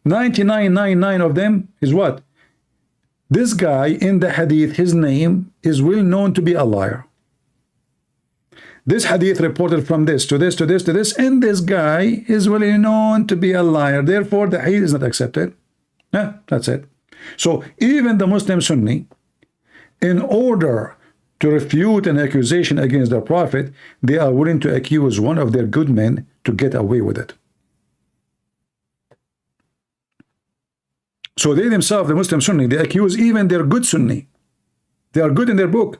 99.99 of them is what? This guy in the hadith, his name is well known to be a liar. This hadith reported from this to this to this to this, and this guy is well known to be a liar. Therefore, the hadith is not accepted. Yeah, that's it. So even the Muslim Sunni, in order to refute an accusation against the Prophet, they are willing to accuse one of their good men to get away with it. So they themselves, the Muslim Sunni, they accuse even their good Sunni. They are good in their book.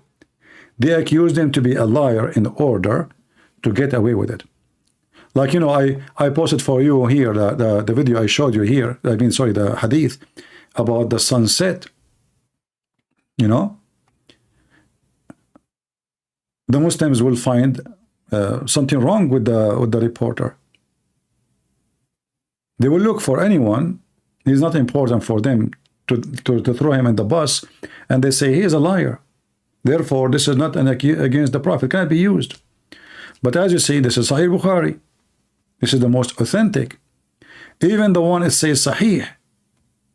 They accuse them to be a liar in order to get away with it. Like, you know, I posted for you here the video I showed you here. I mean, sorry, the hadith about the sunset. You know, the Muslims will find something wrong with the reporter. They will look for anyone. He's not important for them to throw him in the bus, and they say he is a liar. Therefore, this is not an against the Prophet. It cannot be used. But as you see, this is Sahih Bukhari. This is the most authentic. Even the one that says Sahih,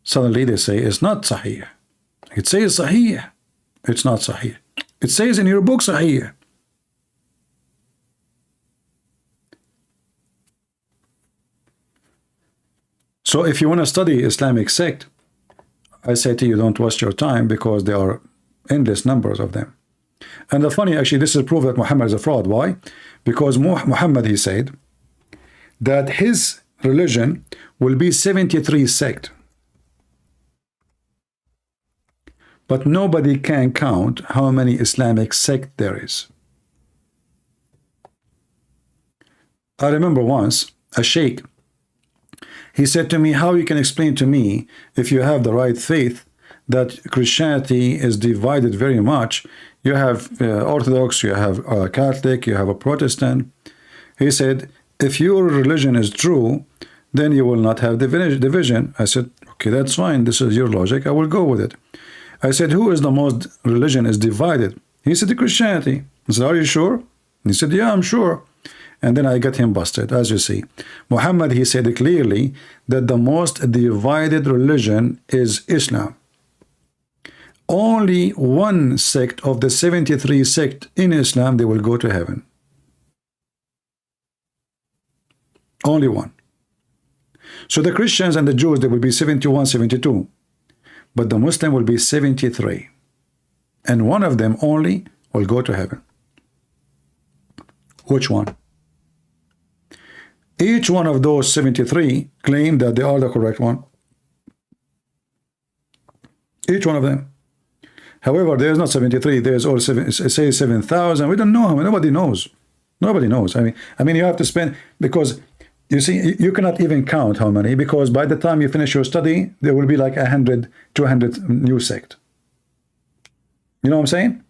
suddenly they say it's not Sahih. It says Sahih, it's not Sahih. It says in your book Sahih. So if you want to study Islamic sect, I say to you, don't waste your time, because there are endless numbers of them. And the funny, actually, this is proof that Muhammad is a fraud. Why? Because Muhammad, he said that his religion will be 73 sect. But nobody can count how many Islamic sect there is. I remember once a Shaykh, he said to me, how you can explain to me, if you have the right faith, that Christianity is divided very much. You have Orthodox, you have Catholic, you have a Protestant. He said, if your religion is true, then you will not have division. I said, okay, that's fine. This is your logic. I will go with it. I said, who is the most religion is divided? He said, the Christianity. I said, are you sure? He said, yeah, I'm sure. And then I got him busted, as you see. Muhammad, he said clearly that the most divided religion is Islam. Only one sect of the 73 sect in Islam, they will go to heaven. Only one. So the Christians and the Jews, they will be 71, 72. But the Muslim will be 73. And one of them only will go to heaven. Which one? Each one of those 73 claim that they are the correct one. Each one of them. However, there is not 73. There is all say 7,000. We don't know. Nobody knows. Nobody knows. I mean, you have to spend, because you see, you cannot even count how many, because by the time you finish your study, there will be like 100, 200 new sect. You know what I'm saying?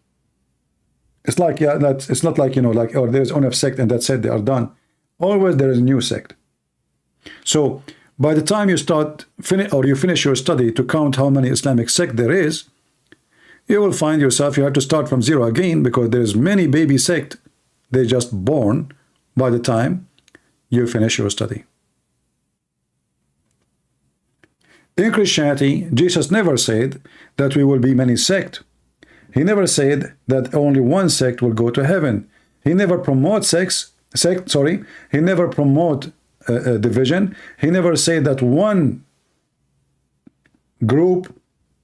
It's like, yeah, it's not like, you know, like, oh, there's enough sect and that's it, they are done. Always there is a new sect. So by the time you you finish your study to count how many Islamic sect there is, you will find yourself, you have to start from zero again, because there's many baby sect. They're just born by the time you finish your study. In Christianity, Jesus never said that we will be many sect. He never said that only one sect will go to heaven. He never promotes he never promote division. He never said that one group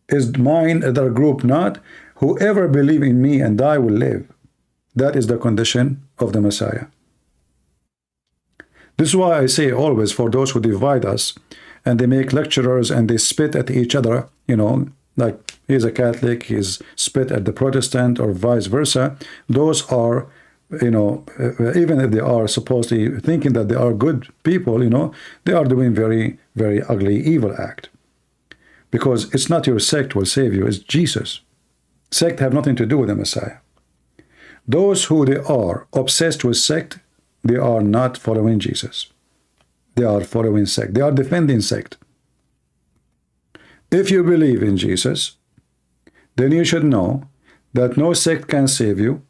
is mine, other group not. Whoever believe in me and I will live. That is the condition of the Messiah. This is why I say always, for those who divide us and they make lecturers and they spit at each other, you know, like he's a Catholic, he's spit at the Protestant or vice versa. Those are, you know, even if they are supposedly thinking that they are good people, you know, they are doing very, very ugly, evil act. Because it's not your sect will save you, it's Jesus. Sect have nothing to do with the Messiah. Those who they are obsessed with sect, they are not following Jesus. They are following sect. They are defending sect. If you believe in Jesus, then you should know that no sect can save you.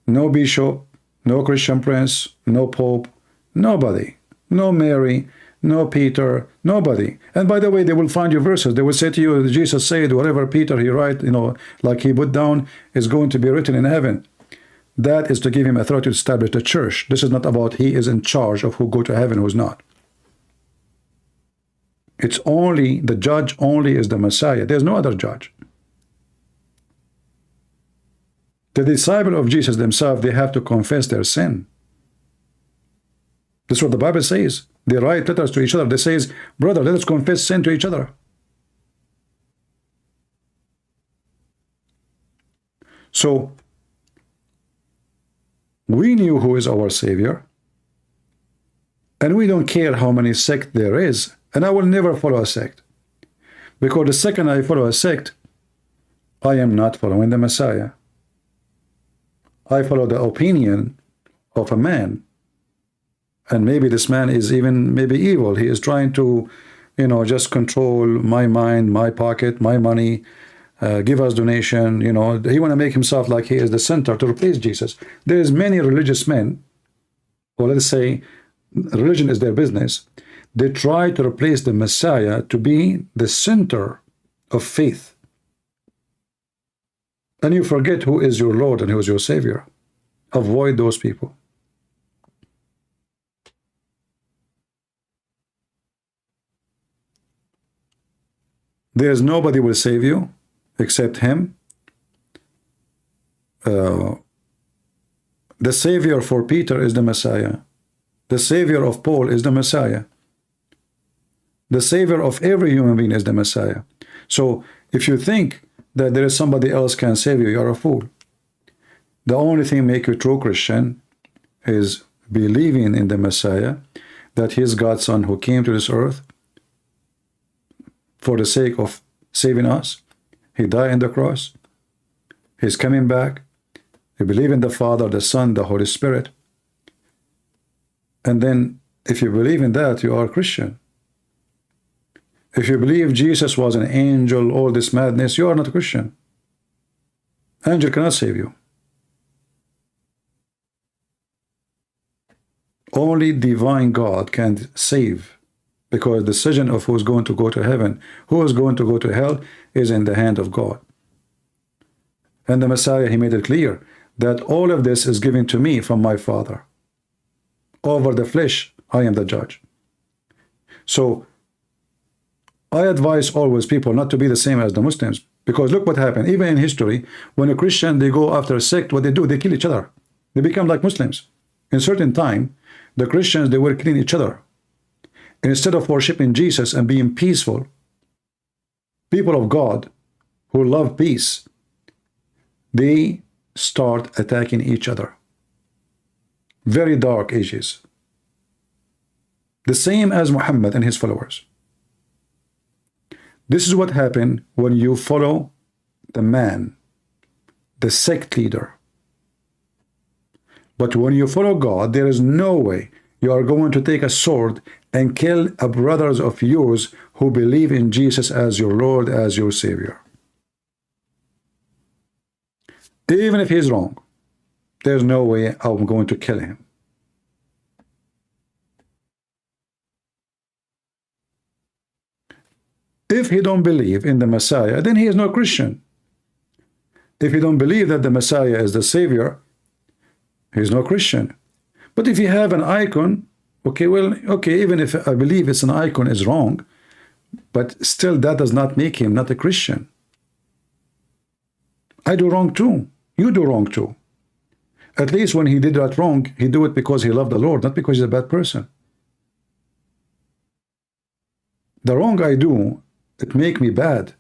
No bishop, no Christian prince, no pope, nobody, no Mary, no Peter, nobody. And by the way, they will find you verses. They will say to you, Jesus said, whatever Peter he write, you know, like he put down, is going to be written in heaven. That is to give him authority to establish the church. This is not about he is in charge of who go to heaven, who's not. It's only, the judge only is the Messiah. There's no other judge. The disciple of Jesus themselves, they have to confess their sin. That's what the Bible says. They write letters to each other. They say, brother, let us confess sin to each other. So, we knew who is our Savior, and we don't care how many sects there is, and I will never follow a sect. Because the second I follow a sect, I am not following the Messiah. I follow the opinion of a man. And maybe this man is even maybe evil. He is trying to, you know, just control my mind, my pocket, my money, give us donation, you know. He want to make himself like he is the center to replace Jesus. There is many religious men, or let's say religion is their business. They try to replace the Messiah to be the center of faith. And you forget who is your Lord and who is your Savior. Avoid those people. There's nobody will save you except Him. The Savior for Peter is the Messiah. The Savior of Paul is the Messiah. The Savior of every human being is the Messiah. So if you think that there is somebody else can save you, you're a fool. The only thing make you true Christian is believing in the Messiah, that He is God's Son who came to this earth for the sake of saving us. He died on the cross. He's coming back. You believe in the Father, the Son, the Holy Spirit. And then if you believe in that, you are a Christian. If you believe Jesus was an angel, all this madness, you are not a Christian. Angel cannot save you. Only divine God can save, because the decision of who's going to go to heaven, who is going to go to hell, is in the hand of God. And the Messiah, He made it clear that all of this is given to me from my Father. Over the flesh, I am the judge. So I advise always people not to be the same as the Muslims, because look what happened. Even in history, when a Christian, they go after a sect, what they do, they kill each other. They become like Muslims. In a certain time, the Christians, they were killing each other. And instead of worshiping Jesus and being peaceful, people of God who love peace, they start attacking each other. Very dark ages. The same as Muhammad and his followers. This is what happened when you follow the man, the sect leader. But when you follow God, there is no way you are going to take a sword and kill a brothers of yours who believe in Jesus as your Lord, as your Savior. Even if he's wrong, there's no way I'm going to kill him. If he don't believe in the Messiah, then he is no Christian. If you don't believe that the Messiah is the Savior, he is no Christian. But if you have an icon, okay, well, okay, even if I believe it's an icon is wrong, but still that does not make him not a Christian. I do wrong too. You do wrong too. At least when he did that wrong, he do it because he loved the Lord, not because he's a bad person. The wrong I do, it make me bad.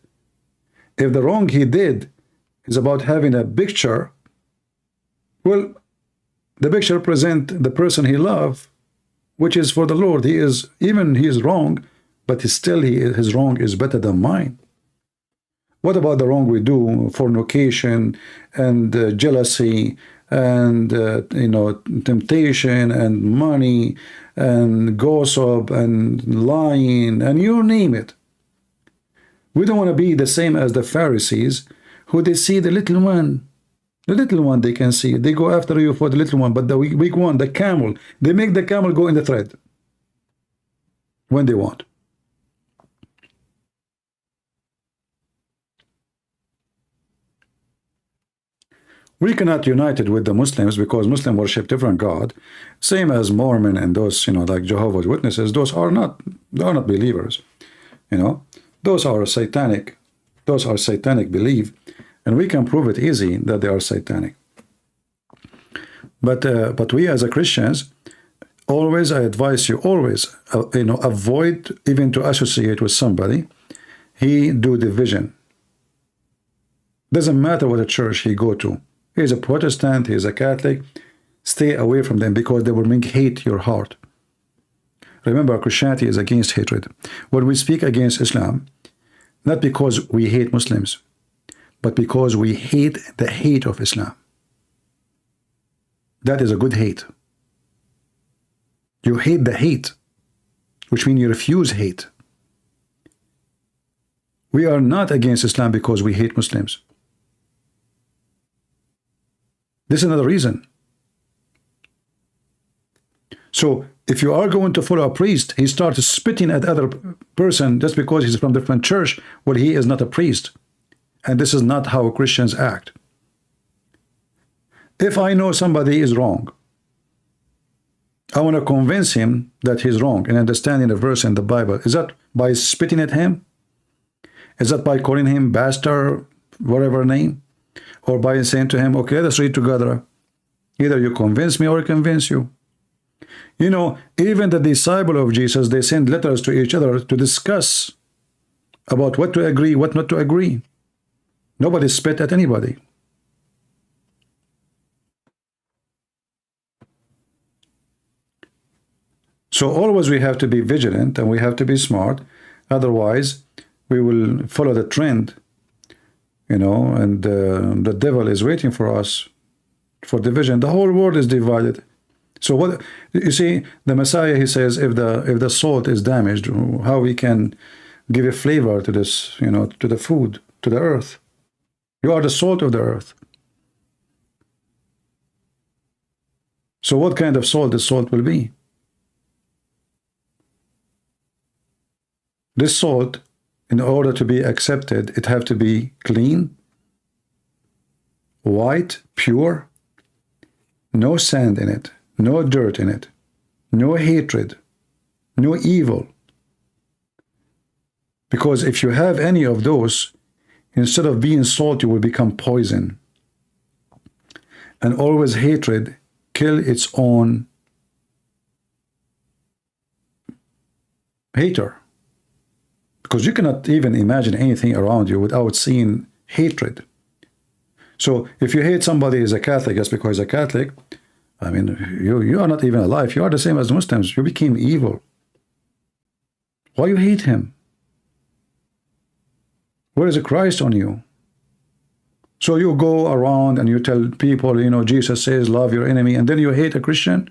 If the wrong he did is about having a picture, well, the picture represent the person he loved, which is for the Lord. He is, even he is wrong, but still his wrong is better than mine. What about the wrong we do? Fornication and jealousy and temptation and money and gossip and lying and you name it. We don't want to be the same as the Pharisees, who they see the little one. The little one they can see. They go after you for the little one, but the big one, the camel, they make the camel go in the thread when they want. We cannot unite it with the Muslims because Muslims worship different God, same as Mormon and those, like Jehovah's Witnesses. Those are not, they are not believers. Those are satanic. Those are satanic belief, and we can prove it easy that they are satanic. But we as a Christians, always I advise you always, avoid even to associate with somebody. He do division. Doesn't matter what church he go to. He's a Protestant, he's a Catholic. Stay away from them because they will make hate your heart. Remember, Christianity is against hatred. When we speak against Islam, not because we hate Muslims, but because we hate the hate of Islam. That is a good hate. You hate the hate, which means you refuse hate. We are not against Islam because we hate Muslims. This is another reason. So if you are going to follow a priest, he starts spitting at other person just because he's from different church. Well, he is not a priest. And this is not how Christians act. If I know somebody is wrong, I want to convince him that he's wrong and understanding the verse in the Bible. Is that by spitting at him? Is that by calling him bastard, whatever name? Or by saying to him, okay, let's read together. Either you convince me or I convince you. You know, even the disciple of Jesus, they send letters to each other to discuss about what to agree, what not to agree. Nobody spit at anybody. So always we have to be vigilant and we have to be smart. Otherwise, we will follow the trend, you know, and the devil is waiting for us for division. The whole world is divided. So what you see, the Messiah, he says, if the salt is damaged, how we can give a flavor to this, you know, to the food, to the earth. You are the salt of the earth. So what kind of salt the salt will be? This salt, in order to be accepted, it have to be clean, white, pure, no sand in it, no dirt in it, no hatred, no evil. Because if you have any of those, instead of being salt, you will become poison. And always hatred kill its own hater. Because you cannot even imagine anything around you without seeing hatred. So if you hate somebody as a Catholic just because he's a Catholic, I mean, you are not even alive. You are the same as Muslims. You became evil. Why you hate him? Where is the Christ on you? So you go around and you tell people, you know, Jesus says, love your enemy, and then you hate a Christian?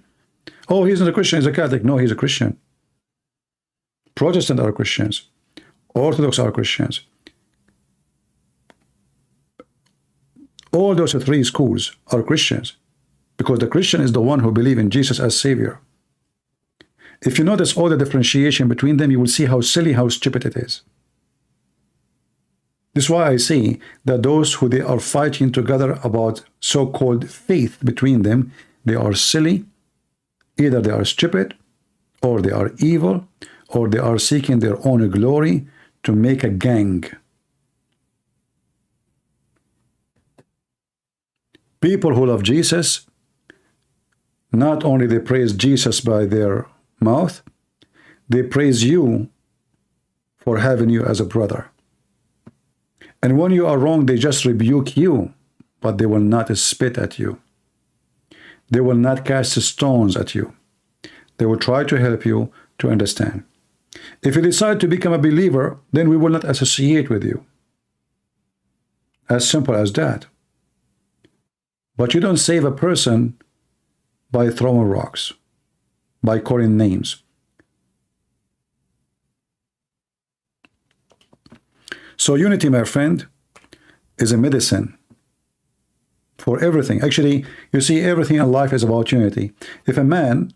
Oh, he's not a Christian, he's a Catholic. No, he's a Christian. Protestant are Christians. Orthodox are Christians. All those three schools are Christians, because the Christian is the one who believes in Jesus as Savior. If you notice all the differentiation between them, you will see how silly, how stupid it is. This is why I say that those who they are fighting together about so-called faith between them, they are silly, either they are stupid, or they are evil, or they are seeking their own glory to make a gang. People who love Jesus, not only they praise Jesus by their mouth, they praise you for having you as a brother. And when you are wrong, they just rebuke you, but they will not spit at you. They will not cast stones at you. They will try to help you to understand. If you decide to become a believer, then we will not associate with you. As simple as that. But you don't save a person by throwing rocks, by calling names. So unity, my friend, is a medicine for everything. Actually, you see, everything in life is about unity. If a man,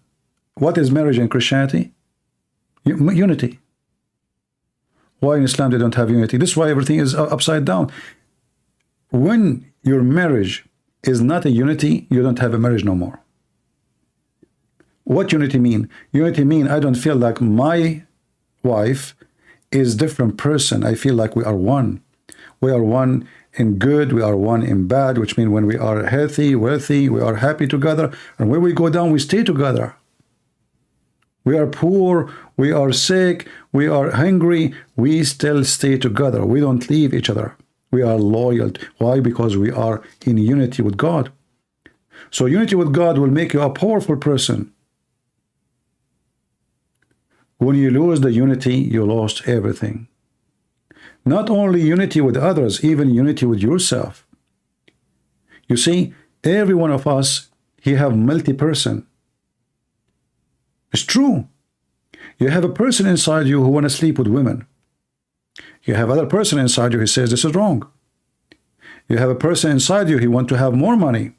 what is marriage in Christianity? Unity. Why in Islam they don't have unity? This is why everything is upside down. When your marriage is not a unity, you don't have a marriage no more. What unity mean? Unity mean I don't feel like my wife is different person. I feel like we are one. We are one in good, we are one in bad, which means when we are healthy, wealthy, we are happy together, and when we go down, we stay together. We are poor, we are sick, we are hungry, we still stay together. We don't leave each other. We are loyal. Why? Because we are in unity with God. So unity with God will make you a powerful person. When you lose the unity, you lost everything. Not only unity with others, even unity with yourself. You see, every one of us, he have multi-person. It's true. You have a person inside you who want to sleep with women. You have other person inside you who says this is wrong. You have a person inside you who want to have more money.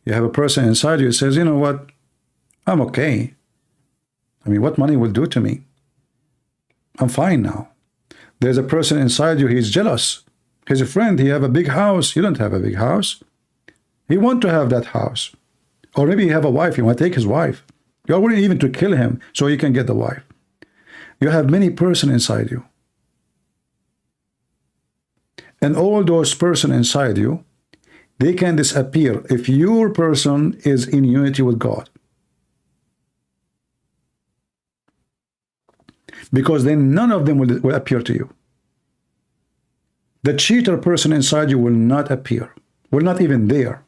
You have a person inside you who says, you know what, I'm okay. I mean, what money will do to me? I'm fine now. There's a person inside you, he's jealous. He's a friend, he have a big house. You don't have a big house. He want to have that house. Or maybe you have a wife, you want to take his wife. You're willing even to kill him so you can get the wife. You have many person inside you. And all those person inside you, they can disappear if your person is in unity with God. Because then none of them will appear to you. The cheater person inside you will not appear, will not even dare.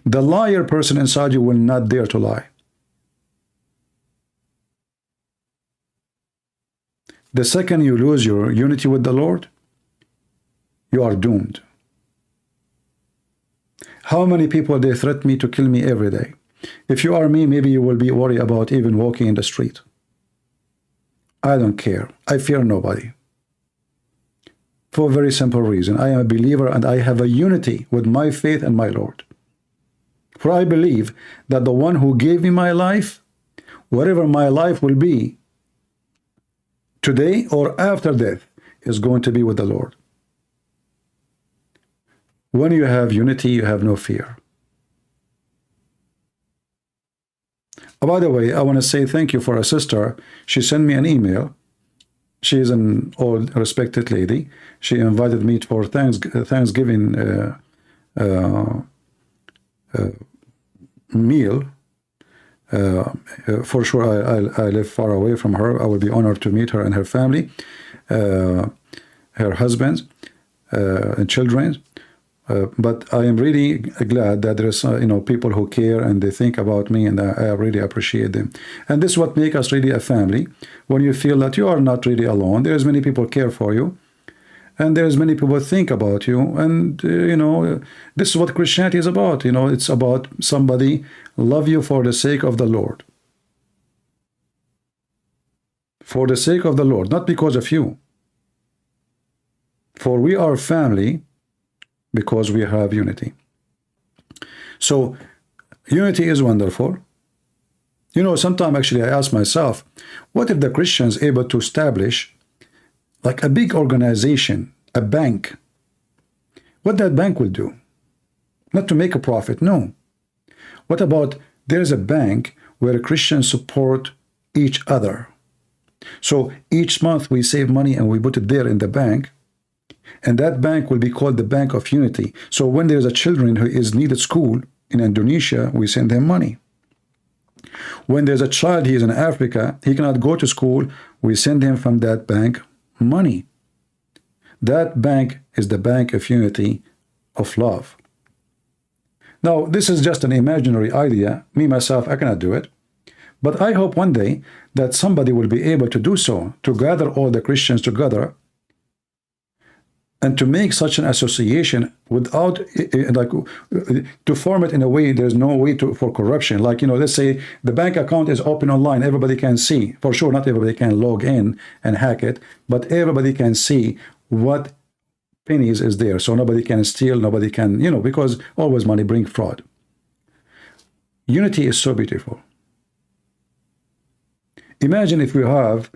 The liar person inside you will not dare to lie. The second you lose your unity with the Lord, you are doomed. How many people they threaten me to kill me every day? If you are me, maybe you will be worried about even walking in the street. I don't care. I fear nobody. For a very simple reason. I am a believer and I have a unity with my faith and my Lord. For I believe that the one who gave me my life, whatever my life will be, today or after death, is going to be with the Lord. When you have unity, you have no fear. Oh, by the way, I want to say thank you for a sister. She sent me an email. She is an old, respected lady. She invited me for Thanksgiving meal. For sure, I live far away from her. I will be honored to meet her and her family, her husband, and children. But I am really glad that there's people who care and they think about me, and I really appreciate them. And this is what makes us really a family. When you feel that you are not really alone, there's many people care for you, and there's many people think about you. And this is what Christianity is about. It's about somebody love you for the sake of the Lord, for the sake of the Lord, not because of you. For we are family because we have unity. So unity is wonderful. Sometimes actually I ask myself, what if the Christians able to establish like a big organization, a bank? What that bank will do? Not to make a profit, no. What about there's a bank where Christians support each other? So each month we save money and we put it there in the bank, and that bank will be called the Bank of Unity. So when there's a children who is needed school in Indonesia, we send them money. When there's a child, he is in Africa, he cannot go to school, we send him from that bank money. That bank is the Bank of Unity of love. Now, this is just an imaginary idea. Me, myself, I cannot do it. But I hope one day that somebody will be able to do so, to gather all the Christians together and to make such an association without, to form it in a way there's no way for corruption. Like, let's say the bank account is open online, everybody can see. For sure, not everybody can log in and hack it, but everybody can see what pennies is there. So nobody can steal, nobody can, because always money brings fraud. Unity is so beautiful. Imagine if we have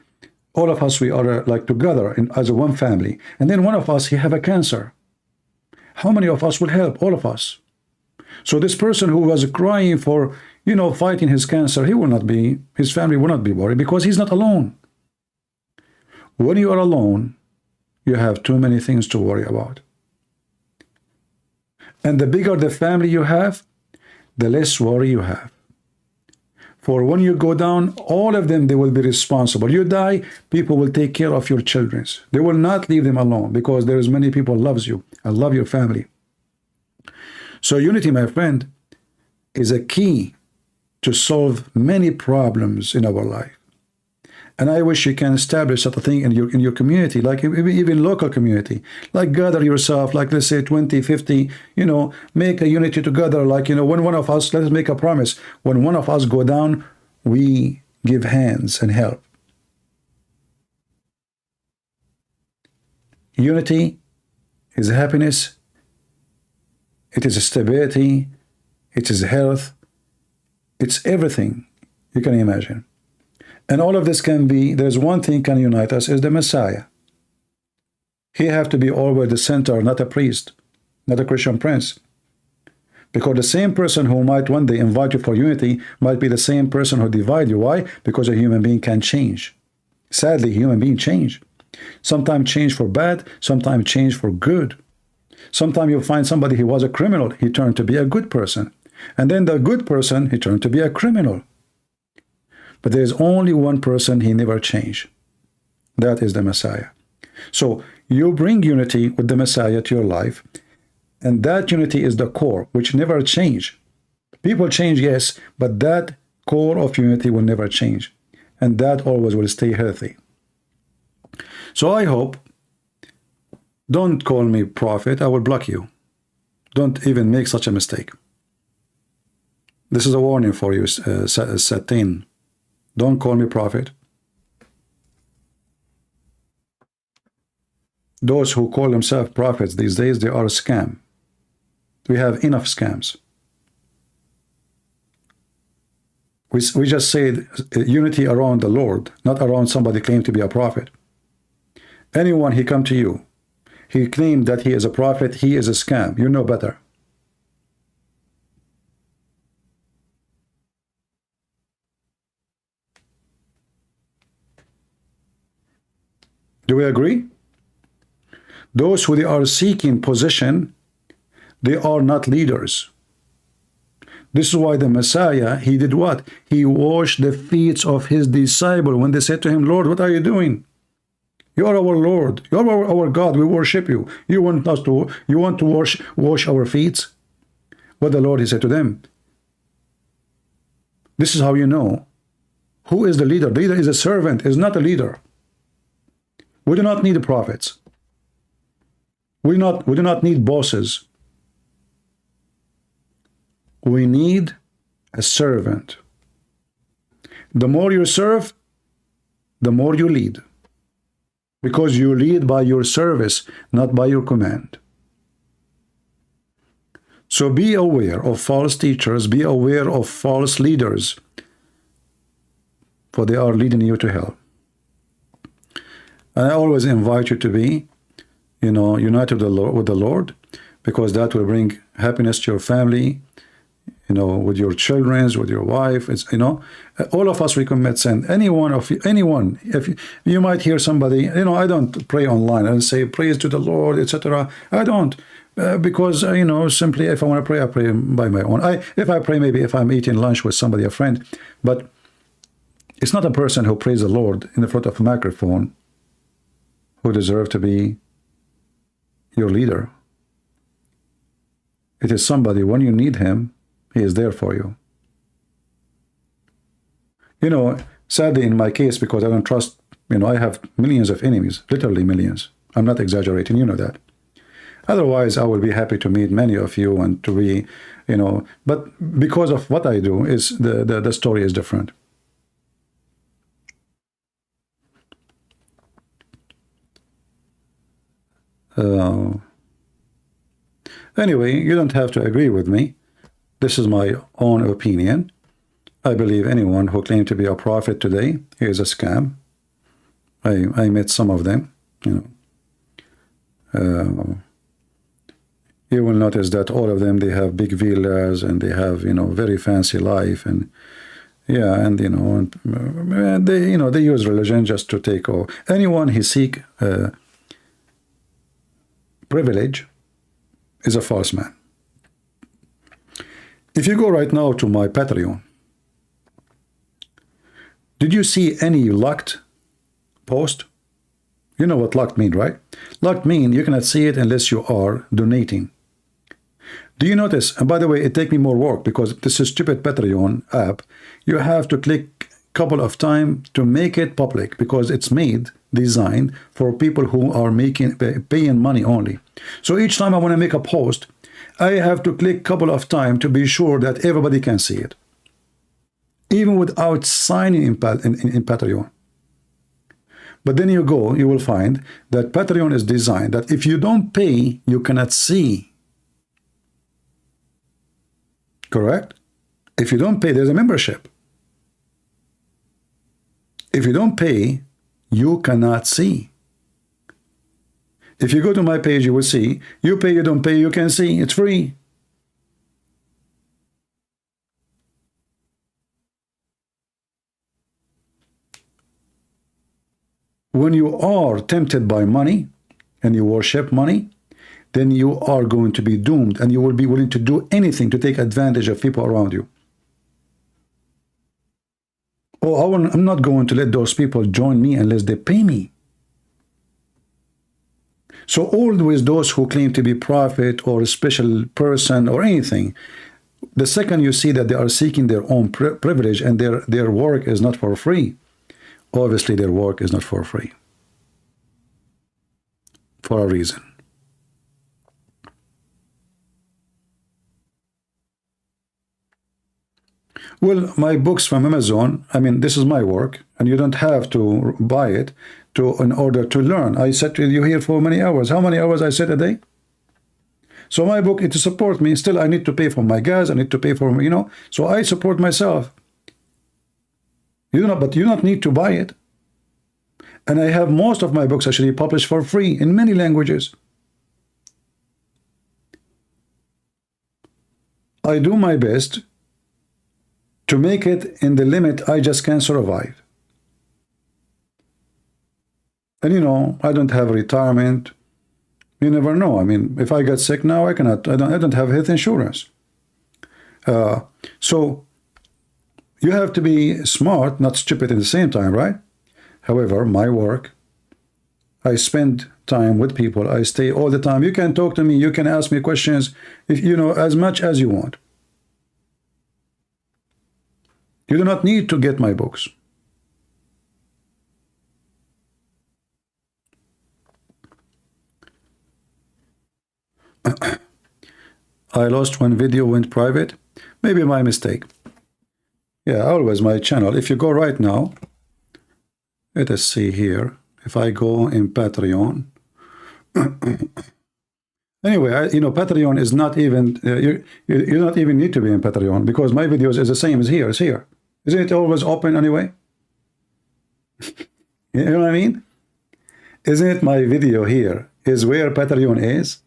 all of us, we are like together as a one family, and then one of us, he have a cancer. How many of us will help? All of us. So this person who was crying for, fighting his cancer, his family will not be worried because he's not alone. When you are alone, you have too many things to worry about. And the bigger the family you have, the less worry you have. For when you go down, all of them, they will be responsible. You die, people will take care of your children. They will not leave them alone because there is many people loves you and love your family. So unity, my friend, is a key to solve many problems in our life. And I wish you can establish such a thing in your community, like even local community, like gather yourself, like let's say 20, 50, make a unity together. Like, when one of us, let's make a promise. When one of us go down, we give hands and help. Unity is happiness. It is stability. It is health. It's everything you can imagine. And all of this can be, there's one thing can unite us, is the Messiah. He have to be always the center, not a priest, not a Christian prince. Because the same person who might one day invite you for unity might be the same person who divide you. Why? Because a human being can change. Sadly, human beings change. Sometimes change for bad, sometimes change for good. Sometimes you'll find somebody who was a criminal, he turned to be a good person. And then the good person, he turned to be a criminal. But there is only one person he never changed. That is the Messiah. So you bring unity with the Messiah to your life, and that unity is the core, which never change. People change, yes, but that core of unity will never change. And that always will stay healthy. So I hope, don't call me prophet, I will block you. Don't even make such a mistake. This is a warning for you, Satan. Don't call me prophet. Those who call themselves prophets these days, they are a scam. We have enough scams. We just said unity around the Lord, not around somebody claimed to be a prophet. Anyone he come to you, he claimed that he is a prophet, he is a scam. You know better. Do we agree? Those who they are seeking position, they are not leaders. This is why the Messiah, he did what? He washed the feet of his disciple when they said to him, Lord, what are you doing? You are our Lord. You are our God. We worship you. You want to wash our feet? What the Lord, he said to them. This is how you know. Who is the leader? The leader is a servant, is not a leader. We do not need prophets. We do not need bosses. We need a servant. The more you serve, the more you lead. Because you lead by your service, not by your command. So be aware of false teachers, be aware of false leaders, for they are leading you to hell. And I always invite you to be, united with the Lord, because that will bring happiness to your family, with your children, with your wife. It's, all of us, we commit sin. Anyone, if you might hear somebody, I don't pray online and say praise to the Lord, etc. I don't, because, simply if I want to pray, I pray by my own. If I pray, maybe if I'm eating lunch with somebody, a friend, but it's not a person who prays the Lord in the front of a microphone who deserve to be your leader. It is somebody, when you need him, he is there for you. Sadly in my case, because I don't trust, I have millions of enemies, literally millions. I'm not exaggerating, you know that. Otherwise, I will be happy to meet many of you and to be, but because of what I do, is the story is different. Anyway, you don't have to agree with me. This is my own opinion. I believe anyone who claims to be a prophet today is a scam. I met some of them. You will notice that all of them, they have big villas and they have very fancy life, and and they use religion just to take over. Anyone who seek privilege is a false man. If you go right now to my Patreon, did you see any locked post? You know what locked mean, right? Locked mean you cannot see it unless you are donating. Do you notice? And by the way, it takes me more work because this is stupid Patreon app. You have to click a couple of times to make it public because it's designed for people who are paying money only. So each time I want to make a post, I have to click a couple of times to be sure that everybody can see it, even without signing in Patreon. But then you will find that Patreon is designed that if you don't pay, you cannot see. Correct? If you don't pay, there's a membership. If you don't pay, you cannot see. If you go to my page, you will see. You pay, you don't pay, you can see. It's free. When you are tempted by money and you worship money, then you are going to be doomed, and you will be willing to do anything to take advantage of people around you. Oh, I'm not going to let those people join me unless they pay me. So always those who claim to be prophet or a special person or anything, the second you see that they are seeking their own privilege and their work is not for free, obviously their work is not for free. For a reason. Well, my books from Amazon, I mean, this is my work, and you don't have to buy it in order to learn. I sat with you here for many hours. How many hours I sit a day? So my book, it to support me. Still, I need to pay for my gas. I need to pay for, you know, so I support myself. You do not, but you don't need to buy it. And I have most of my books actually published for free in many languages. I do my best to make it in the limit I just can survive. And you know, I don't have retirement. You never know. I mean, if I get sick now, I don't have health insurance. So you have to be smart, not stupid at the same time, right? However, my work, I spend time with people. I stay all the time. You can talk to me. You can ask me questions, if you know, as much as you want. You do not need to get my books. I lost one video, went private. Maybe my mistake. Yeah, always my channel. If you go right now, let us see here. If I go in Patreon. Anyway, you know, Patreon is not even, you don't even need to be in Patreon because my videos is the same as here. It's here. Isn't it always open anyway? You know what I mean? Isn't it my video here is where Patreon is?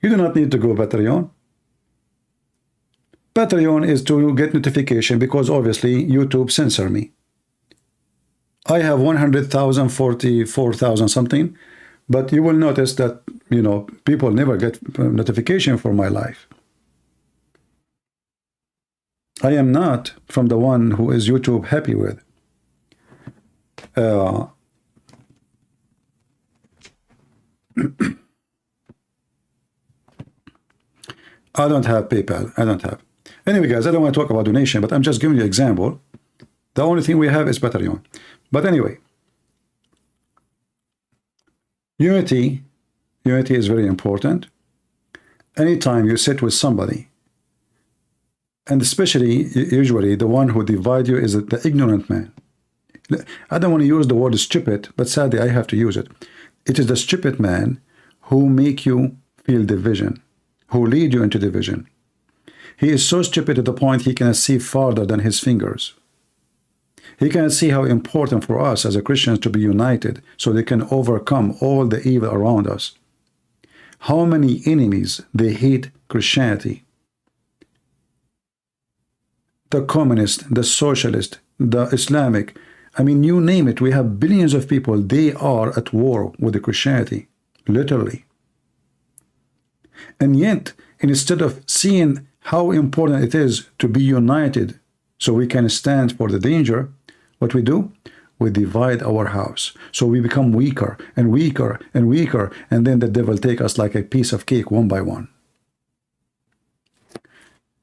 You do not need to go Patreon. Patreon is to get notification because obviously YouTube censor me. I have 100,000, 44,000 something, but you will notice that, you know, people never get notification for my life. I am not from the one who is YouTube happy with. I don't have PayPal. I don't have. Anyway, guys, I don't want to talk about donation, but I'm just giving you an example. The only thing we have is Patreon. But anyway, unity is very important. Anytime you sit with somebody, and especially, usually, the one who divides you is the ignorant man. I don't want to use the word stupid, but sadly, I have to use it. It is the stupid man who make you feel division, who lead you into division. He is so stupid to the point he cannot see farther than his fingers. He cannot see how important for us as a Christians to be united so they can overcome all the evil around us. How many enemies they hate Christianity. The communist, the socialist, the Islamic, I mean, you name it, we have billions of people, they are at war with the Christianity, literally. And yet, instead of seeing how important it is to be united so we can stand for the danger, what we do? We divide our house. So we become weaker and weaker and weaker, and then the devil take us like a piece of cake one by one.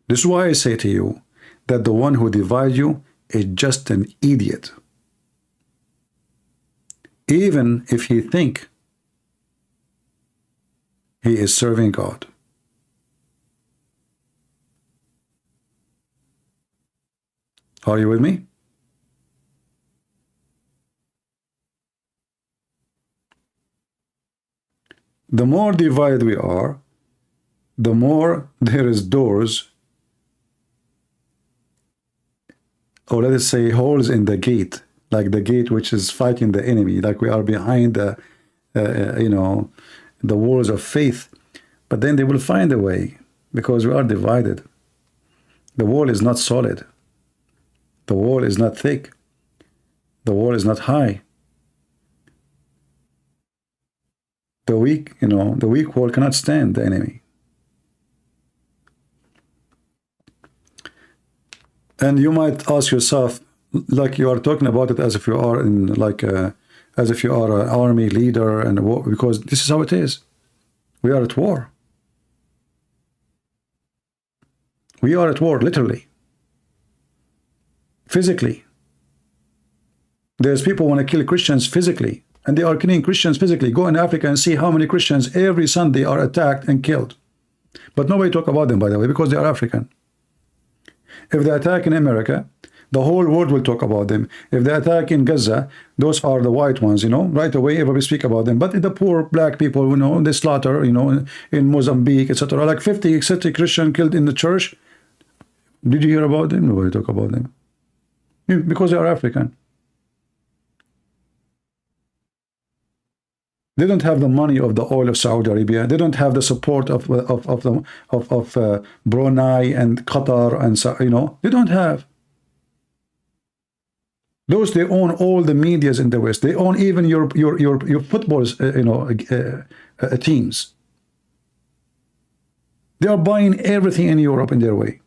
This is why I say to you that the one who divides you is just an idiot. Even if he think he is serving God. Are you with me? The more divided we are, the more there is doors or let us say holes in the gate, like the gate which is fighting the enemy, like we are behind the, you know, the walls of faith. But then they will find a way, because we are divided. The wall is not solid. The wall is not thick. The wall is not high. The weak, you know, the weak wall cannot stand the enemy. And you might ask yourself, like you are talking about it as if you are in like as if you are an army leader, and because this is how it is. We are at war. We are at war, literally, physically. There's people who want to kill Christians physically, and they are killing Christians physically. Go in Africa and see how many Christians every Sunday are attacked and killed. But nobody talk about them, by the way, because they are African. If they attack in America, the whole world will talk about them. If they attack in Gaza, those are the white ones, you know, right away everybody speak about them. But the poor black people, you know, they slaughter, you know, in Mozambique, etc. Like 50 Christians killed in the church. Did you hear about them? Nobody talk about them. Because they are African. They don't have the money of the oil of Saudi Arabia. They don't have the support of Brunei and Qatar, and you know, they don't have. Those, they own all the medias in the West. They own even your football, you know, teams. They are buying everything in Europe in their way.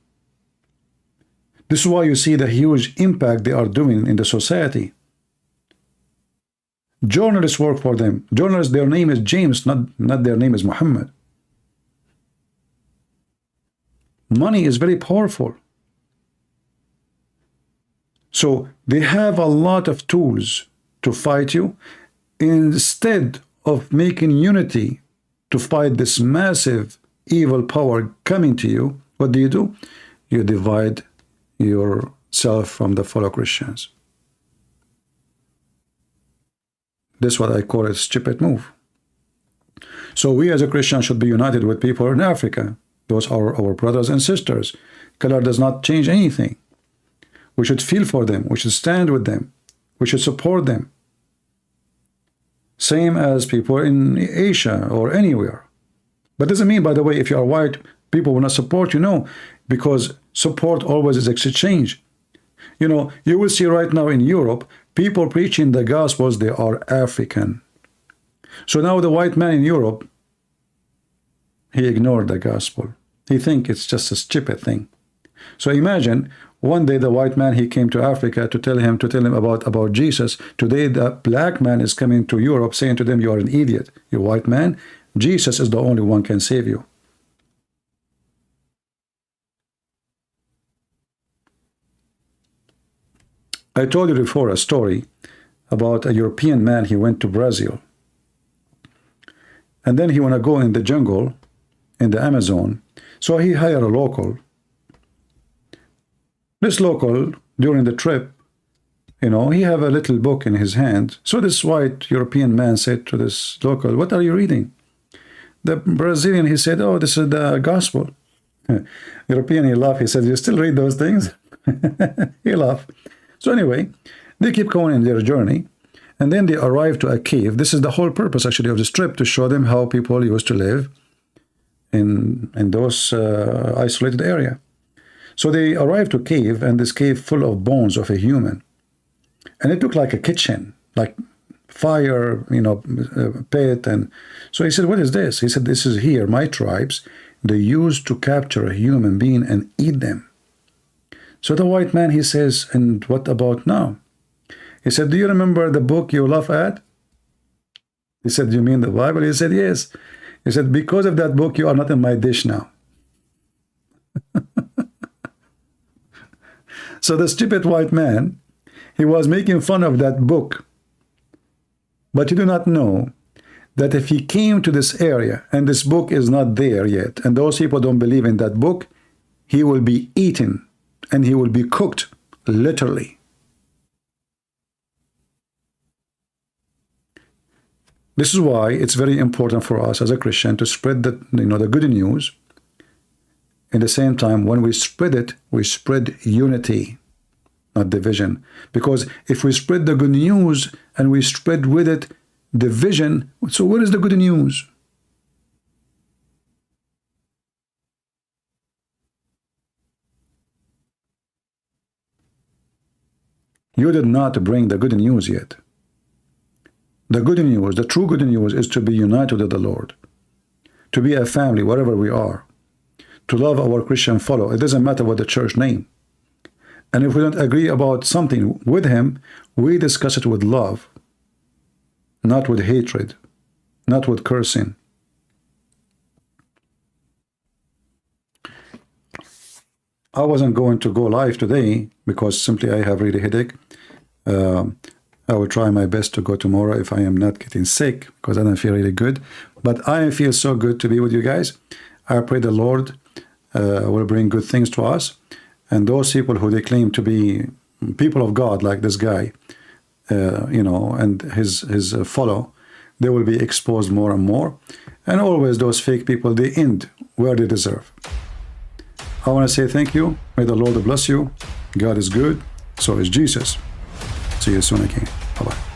This is why you see the huge impact they are doing in the society. Journalists work for them. Journalists, their name is James, not their name is Muhammad. Money is very powerful. So they have a lot of tools to fight you. Instead of making unity to fight this massive evil power coming to you, what do? You divide yourself from the fellow Christians. This is what I call a stupid move. So we as a Christian should be united with people in Africa. Those are our brothers and sisters. Color does not change anything. We should feel for them. We should stand with them. We should support them. Same as people in Asia or anywhere. But doesn't mean, by the way, if you are white, people will not support you. No, because support always is exchange. You know, you will see right now in Europe, people preaching the Gospels, they are African. So now the white man in Europe, he ignored the Gospel. He thinks it's just a stupid thing. So imagine, one day the white man, he came to Africa to tell him about Jesus. Today the black man is coming to Europe saying to them, you are an idiot. You white man, Jesus is the only one can save you. I told you before a story about a European man. He went to Brazil. And then he want to go in the jungle, in the Amazon. So he hired a local. This local, during the trip, you know, he have a little book in his hand. So this white European man said to this local, what are you reading? The Brazilian, he said, oh, this is the gospel. European, he laughed. He said, you still read those things? He laughed. So anyway, they keep going in their journey, and then they arrive to a cave. This is the whole purpose, actually, of this trip, to show them how people used to live in those isolated area. So they arrived to a cave, and this cave full of bones of a human. And it looked like a kitchen, like fire, you know, pit. And so he said, what is this? He said, this is here, my tribes, they used to capture a human being and eat them. So the white man, he says, and what about now? He said, do you remember the book you laugh at? He said, you mean the Bible? He said, yes. He said, because of that book, you are not in my dish now. So the stupid white man, he was making fun of that book. But you do not know that if he came to this area and this book is not there yet, and those people don't believe in that book, he will be eaten and he will be cooked, literally. This is why it's very important for us as a Christian to spread the, the good news. At the same time, when we spread it, we spread unity, not division. Because if we spread the good news and we spread with it division, so what is the good news? You did not bring the good news yet. The good news, the true good news, is to be united with the Lord, to be a family wherever we are, to love our Christian fellow. It doesn't matter what the church name. And if we don't agree about something with him, we discuss it with love, not with hatred, not with cursing. I wasn't going to go live today because simply I have really headache. I will try my best to go tomorrow if I am not getting sick, because I don't feel really good. But I feel so good to be with you guys. I pray the Lord will bring good things to us. And those people who they claim to be people of God, like this guy, you know, and his follow, they will be exposed more and more. And always those fake people, they end where they deserve. I want to say thank you. May the Lord bless you. God is good. So is Jesus. See you soon again. Bye-bye.